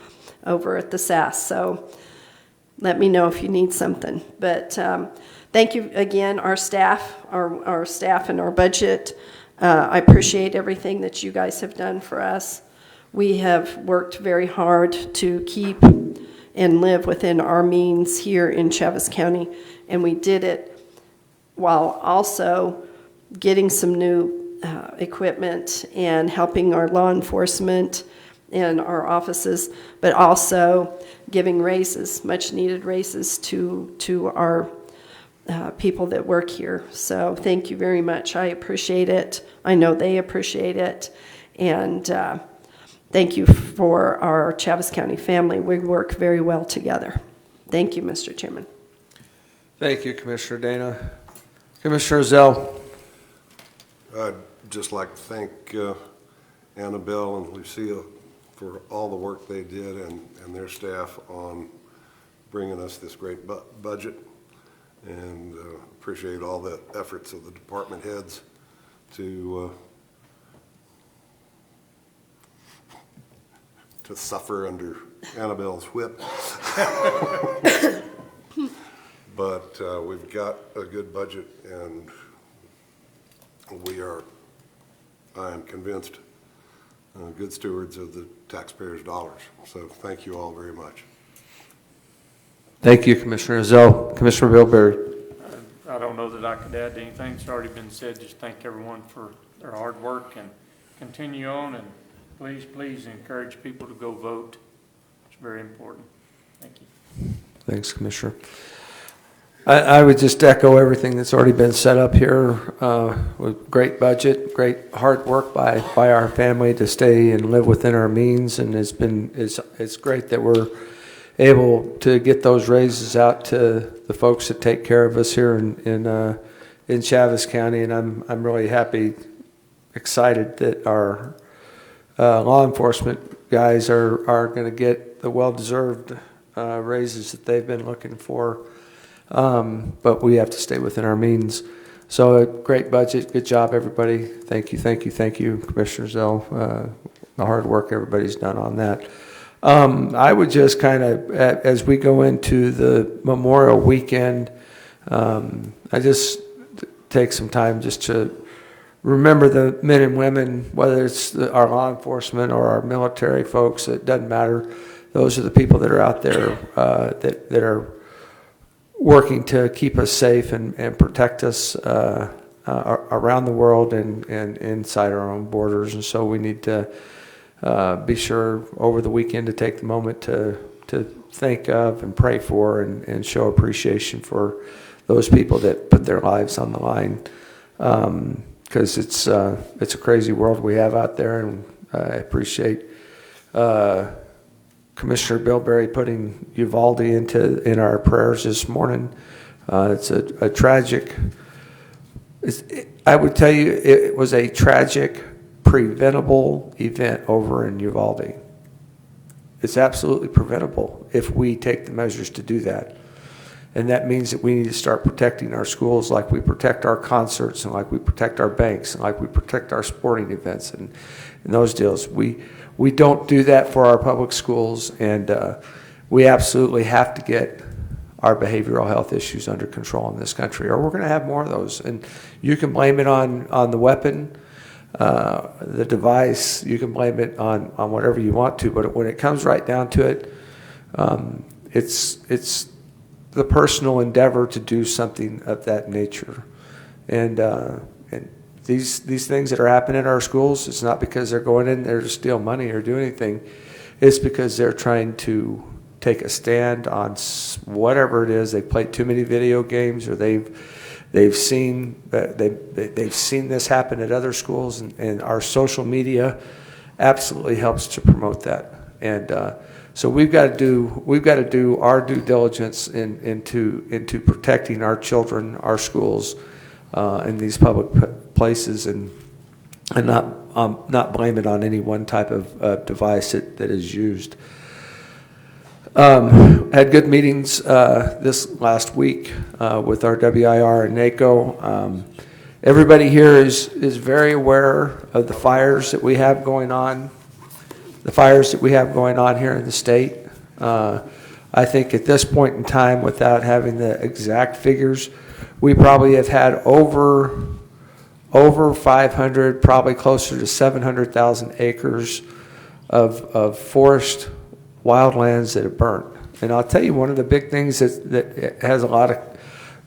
over at the SAS. So let me know if you need something. But thank you again, our staff, our staff and our budget. I appreciate everything that you guys have done for us. We have worked very hard to keep and live within our means here in Chaves County, and we did it while also getting some new equipment and helping our law enforcement and our offices, but also giving raises, much needed raises to our people that work here. So thank you very much. I appreciate it. I know they appreciate it. And thank you for our Chaves County family. We work very well together. Thank you, Mr. Chairman. Thank you, Commissioner Dana. Commissioner Zell. I'd just like to thank Annabelle and Lucille for all the work they did and their staff on bringing us this great budget, and appreciate all the efforts of the department heads to suffer under Annabelle's whip. But we've got a good budget, and I am convinced, good stewards of the taxpayers' dollars. So thank you all very much. Thank you, Commissioner Zell. Commissioner Bilberry. I don't know that I could add anything. It's already been said. Just thank everyone for their hard work and continue on. And please encourage people to go vote. It's very important. Thank you. Thanks, Commissioner. I would just echo everything that's already been set up here. With great budget, great hard work by our family to stay and live within our means, and it's great that we're able to get those raises out to the folks that take care of us here in Chaves County, and I'm really happy, excited that our law enforcement guys are going to get the well-deserved raises that they've been looking for. but we have to stay within our means. So a great budget. Good job, everybody. Thank you, Commissioner Zell. The hard work everybody's done on that. I would just kind of, as we go into the Memorial Weekend, I just take some time just to remember the men and women, whether it's our law enforcement or our military folks. It doesn't matter. Those are the people that are out there that are working to keep us safe and protect us around the world and inside our own borders. And so we need to be sure over the weekend to take the moment to think of and pray for and show appreciation for those people that put their lives on the line. Because it's a crazy world we have out there, and I appreciate Commissioner Bilberry putting Uvalde in our prayers this morning. It's a tragic. I would tell you it was a tragic, preventable event over in Uvalde. It's absolutely preventable if we take the measures to do that. And that means that we need to start protecting our schools like we protect our concerts and like we protect our banks and like we protect our sporting events and those deals. We don't do that for our public schools, and we absolutely have to get our behavioral health issues under control in this country, or we're going to have more of those. And you can blame it on the weapon, the device. You can blame it on whatever you want to, but when it comes right down to it, it's the personal endeavor to do something of that nature. And these things that are happening in our schools, it's not because they're going in there to steal money or do anything. It's because they're trying to take a stand on whatever it is. They've played too many video games, or they've seen this happen at other schools, and our social media absolutely helps to promote that. And so we've got to do our due diligence into protecting our children, our schools, in these public places, and not blame it on any one type of device that is used. Had good meetings this last week with our WIR and NACO. Everybody here is very aware of the fires that we have going on. The fires that we have going on here in the state. I think at this point in time, without having the exact figures, we probably have had over 500, probably closer to 700,000 acres of forest wildlands that have burnt. And I'll tell you, one of the big things that has a lot of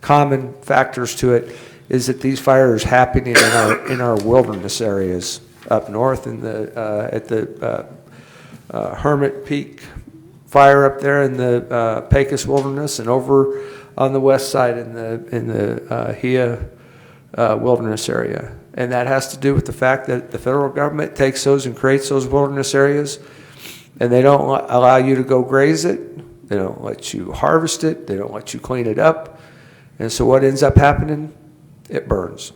common factors to it is that these fires happening in our wilderness areas up north at the Hermit Peak fire up there in the Pecos Wilderness, and over on the west side in the Hia wilderness area. And that has to do with the fact that the federal government takes those and creates those wilderness areas, and they don't allow you to go graze it. They don't let you harvest it. They don't let you clean it up. And so what ends up happening? It burns.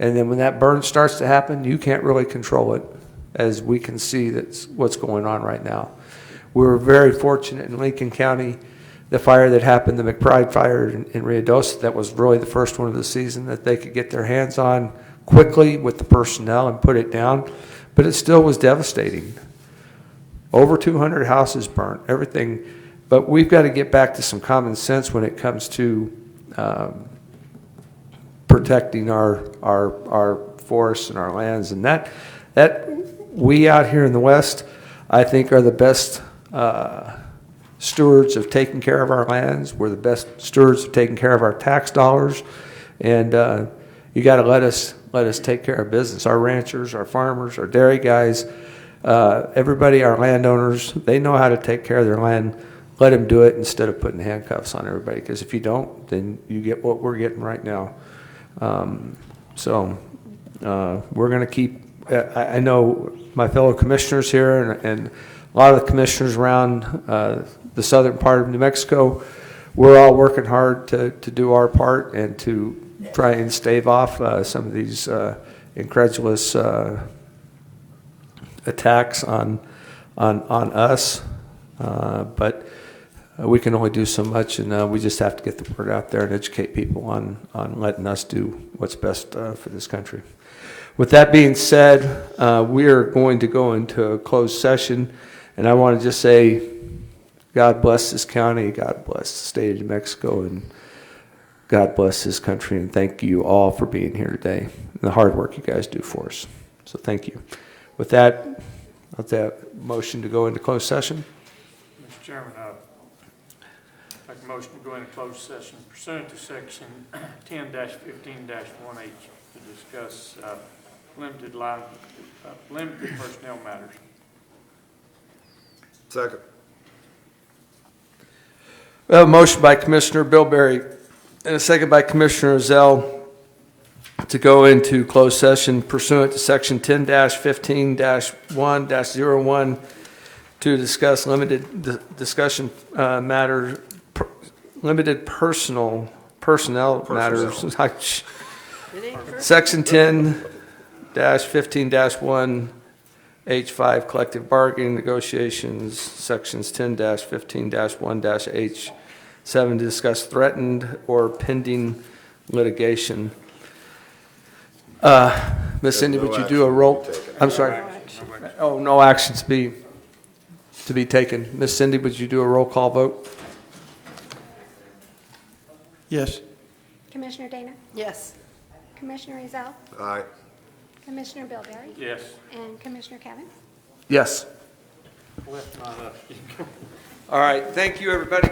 And then when that burn starts to happen, you can't really control it, as we can see that's what's going on right now. We were very fortunate in Lincoln County. The fire that happened, the McBride fire in Ruidoso, that was really the first one of the season that they could get their hands on quickly with the personnel and put it down. But it still was devastating. Over 200 houses burnt, everything. But we've got to get back to some common sense when it comes to protecting our forests and our lands. And that we out here in the West, I think, are the best stewards of taking care of our lands. We're the best stewards of taking care of our tax dollars. And you got to let us take care of business. Our ranchers, our farmers, our dairy guys, everybody, our landowners, they know how to take care of their land. Let them do it instead of putting handcuffs on everybody. Because if you don't, then you get what we're getting right now. So we're going to keep. I know my fellow commissioners here and a lot of the commissioners around the southern part of New Mexico, we're all working hard to do our part and to try and stave off some of these incredulous attacks on us. But we can only do so much, and we just have to get the word out there and educate people on letting us do what's best for this country. With that being said, we are going to go into a closed session, and I want to just say, God bless this county, God bless the state of New Mexico, and God bless this country, and thank you all for being here today and the hard work you guys do for us. So thank you. With that, I'll take a motion to go into closed session. Mr. Chairman, make a motion to go into closed session pursuant to section 10-15-1H to discuss limited personnel matters. Second. We have a motion by Commissioner Bilberry and a second by Commissioner Zell to go into closed session pursuant to section 10-15-1-01 to discuss limited personnel matters. Section 10-15-1 H5 collective bargaining negotiations, sections 10-15-1-H7 to discuss threatened or pending litigation. Ms. Cindy, would you do a roll? I'm sorry. Oh, no action to be taken. Ms. Cindy, would you do a roll call vote? Yes. Commissioner Dana? Yes. Commissioner Ezell? Aye. Commissioner Bilberry? Yes. And Commissioner Kevin? Yes. Lift mine up. All right. Thank you, everybody.